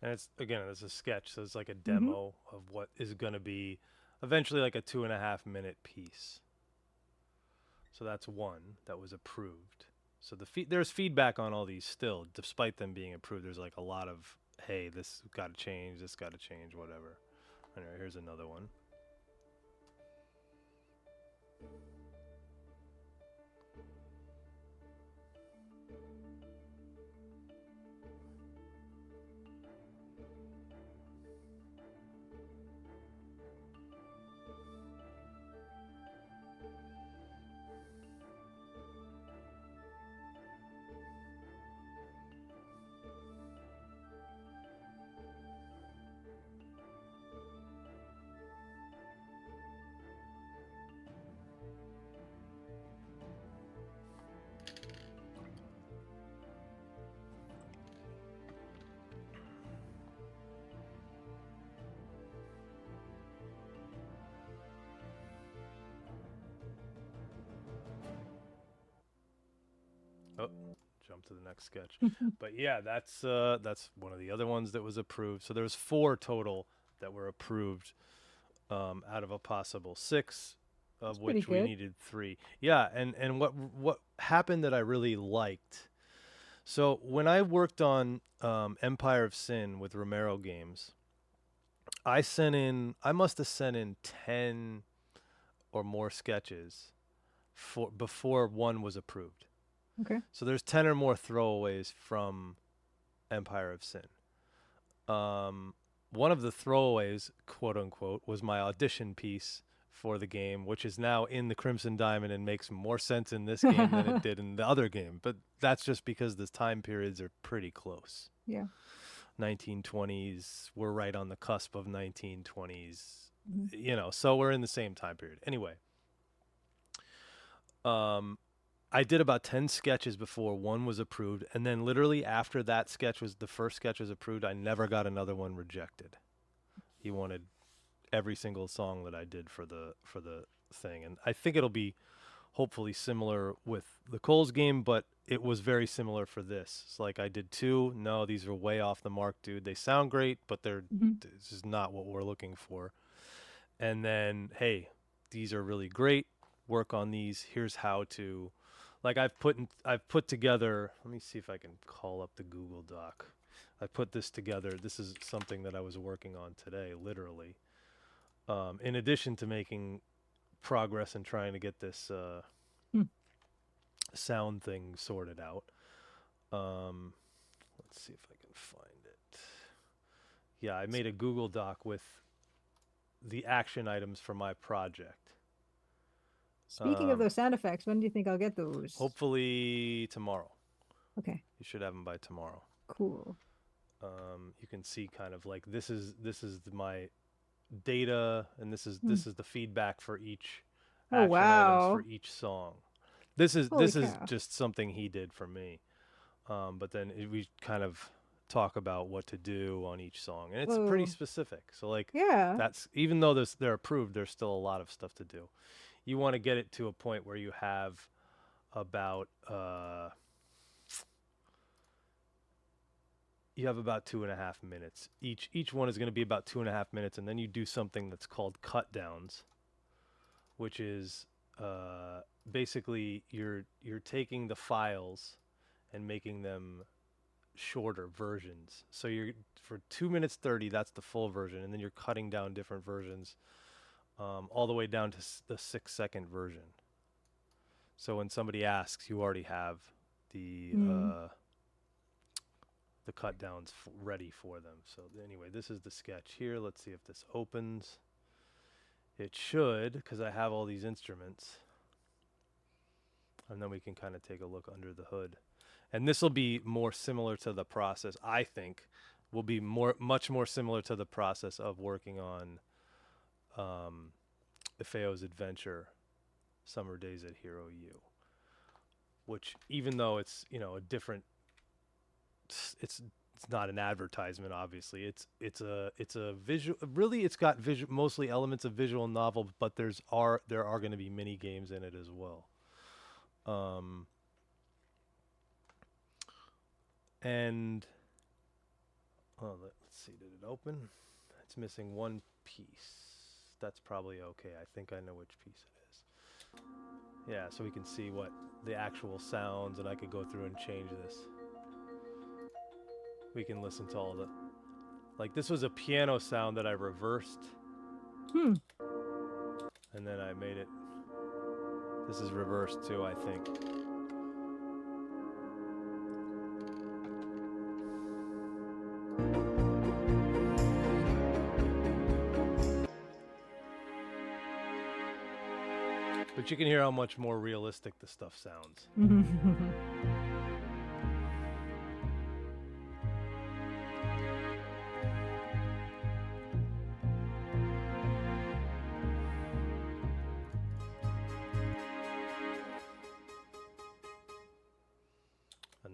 And it's a sketch, so it's like a Mm-hmm. demo of what is going to be eventually like a 2.5 minute piece. So that's one that was approved. So there's feedback on all these still, despite them being approved. There's like a lot of, hey, this got to change, this got to change, whatever. Anyway, here's another one. Oh, jump to the next sketch. But yeah, that's one of the other ones that was approved. So there's 4 total that were approved out of a possible 6, It's of pretty which we good. needed 3. Yeah, and what happened that I really liked. So when I worked on Empire of Sin with Romero Games, I must have sent in 10 or more sketches for before one was approved. Okay. So there's 10 or more throwaways from Empire of Sin. One of the throwaways, quote unquote, was my audition piece for the game, which is now in the Crimson Diamond and makes more sense in this game than it did in the other game. But that's just because the time periods are pretty close. Yeah. 1920s, we're right on the cusp of 1920s, Mm-hmm. so we're in the same time period. Anyway, I did about 10 sketches before one was approved, and then literally after that the first sketch was approved, I never got another one rejected. He wanted every single song that I did for the thing, and I think it'll be hopefully similar with the Coles game, but it was very similar for this. It's like I did 2. No, these are way off the mark, dude. They sound great, but Mm-hmm. this is not what we're looking for. And then, hey, these are really great. Work on these. Here's how to, like I've put together. Let me see if I can call up the Google Doc. I put this together. This is something that I was working on today, literally. In addition to making progress and trying to get this sound thing sorted out. Let's see if I can find it. Yeah, I made a Google Doc with the action items for my project. Speaking of those sound effects, when do you think I'll get those? Hopefully tomorrow. Okay. You should have them by tomorrow. Cool. You can see kind of like this is my data, and this is the feedback for each Oh action items for wow. each song. This is Holy cow. just something he did for me. But then we kind of talk about what to do on each song, and it's pretty Whoa. specific. So like Yeah. that's even though they're approved, there's still a lot of stuff to do. You want to get it to a point where you have about you have about 2.5 minutes. Each one is going to be about 2.5 minutes, and then you do something that's called cut downs, which is basically you're taking the files and making them shorter versions. So you're for 2 minutes 30, that's the full version, and then you're cutting down different versions all the way down to the 6-second version. So when somebody asks, you already have the cut downs ready for them. So anyway, this is the sketch here. Let's see if this opens. It should, because I have all these instruments. And then we can kind of take a look under the hood. And this will be more similar to the process, I think, will be much more similar to the process of working on Ifeo's Adventure, Summer Days at Hero U. Which, even though it's, a different, it's not an advertisement, obviously. It's a visual, really it's got mostly elements of visual novel, but there are going to be mini games in it as well. And let's see, did it open? It's missing one piece. That's probably okay. I think I know which piece it is. Yeah, so we can see what the actual sounds, and I could go through and change this. We can listen to all the, like this was a piano sound that I reversed. And then I made it, this is reversed too, I think. But you can hear how much more realistic the stuff sounds. And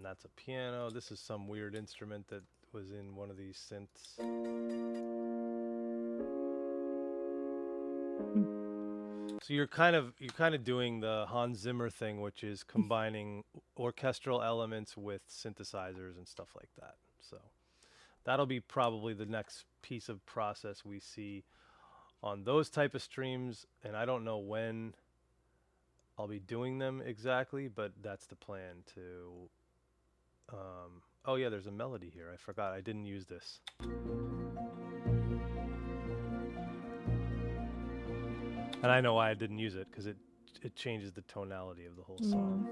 that's a piano. This is some weird instrument that was in one of these synths. So you're kind of doing the Hans Zimmer thing, which is combining orchestral elements with synthesizers and stuff like that. So that'll be probably the next piece of process we see on those type of streams, and I don't know when I'll be doing them exactly, but that's the plan to oh yeah, there's a melody here. I forgot I didn't use this. And I know why I didn't use it, because it changes the tonality of the whole song.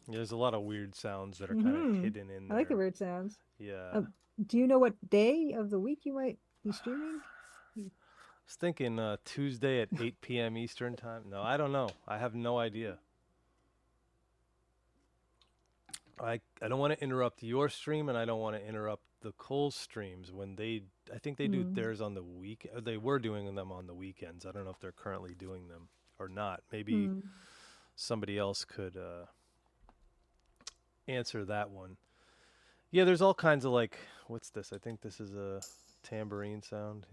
There's a lot of weird sounds that are kind of hidden in there. I like the weird sounds. Yeah. Do you know what day of the week you might be streaming? I was thinking Tuesday at 8 p.m. Eastern time. No, I don't know. I have no idea. I don't want to interrupt your stream, and I don't want to interrupt the Cole's streams when I think they do theirs on the week. They were doing them on the weekends. I don't know if they're currently doing them or not. Maybe somebody else could answer that one. Yeah, there's all kinds of, like, what's this? I think this is a tambourine sound.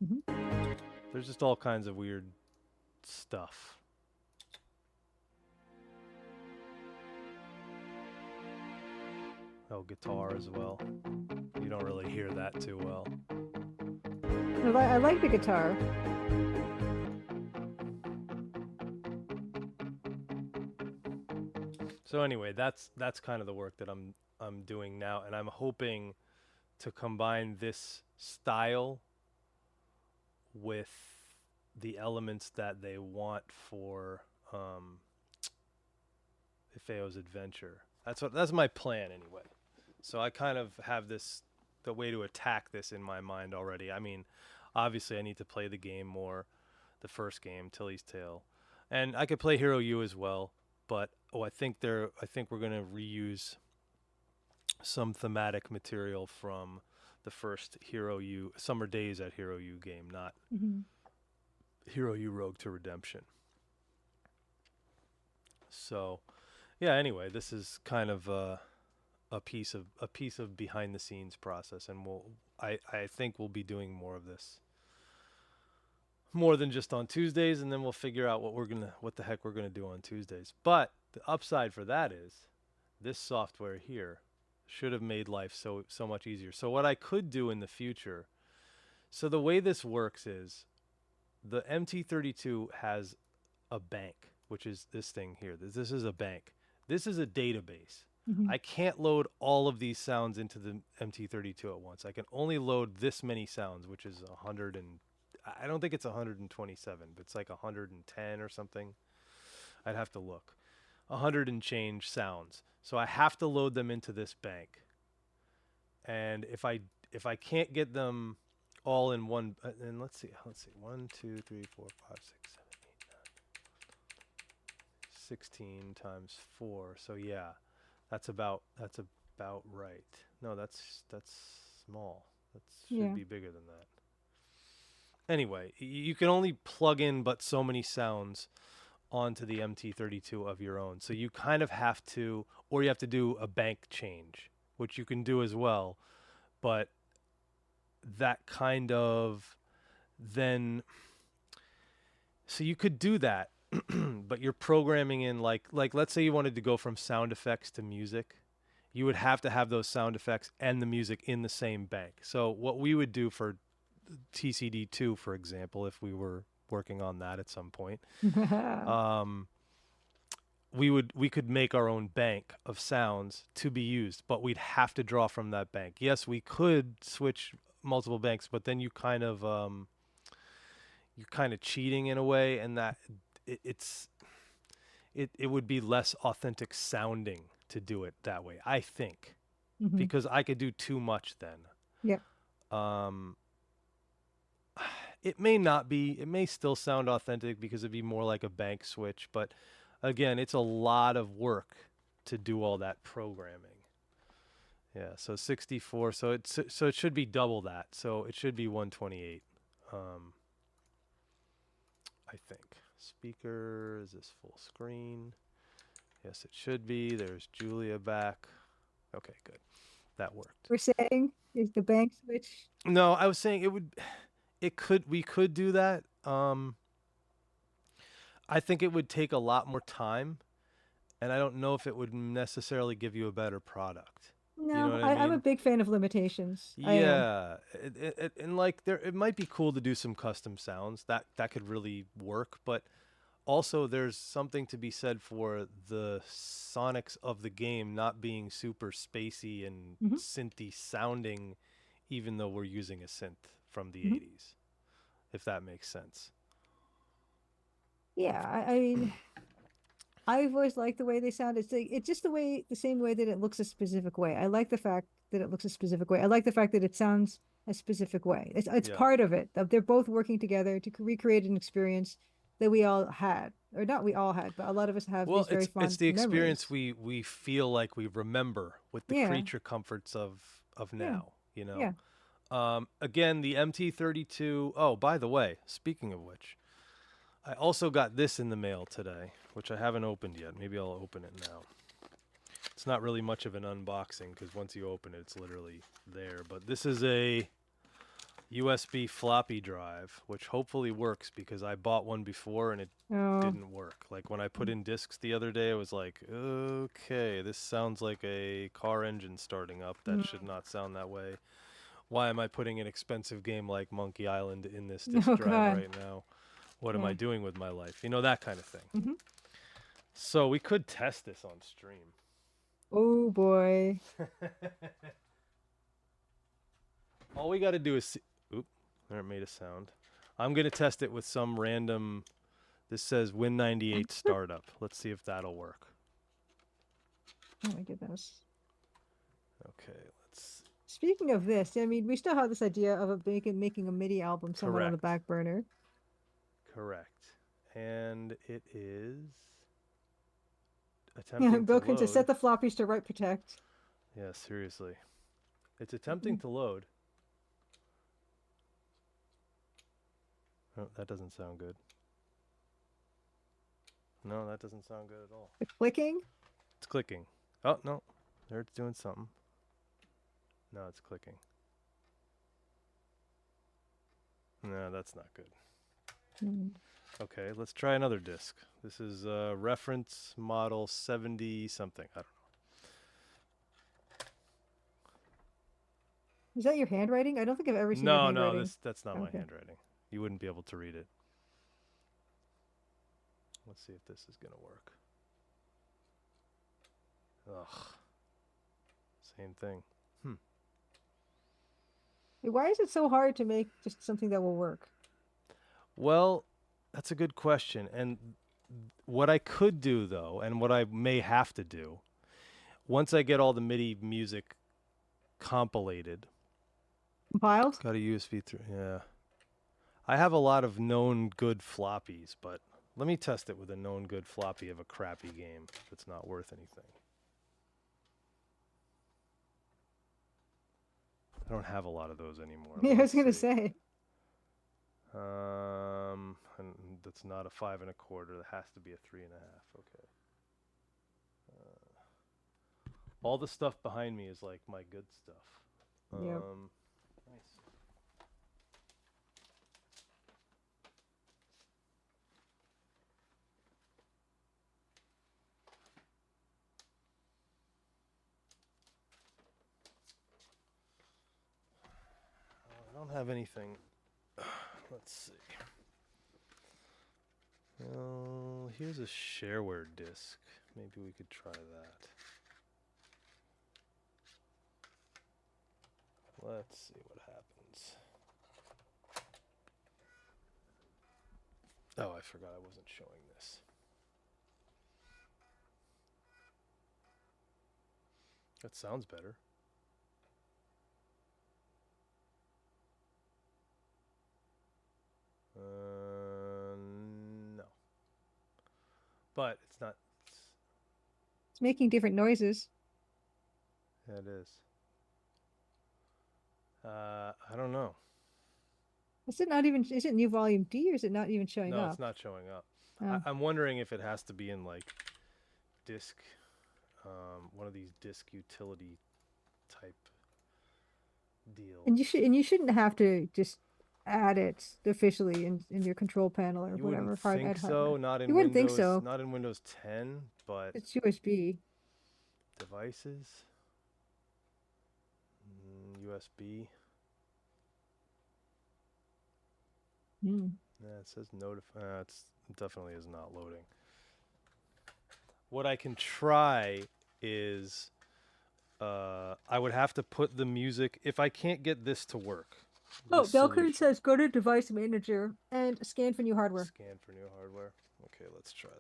Yeah. There's just all kinds of weird stuff. Oh, guitar as well. You don't really hear that too well. I like the guitar. So anyway, that's kind of the work that I'm doing now, and I'm hoping to combine this style with the elements that they want for Ifeo's Adventure. That's my plan anyway. So I kind of have the way to attack this in my mind already. I mean, obviously I need to play the game more, the first game, Tilly's Tale, and I could play Hero U as well. But I think we're gonna reuse some thematic material from the first Hero U Summer Days at Hero U game, not Hmm. Hero U Rogue to Redemption. So, yeah, anyway, this is kind of a piece of behind the scenes process, and I think we'll be doing more of this, more than just on Tuesdays, and then we'll figure out what the heck we're gonna do on Tuesdays. But the upside for that is this software here should have made life so much easier. So what I could do in the future, so the way this works is the MT32 has a bank, which is this thing here. This is a bank. This is a database. Hmm. I can't load all of these sounds into the MT32 at once. I can only load this many sounds, which is 100 and I don't think it's 127, but it's like 110 or something. I'd have to look. 100 and change sounds. So I have to load them into this bank. And if I can't get them all in one, and let's see, 1, 2, 3, 4, 5, 6, 7, 8, 9, 16 times 4. So yeah, that's about right. No, that's small. That should Yeah. be bigger than that. Anyway, you can only plug in but so many sounds onto the MT32 of your own. So you kind of have to, or you have to do a bank change, which you can do as well. But that kind of then, so you could do that, but you're programming in like let's say you wanted to go from sound effects to music. You would have to have those sound effects and the music in the same bank. So what we would do for TCD2, for example, if we were working on that at some point, um, we could make our own bank of sounds to be used, but we'd have to draw from that bank. Yes, we could switch multiple banks, but then you're kind of cheating in a way, and that it would be less authentic sounding to do it that way, I think, Hmm. because I could do too much then. Yeah. Um, it may not be. It may still sound authentic because it'd be more like a bank switch, but again, it's a lot of work to do all that programming. Yeah, so 64. So it should be double that. So it should be 128. Um, I think. Speaker, is this full screen? Yes, it should be. There's Julia back. Okay, good. That worked. We're saying is the bank switch. No, I was saying we could do that. I think it would take a lot more time, and I don't know if it would necessarily give you a better product. You know No, what I I'm a mean? big fan of limitations. I am. Yeah, and like it might be cool to do some custom sounds. That could really work, but also there's something to be said for the sonics of the game not being super spacey and Hmm. synthy sounding, even though we're using a synth from the Hmm. 80s, if that makes sense. Yeah, I mean, I've always liked the way they sound. It's just the same way that it looks a specific way. I like the fact that it looks a specific way. I like the fact that it sounds a specific way. It's Yeah. part of it. They're both working together to recreate an experience that we all had, or not we all had, but a lot of us have Well, these very it's fond the experience memories. we feel like we remember with the Yeah, creature comforts of yeah, now, you know. yeah. Again, the MT32. Oh, by the way, speaking of which, I also got this in the mail today, which I haven't opened yet. Maybe I'll open it now. It's not really much of an unboxing because once you open it, it's literally there. But this is a USB floppy drive, which hopefully works because I bought one before and it Oh, didn't work. Like when I put in discs the other day, I was like, okay, this sounds like a car engine starting up. That mm. should not sound that way. Why am I putting an expensive game like Monkey Island in this disc Oh drive God. right now? What am I Yeah. doing with my life? You know, that kind of thing. Hmm. So we could test this on stream. Oh boy. All we got to do is see. Oop, there it made a sound. I'm going to test it with some random. This says Win98 startup. Let's see if that'll work. Oh my goodness. Okay, let's. Speaking of this, I mean, we still have this idea of making a MIDI album somewhat on the Correct. back burner. Correct. And it is Yeah, attempting to Bill can just load. set the floppies to write protect. Yeah, seriously. It's attempting to load. Oh, that doesn't sound good. No, that doesn't sound good at all. The clicking? It's clicking. Oh, no. There it's doing something. No, it's clicking. No, that's not good. Hmm. Okay, let's try another disk. This is reference model 70 something. I don't Is that your handwriting? I don't think I've ever seen your know. No, handwriting. that's not my Okay. handwriting. You wouldn't be able to read it. Let's see if this is gonna work. Ugh. Same thing. Why is it so hard to make just something that will work? Well, that's a good question. And what I could do though, and what I may have to do, once I get all the MIDI music compilated, Compiled? got a USB through. Yeah. I have a lot of known good floppies, but let me test it with a known good floppy of a crappy game that's not worth anything. I don't have a lot of those anymore. Yeah, I was gonna say. And that's not a 5 1/4. That has to be a 3 1/2. Okay. All the stuff behind me is like my good stuff. Yep. Nice. I don't have anything. Let's see. Well, here's a shareware disk. Maybe we could try that. Let's see what happens. Oh, I forgot I wasn't showing this. That sounds better. No. But it's not. It's making different noises. Yeah, it is. I don't know. Is it not even, is it new volume D or is it not even showing No, up? it's not showing up. Oh. I'm wondering if it has to be in like disk, one of these disk utility type deals. And you shouldn't have to just add it officially in your control panel or You whatever. wouldn't Hard think add so. hardware. Not in You wouldn't think Windows. so. Not in Windows 10, but It's USB. devices, USB. Hmm. Yeah, it says notify. It definitely is not loading. What I can try is, I would have to put the music. If I can't get this to work. Oh, this Belkern solution- says go to device manager and scan for new hardware. Scan for new hardware. Okay, let's try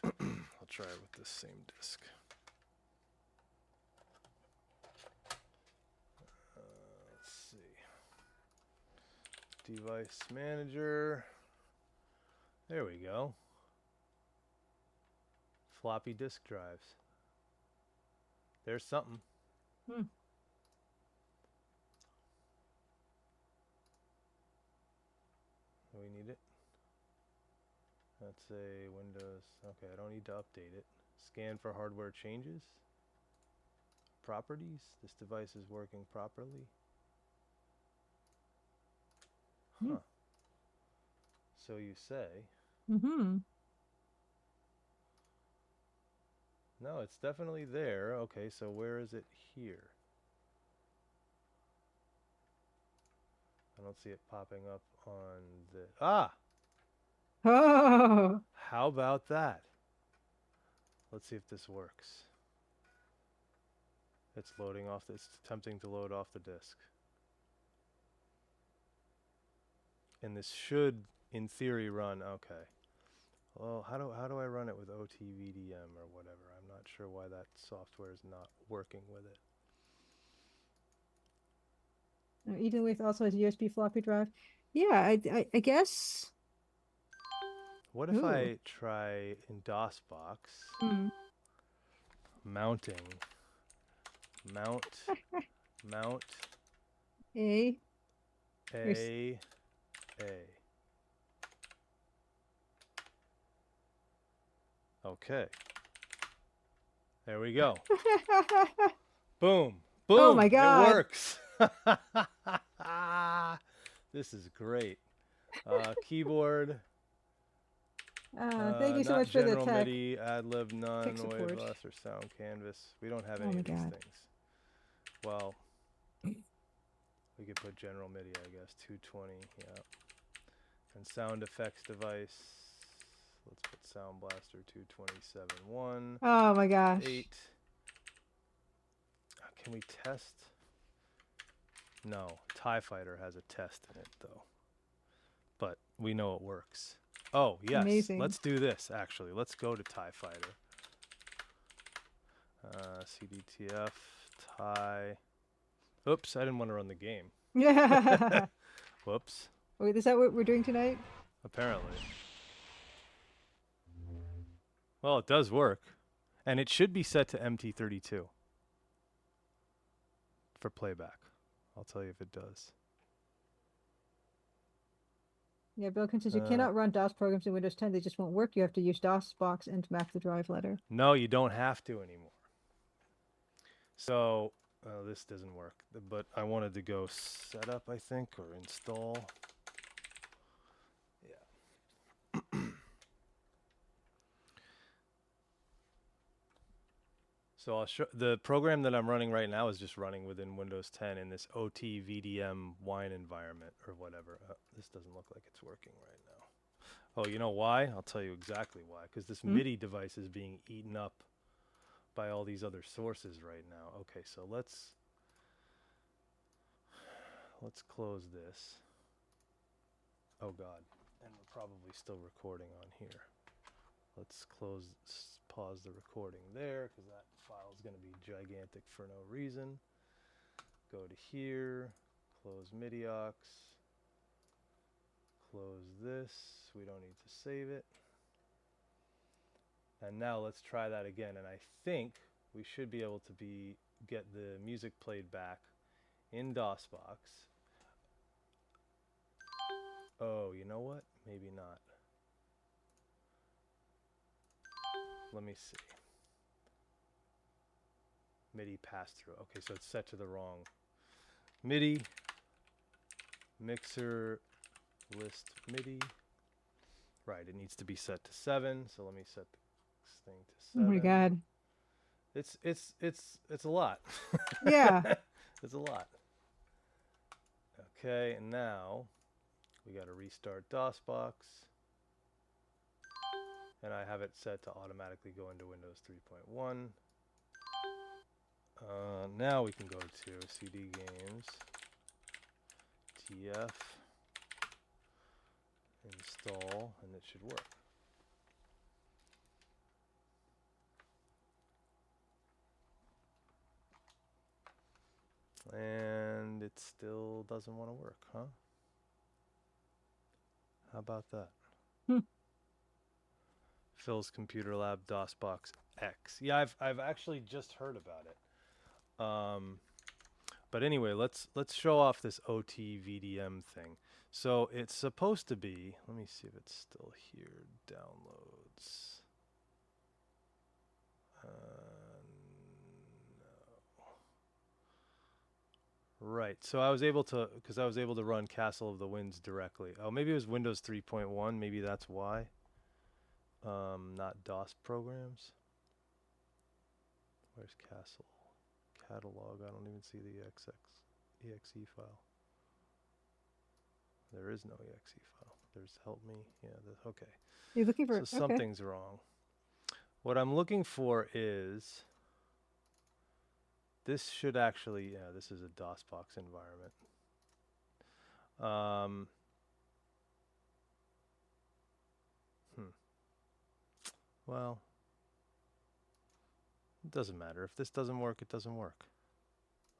that. I'll try it with this same disk. Let's see. Device manager. There we go. Floppy disk drives. There's something. Hmm. We need it. That's a Windows. Okay, I don't need to update it. Scan for hardware changes. Properties. This device is working properly. Hmm. Huh. So you say. Mm-hmm. No, it's definitely there. Okay, so where is it here? I don't see it popping up on the... Ah! Oh. How about that? Let's see if this works. It's loading off. It's attempting to load off the disk. And this should, in theory, run. Okay. Well, how do I run it with OTVDM or whatever? I'm not sure why that software is not working with it. Even with also has USB floppy drive. Yeah, I guess. What if Ooh. I try in DOSBox? Hmm. Mounting. Mount. A. A. Okay. There we go. Boom. Boom. Oh my God. It works. This is great. Keyboard. Thank you so not much for the general tech. MIDI, AdLib, none, Tech support. Wavebus, or Sound Canvas. We don't have Oh any my of these God. things. Well, we could put general MIDI, I guess. 220, yeah. And sound effects device. Let's put Sound Blaster 227.1. Oh my gosh. 8. Can we test? No. TIE Fighter has a test in it, though. But we know it works. Oh, yes. Amazing. Let's do this, actually. Let's go to TIE Fighter. CDTF, TIE. Oops, I didn't want to run the game. Yeah. Whoops. Wait, is that what we're doing tonight? Apparently. Well, it does work. And it should be set to MT-32 for playback. I'll tell you if it does. Yeah, Bilkin says you cannot run DOS programs in Windows 10. They just won't work. You have to use DOSBox and map the drive letter. No, you don't have to anymore. So, this doesn't work. But I wanted to go setup, I think, or install. Yeah. So I'll show the program that I'm running right now is just running within Windows 10 in this OT VDM wine environment or whatever. This doesn't look like it's working right now. Oh, you know why? I'll tell you exactly why. Because this MIDI device is being eaten up by all these other sources right now. Okay, so let's close this. Oh God, and we're probably still recording on here. Let's pause the recording there because that file is going to be gigantic for no reason. Go to here, close MIDIOX, close this. We don't need to save it. And now let's try that again. And I think we should be able to get the music played back in DOSBox. Oh, you know what? Maybe not. Let me see. MIDI pass-through. Okay, so it's set to the wrong. MIDI, mixer, list MIDI. Right, it needs to be set to 7. So let me set this thing to 7. Oh my God. It's a lot. Yeah. It's a lot. Okay, and now we got to restart DOSBox. And I have it set to automatically go into Windows 3.1. Now we can go to CD games, TF, install, and it should work. And it still doesn't want to work, huh? How about that? Phil's Computer Lab DOSBox X. Yeah, I've actually just heard about it. But anyway, let's show off this OT VDM thing. So it's supposed to be. Let me see if it's still here. Downloads. No. Right. So I was able to, because I was able to run Castle of the Winds directly. Oh, maybe it was Windows 3.1. Maybe that's why. Not DOS programs. Where's Castle? Catalog. I don't even see the exe file. There is no exe file. There's help me. Yeah, okay. You're looking for So something's wrong. What I'm looking for is this should actually, yeah, this is a DOSBox environment. Well, it doesn't matter. If this doesn't work, it doesn't work.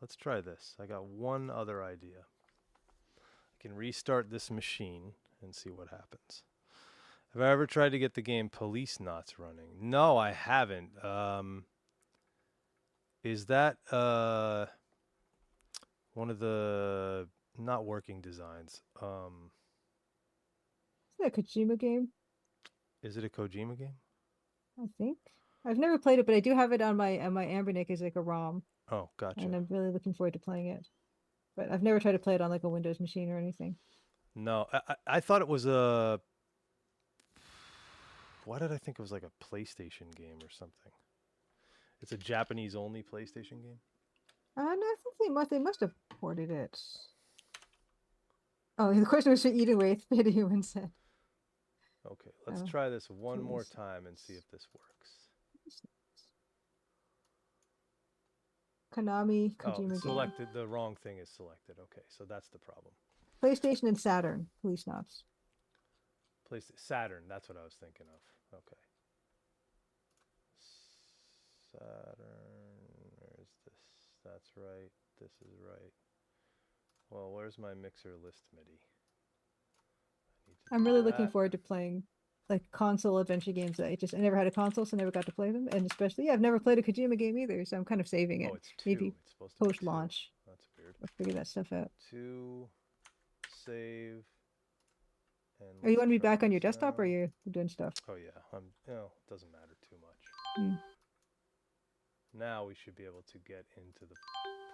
Let's try this. I got one other idea. I can restart this machine and see what happens. Have I ever tried to get the game Police Knots running? No, I haven't. Is that one of the not working designs? Is that a Kojima game? Is it a Kojima game? I think. I've never played it, but I do have it on my Ambernick as like a ROM, Oh, and gotcha. I'm really looking forward to playing it. But I've never tried to play it on like a Windows machine or anything. No, I thought it was a. Why did I think it was like a PlayStation game or something? It's a Japanese only PlayStation game. No, I think they must have ported it. Oh, the question was for Eden Waith, Human said. Okay, let's Oh, try this one more please. time and see if this works. Konami Oh, it's Kojima game. selected. The wrong thing is selected. Okay, so that's the problem. PlayStation and Saturn, police knobs. Saturn. That's what I was thinking of. Okay. Saturn. Where's this? That's right. This is right. Well, where's my mixer list MIDI? I need to I'm do really looking that. forward to playing like console adventure games that I never had a console, so I never got to play them. And especially, yeah, I've never played a Kojima game either, so I'm kind of saving Oh, it. it's two. Maybe It's supposed to be post two. launch. That's weird. I'll figure that stuff out. Two. Save. And Are you let's want to be try back on your this desktop or are now. you doing stuff? Oh yeah. Doesn't matter too much. Hmm. Now we should be able to get into the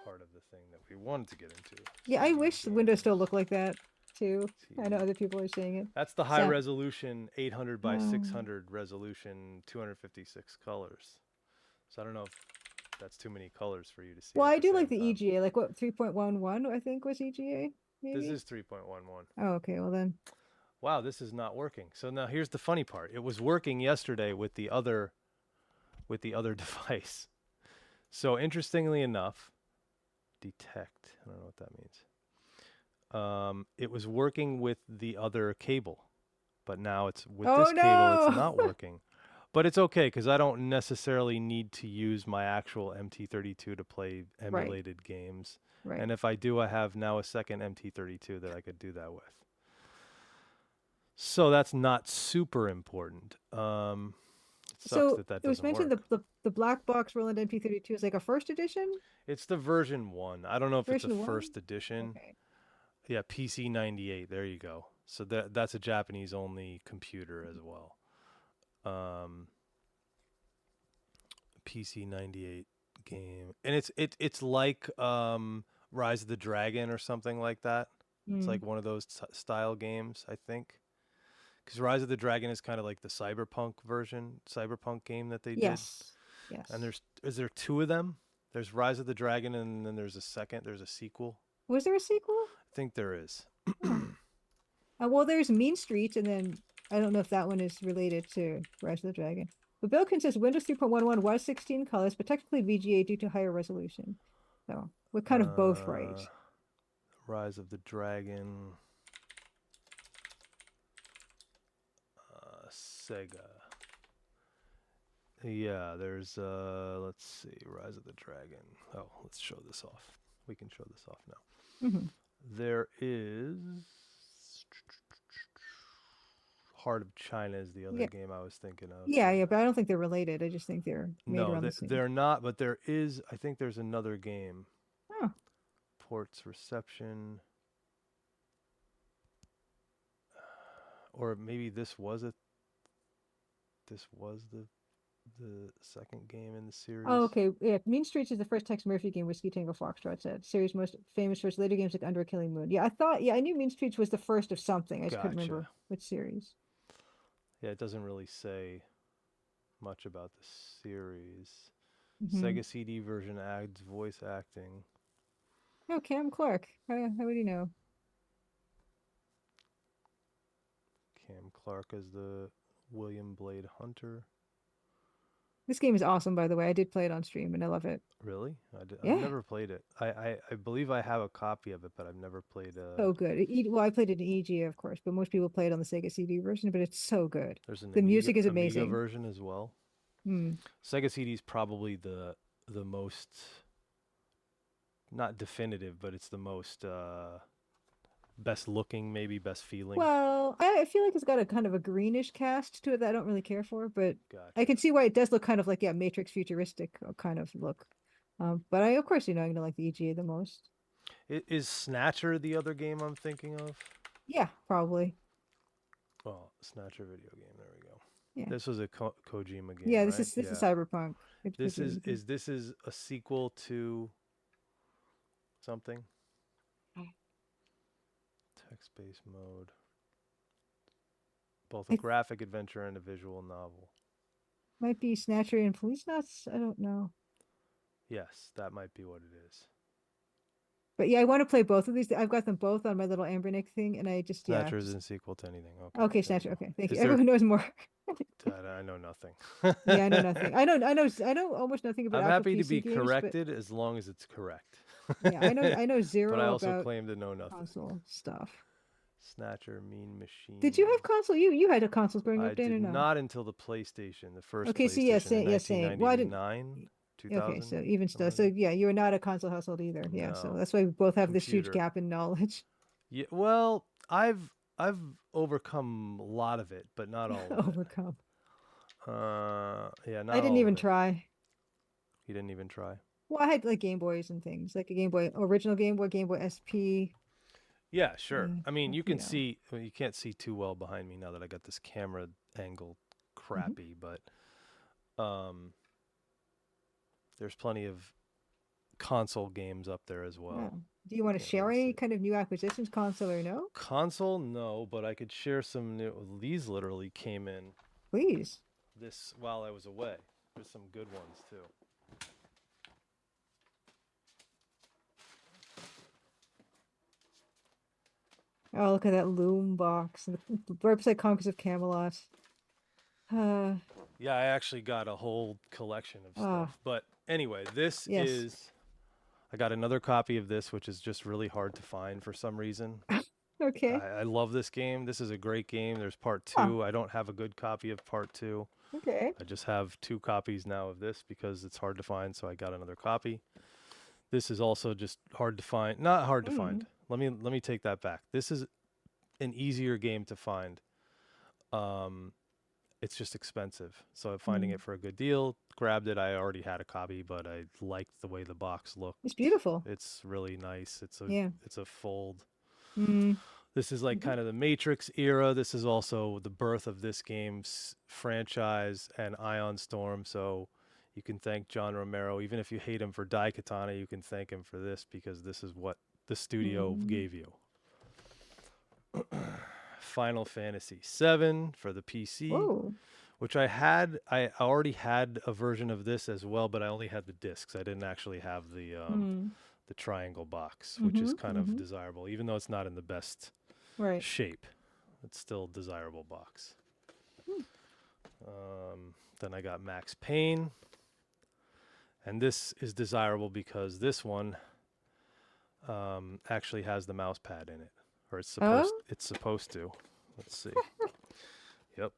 part of the thing that we wanted to get into. Yeah, I wish Windows still looked like that too. I know TV. other people are saying it. That's the high Sa resolution 800 by um, 600 resolution 256 colors. So I don't know if that's too many colors for you to see well, at I the do like same the time. EGA, like what 3.11 I think was EGA, This maybe. is 3.11. Oh, okay. Well then, Wow, this is not working. So now here's the funny part. It was working yesterday with the other device. So interestingly enough, detect. I don't know what that means. It was working with the other cable, but now it's with oh this cable. It's no, not working. But it's okay because I don't necessarily need to use my actual MT-32 to play right, emulated games. right. And if I do, I have now a second MT-32 that I could do that with. So that's not super important. It sucks So that that it was doesn't mentioned work. the black box Roland MT-32 is like a first edition It's the version 1. I don't know if it's a version one. first edition. Okay. Yeah, PC 98. There you go. So that's a Japanese only computer as well. Um, PC 98 game, and it's like Rise of the Dragon or something like that. It's Hmm. like one of those style games, I think. Because Rise of the Dragon is kind of like the cyberpunk game that they did. Yes. And Yes. is there two of them? There's Rise of the Dragon, and then there's a sequel. Was there a sequel? I think there is. Oh. Well, there's Mean Streets, and then I don't know if that one is related to Rise of the Dragon. But Bilkin says Windows 3.11 was 16 colors, but technically VGA due to higher resolution. So we're kind of both right. uh, Rise of the Dragon, Sega. Yeah, there's let's see, Rise of the Dragon. Oh, let's show this off. We can show this off now. Hmm. There is Heart of China is the other Yeah. game I was thinking of. Yeah, yeah, but I don't think they're related. I just think they're made No, around the same. they're not, but there is I think there's another game. Oh, Ports reception, or maybe this was the second game in the oh, series. okay. Yeah, Mean Streets is the first Tex Murphy game Whiskey Tango Foxtrot said. Series most famous for its later games like Under a Killing Moon. Yeah, I knew Mean Streets was the first of something. I just couldn't remember Gotcha. which series. Yeah, it doesn't really say much about the series. Hmm. Sega CD version adds voice acting. Oh, Cam Clark. How would you know? Cam Clark as the William Blade Hunter. This game is awesome, by the way. I did play it on stream and I love it. Really? I've Yeah, never played it. I believe I have a copy of it, but I've never played. so good. Well, I played it in EGA, of course, but most people play it on the Sega CD version, but it's so good. There's an The music is Amiga amazing. version as well. Hmm. Sega CD is probably the most not definitive, but it's the most best looking, maybe best feeling. Well, I feel like it's got a kind of a greenish cast to it that I don't really care for, but I Gotcha. can see why it does look kind of like, yeah, Matrix futuristic kind of look. But I, of course, I'm gonna like the EGA the most. Is Snatcher the other game I'm thinking of? Yeah, probably. Well, Snatcher video game. There we go. Yeah. This was a Kojima game, Yeah, right? this is Yeah. Cyberpunk. This is a sequel to something? Text-based mode. Both a It graphic adventure and a visual novel. might be Snatcher and Police Nuts. I don't know. Yes, that might be what it is. But yeah, I want to play both of these. I've got them both on my little Ambernick thing, and I just yeah, Snatcher just isn't sequel to anything. Okay, okay, there you Snatcher. go. Okay, thank you. Is there? Everyone knows more. I know nothing. Yeah, I know nothing. I know almost nothing about I'm actual happy to PC be games, but corrected as long as it's correct. yeah, I know But I zero also about claim to know nothing. console stuff. Snatcher, Mean Machine. Did you have console? You had a console growing I up, Dan, did or no? not until the PlayStation, the first Okay, so yeah, PlayStation in same, yeah, same. Well, I didn't. 1999, Okay, 2000, so even still, somewhere in so there. yeah, you were not a console household either. Yeah, so No, that's why we both have this huge computer. gap in knowledge. Yeah, well, I've overcome a lot of it, but not all of it. Overcome. Yeah, I not didn't all of even it. try. You didn't even try. Well, I had like Game Boys and things, like a Game Boy, original Game Boy SP. Yeah, sure. I mean, you You can know. see, well, you can't see too well behind me now that I got this camera angle Mhm. crappy, but um, there's plenty of console games up there as Yeah. well. Do you want to Can't share really any see. kind of new acquisitions, console or no? Console, no, but I could share some new. These literally came in Please. this while I was away. There's some good ones too. Oh, look at that Loom box. And the website Conquest of Camelot. Uh, Yeah, I actually got a whole collection of ah, stuff. But anyway, this yes. is. I got another copy of this, which is just really hard to find for some reason. Okay. I love this game. This is a great game. There's part Huh. two. I don't have a good copy of part two. Okay. I just have two copies now of this because it's hard to find. So I got another copy. This is also just hard to find. Not hard to find. Mm. Let me take that back. This is an easier game to find. Um, it's just expensive. So finding Mm. it for a good deal, grabbed it. I already had a copy, but I liked the way the box looked. It's beautiful. It's really nice. Yeah. It's a fold. Mm. This is like Mhm. kind of the Matrix era. This is also the birth of this game's franchise and Ion Storm. So you can thank John Romero. Even if you hate him for Daikatana, you can thank him for this because this is what the studio Mm. gave you. Final Fantasy VII for the PC, Whoa. which I already had a version of this as well, but I only had the discs. I didn't actually have Mm. the triangle box, which is Mm-hmm. kind of Mm-hmm. desirable, even though it's not in the best Right. shape. It's still a desirable box. Hmm. Then I got Max Payne, and this is desirable because this one actually has the mouse pad in it, or Oh? it's supposed to. Let's see. Yep,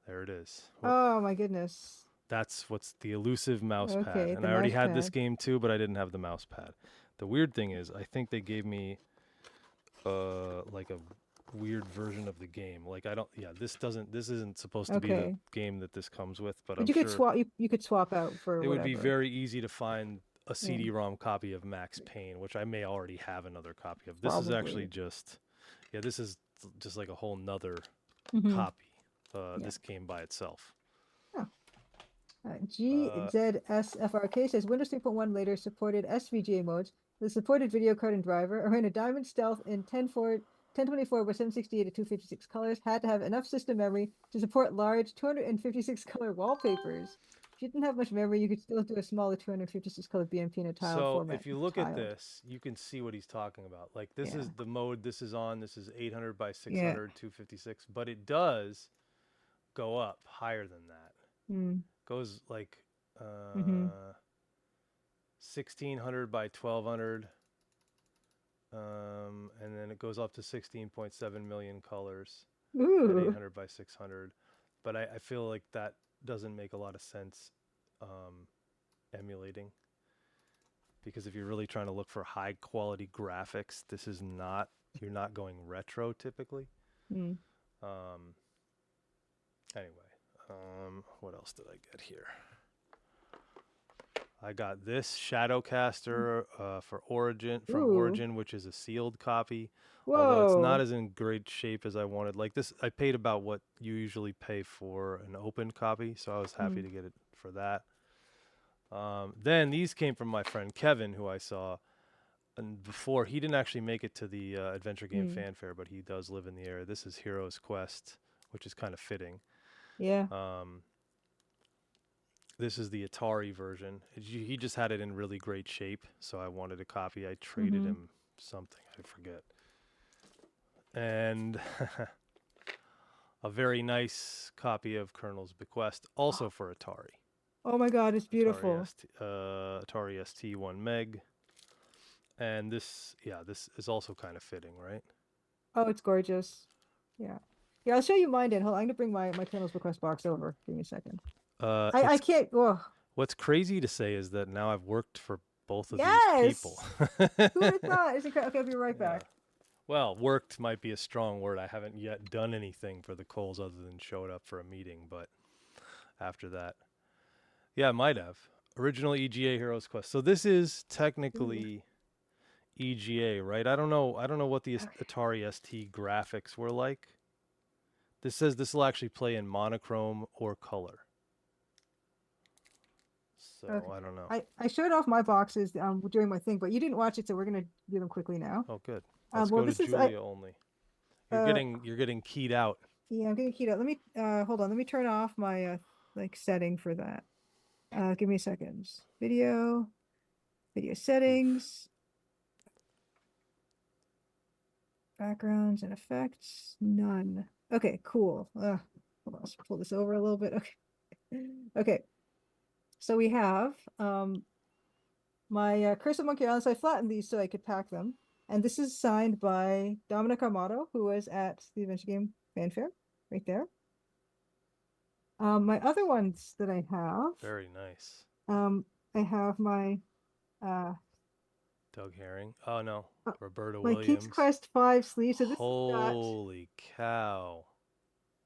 there it is. Whoop. Oh my goodness. That's what's the elusive mouse pad, Okay, and the I already mouse had this pad. game too, but I didn't have the mouse pad. The weird thing is, I think they gave me like a weird version of the game. Like I don't this isn't supposed to be the Okay. game that this comes with, but But I'm you could sure swap you could swap out for it would be whatever. very easy to find a Yeah, CD-ROM copy of Max Payne, which I may already have another copy of. This is actually probably. just this is just like a whole nother Mm-hmm. copy. Yeah. This came by itself. Oh. Uh, GZSFRK says Windows 3.1 later supported SVGA modes. The supported video card and driver are in a Diamond Stealth in 1024 by 768 to 256 colors. Had to have enough system memory to support large 256 color wallpapers. If you didn't have much memory, you could still do a smaller 256 color BMP in a tiled So format. if you look at Tiled. this, you can see what he's talking about. Like this Yeah. is the mode this is on. This is 800 by Yeah. 600, 256, but it does go up higher than that. Mm. Goes like Mm-hmm. 1600 by 1200, and then it goes up to 16.7 million colors at Ooh. 800 by 600. But I feel like that doesn't make a lot of sense emulating, because if you're really trying to look for high quality graphics, this is not, you're not going retro typically. Mm. Anyway, what else did I get here? I got this Shadowcaster for Origin from Ooh. Origin, which is a sealed copy. Although it's not Whoa. as in great shape as I wanted. Like this, I paid about what you usually pay for an open copy, so I was happy Mm. to get it for that. Then these came from my friend Kevin, who I saw, and before he didn't actually make it to the Adventure Game Mm. Fanfare, but he does live in the area. This is Hero's Quest, which is kind of fitting. Yeah. Um, this is the Atari version. He just had it in really great shape, so I wanted a copy. I traded Mm-hmm. him something, I forget. And a very nice copy of Colonel's Bequest, also for Atari. Oh my God, it's beautiful. Atari ST 1 Meg. And this, yeah, this is also kind of fitting, right? Oh, it's gorgeous. Yeah. Yeah, I'll show you mine then. Hold on, I'm gonna bring my Colonel's Request box over. Give me a second. I It's can't. Oh, what's crazy to say is that now I've worked for both of these people. yes. Who would have thought? It's incredible. Okay, I'll be right Yeah. back. Well, worked might be a strong word. I haven't yet done anything for the Coles other than showed up for a meeting, but after that, yeah, I might have. Original EGA Heroes Quest. So this is Ooh. technically EGA, right? I don't know. I don't know what the Okay. Atari ST graphics were like. This says this will actually play in monochrome or color. So Okay. I don't know. I showed off my boxes during my thing, but you didn't watch it, so we're gonna do them quickly now. Oh, good. Let's Well, go to this is Julia only. uh You're getting keyed out. yeah, I'm getting keyed up. Let me hold on. Let me turn off my like setting for that. Give me a second. Video Oof. settings, backgrounds and effects, none. Okay, cool. Hold on, let's pull this over a little bit. Okay. Okay. So we have my Curse of Monkey Island. So I flattened these so I could pack them. And this is signed by Dominic Armato, who was at the Adventure Game Fanfare, right there. My other ones that I have, Very nice. I have my uh, Doug Herring. Oh no, uh, Roberta my King's Williams. Quest 5 sleeve. So this has got, Holy cow.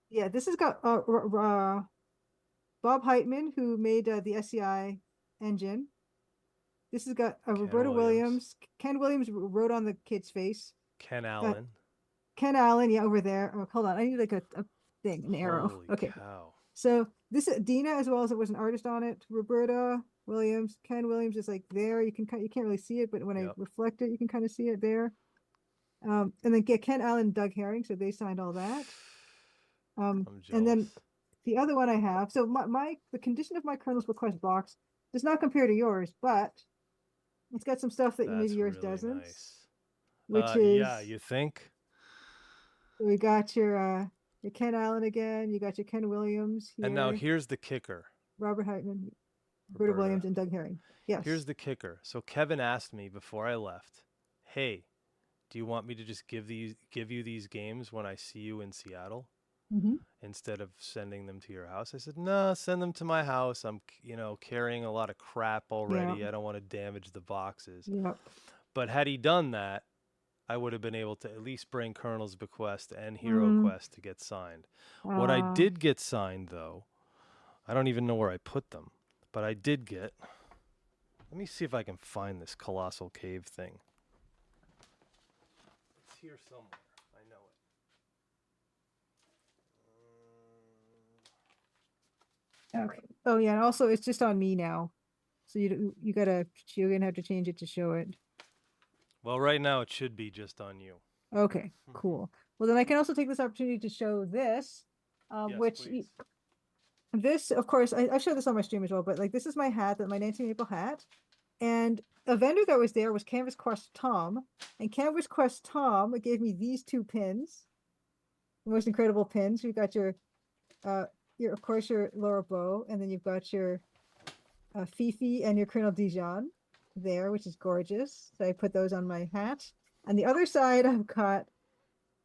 yeah, this has got Bob Heitman, who made the SCI engine. This has got Ken Roberta Williams. Williams. Ken Williams wrote on the kid's face. Ken Uh, Allen. Ken Allen, yeah, over there. Oh, hold on, I need like a thing, an arrow. Holy Okay, cow. so this Dina as well as it was an artist on it. Roberta Williams, Ken Williams is like there. You can't really see it, but when I Yep. reflect it, you can kind of see it there. And then get Ken Allen, Doug Herring, so they signed all that. I'm And then jealous. the other one I have. So my the condition of my Colonel's Request box does not compare to yours, but it's got some stuff that maybe That's yours really doesn't, nice. which Yeah, is you think? we got your Ken Allen again, you got your Ken Williams And now here, here's the kicker, Robert Heitman, Roberta Roberta. Williams, and Doug Herring. Yes. Here's the kicker. So Kevin asked me before I left, "Hey, do you want me to just give you these games when I see you in Seattle Mm-hmm. instead of sending them to your house?" I said, "No, send them to my house. I'm, carrying a lot of crap Yeah. already. I don't want to damage the boxes." Yep. But had he done that, I would have been able to at least bring Colonel's Bequest and Hero Mm, Quest to get signed. What I uh, did get signed, though, I don't even know where I put them, but I did get. Let me see if I can find this Colossal Cave thing. It's here somewhere. I know okay. Oh yeah, and also it's just on me now. So you're gonna have to change it to show it. Well, right now it should be just on you. Okay, cool. Well, then I can also take this opportunity to show this, Yes, which please. this, of course, I showed this on my stream as well, but like this is my hat, that my 19 April hat. And a vendor that was there was Canvas Quest Tom. And Canvas Quest Tom gave me these two pins, the most incredible pins. You've got of course, your Laura Bow, and then you've got your Fifi and your Colonel Dijon there, which is gorgeous. So I put those on my hat. On the other side, I've got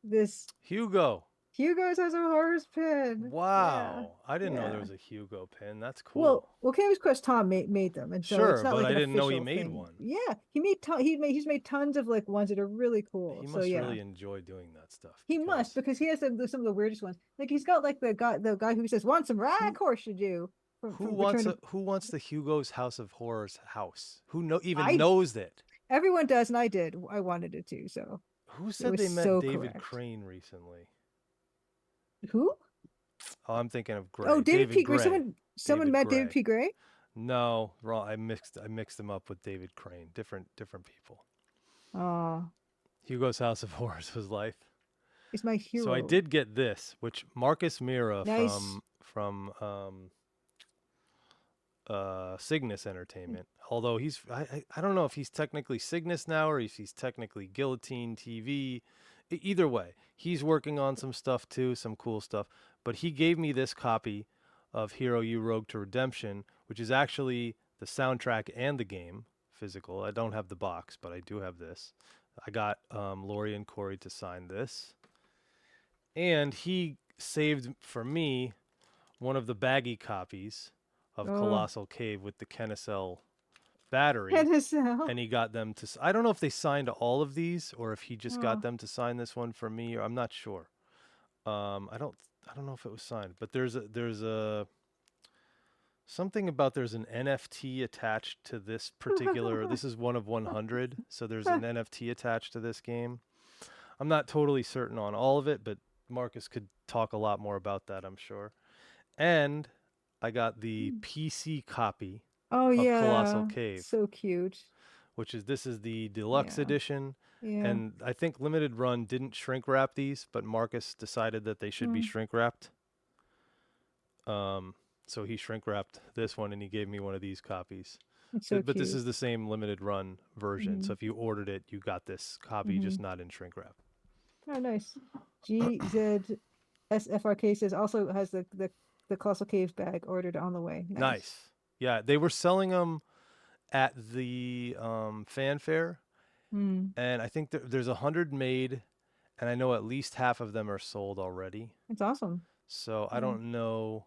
this Hugo. Hugo's has a horse pin. Yeah, Wow. I didn't know there yeah. was a Hugo pin. That's Well, cool. Canvas Quest Tom made them, and so it's Sure, not but like I an didn't know he official made thing. one. Yeah, he's made tons of like ones that are really cool. He So must yeah, really enjoy doing that stuff he must because because he has some of the weirdest ones. Like he's got like the guy who says want some rag who horse you do. from Return to. Who wants the Hugo's House of Horrors house? Who even I knows it? Everyone does, and I did. I wanted it too, so Who it said was they met so David correct. Crane recently? Who? Oh, I'm thinking of Oh, Gray. David David P. Gray. Gray. Someone David met David Gray. P. Gray. No, wrong. I mixed them up with David Crane. Different people. Oh, Hugo's House of Horrors was life. he's my So I hero. did get this, which Marcus Mira Nice. from Cygnus Entertainment. Although I don't know if he's technically Cygnus now or if he's technically Guillotine TV. Either way, he's working on some stuff too, some cool stuff. But he gave me this copy of Hero U Rogue to Redemption, which is actually the soundtrack and the game physical. I don't have the box, but I do have this. I got Lori and Corey to sign this. And he saved for me one of the baggy copies of Oh, Colossal Cave with the Kenacell battery. NSL. And he got them to. I don't know if they signed all of these or if he just got Oh, them to sign this one for me. Or I'm not sure. I don't know if it was signed, but there's a something about there's an NFT attached to this particular. This is one of 100, so there's an NFT attached to this game. I'm not totally certain on all of it, but Marcus could talk a lot more about that, I'm sure. And I got the PC copy oh of Colossal yeah, Cave, so cute. which is this is the deluxe Yeah, edition. yeah. And I think Limited Run didn't shrink wrap these, but Marcus decided that they should be Mm, shrink wrapped. So he shrink wrapped this one and he gave me one of these copies. it's so But this cute. is the same limited run version. Hmm. So if you ordered it, you got this copy, Hmm. just not in shrink wrap. Oh, nice. GZSFRK says also has the Colossal Cave bag ordered on the way. Nice. Nice. Yeah, they were selling them at the fanfare, Hmm. and I think there's 100 made, and I know at least half of them are sold already. It's awesome. So I Yeah. don't know.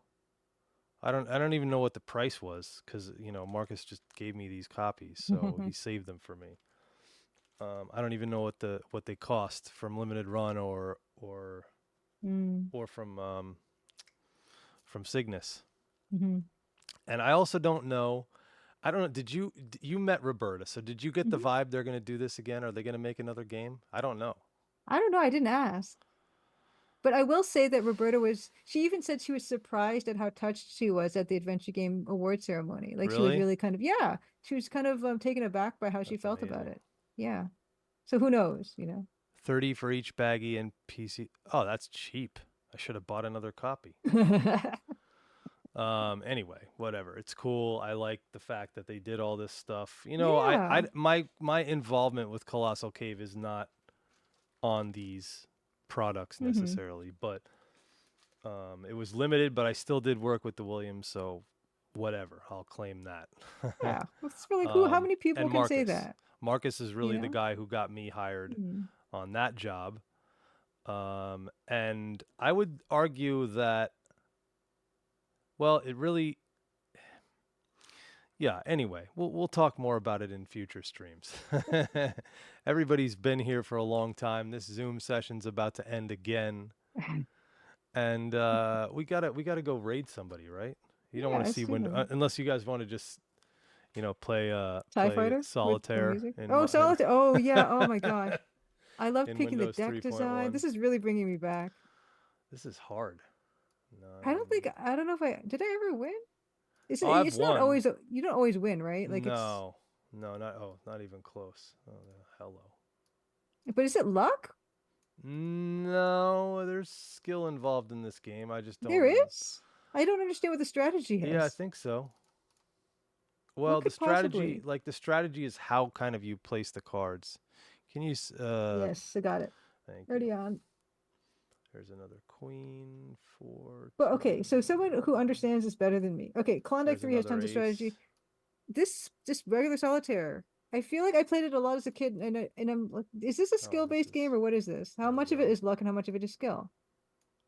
I don't even know what the price was because Marcus just gave me these copies, so he saved them for me. I don't even know what they cost from limited run or Mm. or from Cygnus. Hmm. And I also don't know. I don't know. You met Roberta? So did you get the Hmm. vibe they're going to do this again? Are they going to make another game? I don't know. I don't know. I didn't ask. But I will say that Roberta she even said she was surprised at how touched she was at the Adventure Game Award ceremony. Like she was Really? really kind of, yeah, she was kind of taken aback by how she That's felt about amazing. it. Yeah. So who knows? 30 for each baggie and PC. Oh, that's cheap. I should have bought another copy. Anyway, whatever. It's cool. I like the fact that they did all this stuff. Yeah. My involvement with Colossal Cave is not on these products Hmm. necessarily, but it was limited, but I still did work with the Williams, so whatever. I'll claim that. Yeah. It's really cool. How many people And can say Marcus. that? Marcus is You really the know? guy who got me hired Mm. on that job. And I would argue that, well, it really, yeah, anyway, we'll talk more about it in future streams. Everybody's been here for a long time. This Zoom session's about to end again. And we gotta go raid somebody, right? You don't Yeah, want to let's see do when that. unless you guys want to just TIE play Fighter with the solitaire music. in Oh, Solitaire. Oh, yeah. Oh my God. I love in picking the Windows deck design. 3.1. This is really bringing me back. This is hard. I don't know if did I ever win? I've It's not won. always, you don't always win, right? Like No, no, not even close. Oh, hello. but is it luck? No, there's skill involved in this game. I just There don't. is? I don't understand what the strategy Yeah, I is. think so. What Well, could possibly? the strategy is how kind of you place the cards. Can you? Yes, I got it. Thank you. Already on. There's another queen, four, But two. okay, so someone who understands this better than me. Okay, Klondike There's 3 has another tons of ace. strategy. This just regular solitaire. I feel like I played it a lot as a kid, and I'm like, is this a Oh, this skill-based is. game or what is this? How There we much of it go. is luck and how much of it is skill?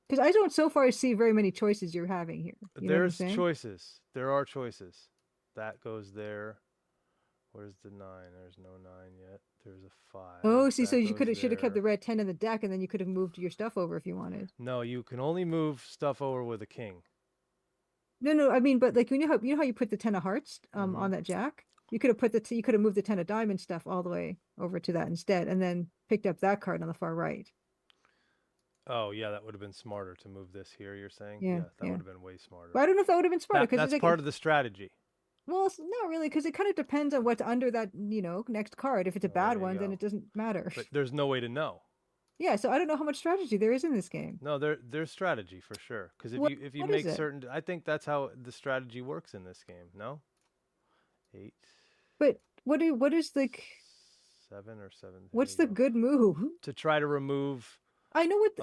Because I don't so far see very many choices you're having here. You know what I'm There's saying? choices. There are choices. That goes there. Where's the nine? There's no nine yet. There's a five. Oh, see, so That you goes should have kept the there. red 10 in the deck, and then you could have moved your stuff over if you wanted. No, you can only move stuff over with a king. No, no, I mean, but like you know how you put the 10 of hearts Mm-hmm. on that jack? You could have put you could have moved the 10 of diamond stuff all the way over to that instead, and then picked up that card on the far right. Oh yeah, that would have been smarter to move this here. You're saying? Yeah, Yeah, that yeah. would have been way smarter. But I don't know if that would have been smarter because it's That's like part of the strategy. well, it's not really because it kind of depends on what's under that, next card. If it's a Well, bad there you one, then go. it doesn't matter. But there's no way to know. Yeah, so I don't know how much strategy there is in this game. No, there's strategy for sure. Because if you What is make it? certain, I think that's how the strategy works in this game. No, 8, But what is like 7 or 7. Here what's you the go. good move? To try to remove. I know what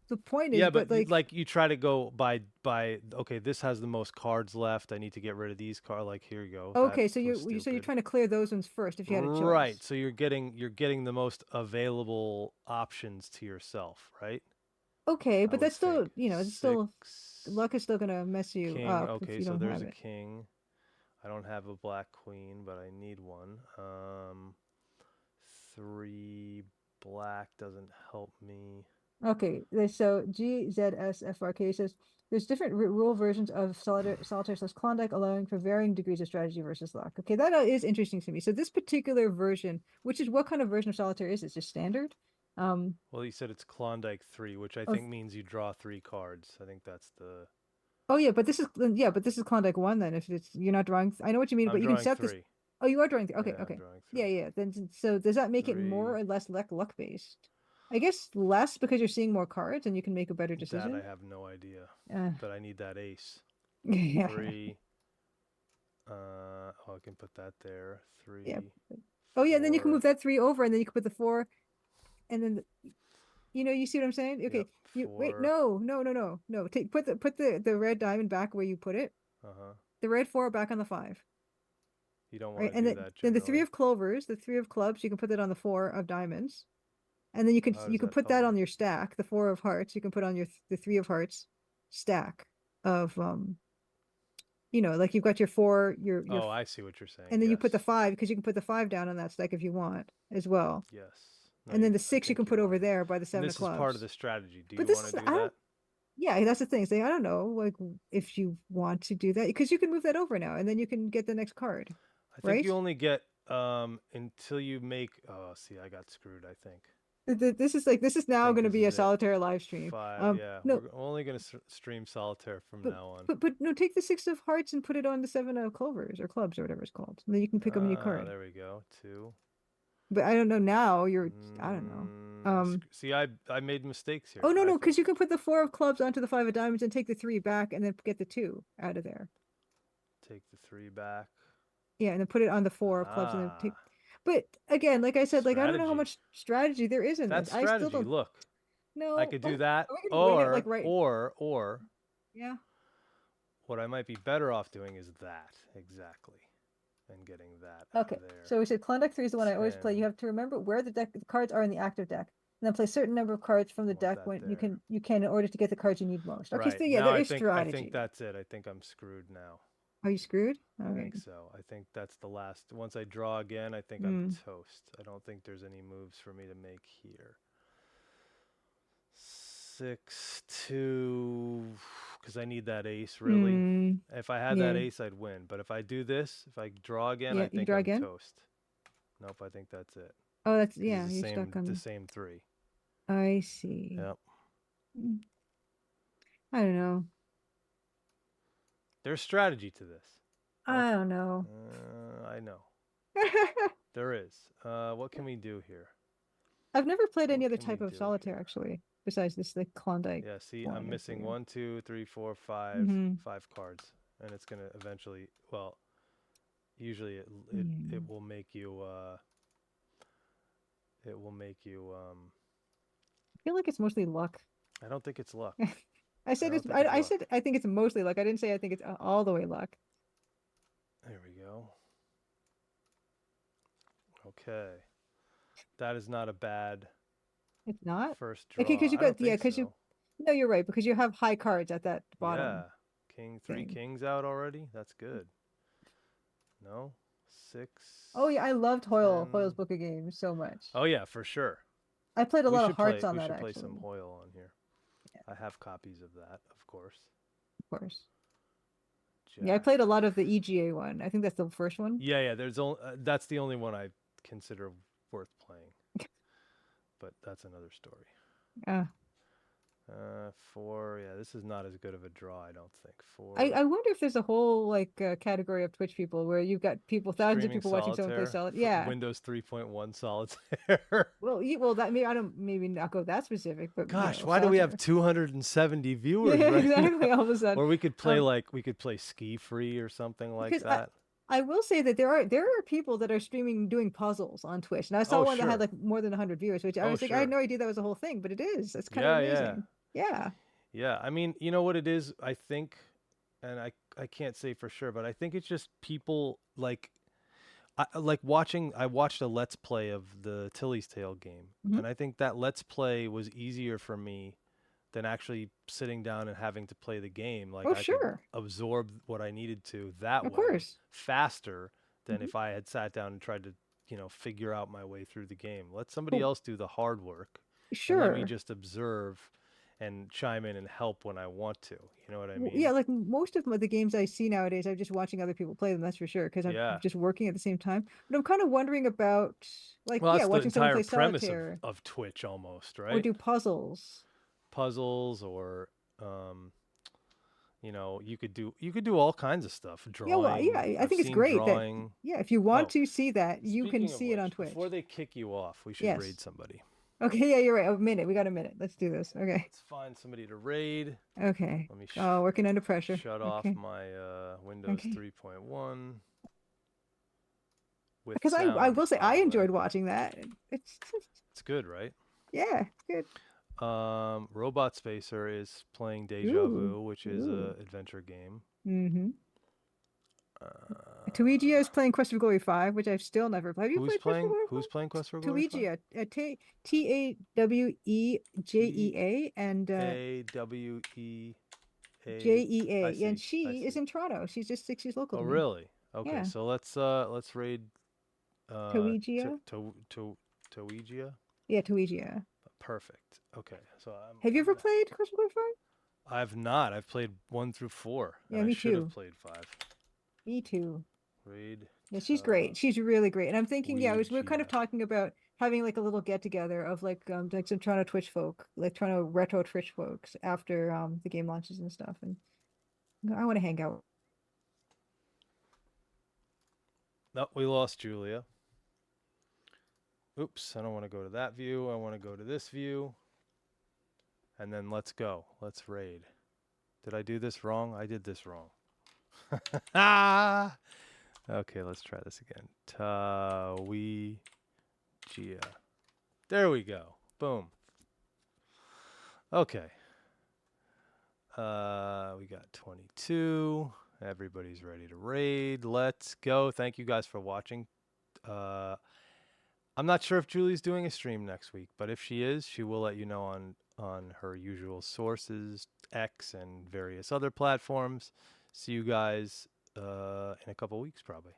the point is, Yeah, but but like like you try to go by. Okay, this has the most cards left. I need to get rid of these cards. Like here you go. That okay, so was you're stupid. trying to clear those ones first if you had a Right. choice. So you're getting the most available options to yourself, right? Okay, I but would that's think still, it's still 6 luck is still gonna mess you king. up if Okay, you so don't there's have a it. king. I don't have a black queen, but I need one. 3 black doesn't help me. Okay, so GZSFRK says there's different rule versions of Solitaire/Klondike, allowing for varying degrees of strategy versus luck. Okay, that is interesting to me. So this particular version, which is what kind of version of Solitaire is it? Just standard? Um, Well, you said it's Klondike 3, which I oh, think means you draw 3 cards. I think that's the. oh but this is Klondike one then. If it's you're not drawing, I know what you mean, I'm but you can drawing set this. 3. Oh, you are drawing. Okay, Yeah, I'm okay, drawing yeah, 3. yeah. Then so does that make it more 3. or less luck based? I guess less because you're seeing more cards and you can make a better That I decision. have no idea. Uh, But I need that ace. yeah, 3. Oh, I can put that there. yeah. 3, Oh yeah, then you can move 4. that three over, and then you can put the four, and then you see what I'm saying? Yep, Okay, you wait, 4. no, no, no, no, no. Take put the red diamond back where you put it. Uh huh. The red four back on the five, You don't want right? to And do that then the three generally. of clovers, the three of clubs, you can put that on the four of diamonds, and then How you does can that put help that me? on your stack. The four of hearts, you can put on the three of hearts stack of like you've got your four, Oh, I see what you're saying. and then you Yes. put the five because you can put the five down on that stack if you want as well. Yes. No, And then the I six you can think you put over want to. there by the And seven of this is part of clubs. the strategy. Do But you this want to is do I that? don't yeah, that's the thing. Say I don't know, like if you want to do that because you can move that over now and then you can get the next card, I think right? you only get until you make. Oh, see, I got screwed. I think. This is I now think going to this be is a it. solitaire live stream. 5. Yeah, No, we're only gonna stream solitaire from but now on. no, take the six of hearts and put it on the seven of clovers or clubs or whatever it's called. And then you can pick up a new Ah, card. there we go. 2. But I don't know now. I don't know. See, I made mistakes Oh here. no, I no, because think. you can put the four of clubs onto the five of diamonds and take the three back and then get the two out of there. Take the 3 back. Yeah, and then put it on the four of clubs and then take. Ah, But again, like I said, like I don't know how strategy. much strategy there is in That's this. I still strategy. don't Look, I know. could Are do that, we gonna wing it like right? or Yeah. what I might be better off doing is that exactly, and getting that out Okay. of there. So we said Klondike 3 is the one I always play. You 10. have to remember where the cards are in the active deck. And then play a certain number of cards from the Want deck that when there. you can in order to get the cards you need most. Okay, Right. so yeah, Now there I is think strategy. that's it. I think I'm screwed now. Are you screwed? I Okay. think so. I think that's the last. Once I draw again, I think I'm Hmm. toast. I don't think there's any moves for me to make here. 6 2, because I need that ace really. Hmm. If I had that Yeah. ace, I'd win. But if I do this, if I draw again, Yeah. I You think draw I'm again? toast. Nope, I think that's it. Oh, that's Because yeah. it's You're stuck the on. same 3. I see. Yep. Hmm. I don't know. There's strategy to this. I don't know. I know. There is. What can we do here? I've never played any What other can we type of do solitaire here? actually, besides this like Klondike Yeah, see, I'm one or missing three. 1, 2, 3, 4, 5, Mm-hmm. 5 cards. And it's gonna eventually well, usually it Yeah. will make you I feel like it's mostly luck. I don't think it's luck. I don't think it's I luck. said I think it's mostly luck. I didn't say I think it's all the way luck. There we go. Okay. That is not a bad It's not first okay draw. I don't think because you so. no, you're right because you have high cards at that Yeah. bottom 3 thing. kings out already? That's good. No? 6, Oh yeah, I loved 10. Hoyle's Book of Games so much. Oh yeah, for sure. I played a lot of hearts on We that should play some actually. Hoyle on here. Yeah, I have copies of that, of course. of course. Yeah, I Jack. played a lot of the EGA one. I think that's the first one. Yeah, yeah. There's only that's the only one I consider worth playing, but that's another story. Uh, 4. Yeah, this is not as good of a draw, I don't think. I 4. I wonder if there's a whole like category of Twitch people where you've got people, thousands of Streaming people watching someone play solitaire, Solid. Yeah. Windows 3.1 solitaire. Well, that maybe I don't maybe not go that specific, but Gosh, why do we have Solitaire. 270 viewers Yeah, right now? exactly. All of a sudden, Or um, we could play Ski Free or something like because that. I will say that there are people that are streaming doing puzzles on Twitch, and I saw Oh, one that had sure. like more than 100 viewers, which I Oh, was like, I had sure. no idea that was a whole thing, but it is. It's kind of Yeah, yeah. amazing. Yeah. Yeah, I mean, you know what it is, I think, and I can't say for sure, but I think it's just people like I watched a let's play of the Tilly's Tale game, Hmm. and I think that let's play was easier for me than actually sitting down and having to play the game. Like Oh, I could sure. absorb what I needed to that Of way course. faster than Hmm. if I had sat down and tried to, figure out my way through the game. Let somebody Well, else do the hard work and let me sure. just observe and chime in and help when I want to. You know what I Well, mean? yeah, like most of the games I see nowadays, I'm just watching other people play them, that's for sure, because I'm Yeah. just working at the same time. But I'm kind of wondering about, like, Well, yeah, that's the watching someone entire play premise solitaire of Twitch almost, or right? do puzzles. Puzzles or um, you could do all kinds of stuff. Yeah, well, yeah, Drawing. I I've think it's seen great that, drawing. yeah, if you want Oh, to see that, you can speaking of see it on which, before Twitch. they kick you off, we should Yes. raid somebody. Okay, yeah, you're right. A minute. We got a minute. Let's do this. Okay. Let's find somebody to raid. Okay. Let me Oh, working under pressure. shut off Okay. my Windows Okay. 3.1 with Because I sound, will say by I the way. enjoyed watching that. It's It's good, right? yeah, it's good. Robot Spacer is playing Deja Ooh. Vu, which is Ooh. a adventure game. Mm-hmm. Tuigia Uh, is playing Quest for Glory 5, which I've still never played. Have you played Quest for Glory Who's playing Quest for 5? Glory 5? Tuigia, Taweejea and TAWEA. Jea, and I she is see. in Toronto. She's just 6 years local Oh, to me. really? Okay, Yeah. so let's raid Tuigia? Toegia. Yeah, Tuigia. Perfect. Okay, so Have you I'm ever gonna. played Quest for Glory 5? I've not. I've played 1 through 4, and Yeah, I me should have too. played 5. Me too. Raid Yeah, she's great. She's really great. And I'm thinking, yeah, we are kind of Ouija. talking about having like a little get together of like some Toronto Twitch folk, like Toronto retro Twitch folks after the game launches and stuff. And I want to hang out. No, we lost Julia. Oops, I don't want to go to that view. I want to go to this view. And then let's go. Let's raid. Did I do this wrong? I did this wrong. Ah! Okay, let's try this again. Tawegia. There we go. Boom. Okay. We got 22. Everybody's ready to raid. Let's go. Thank you guys for watching. I'm not sure if Julie's doing a stream next week, but if she is, she will let you know on her usual sources, X and various other platforms. See you guys in a couple weeks probably.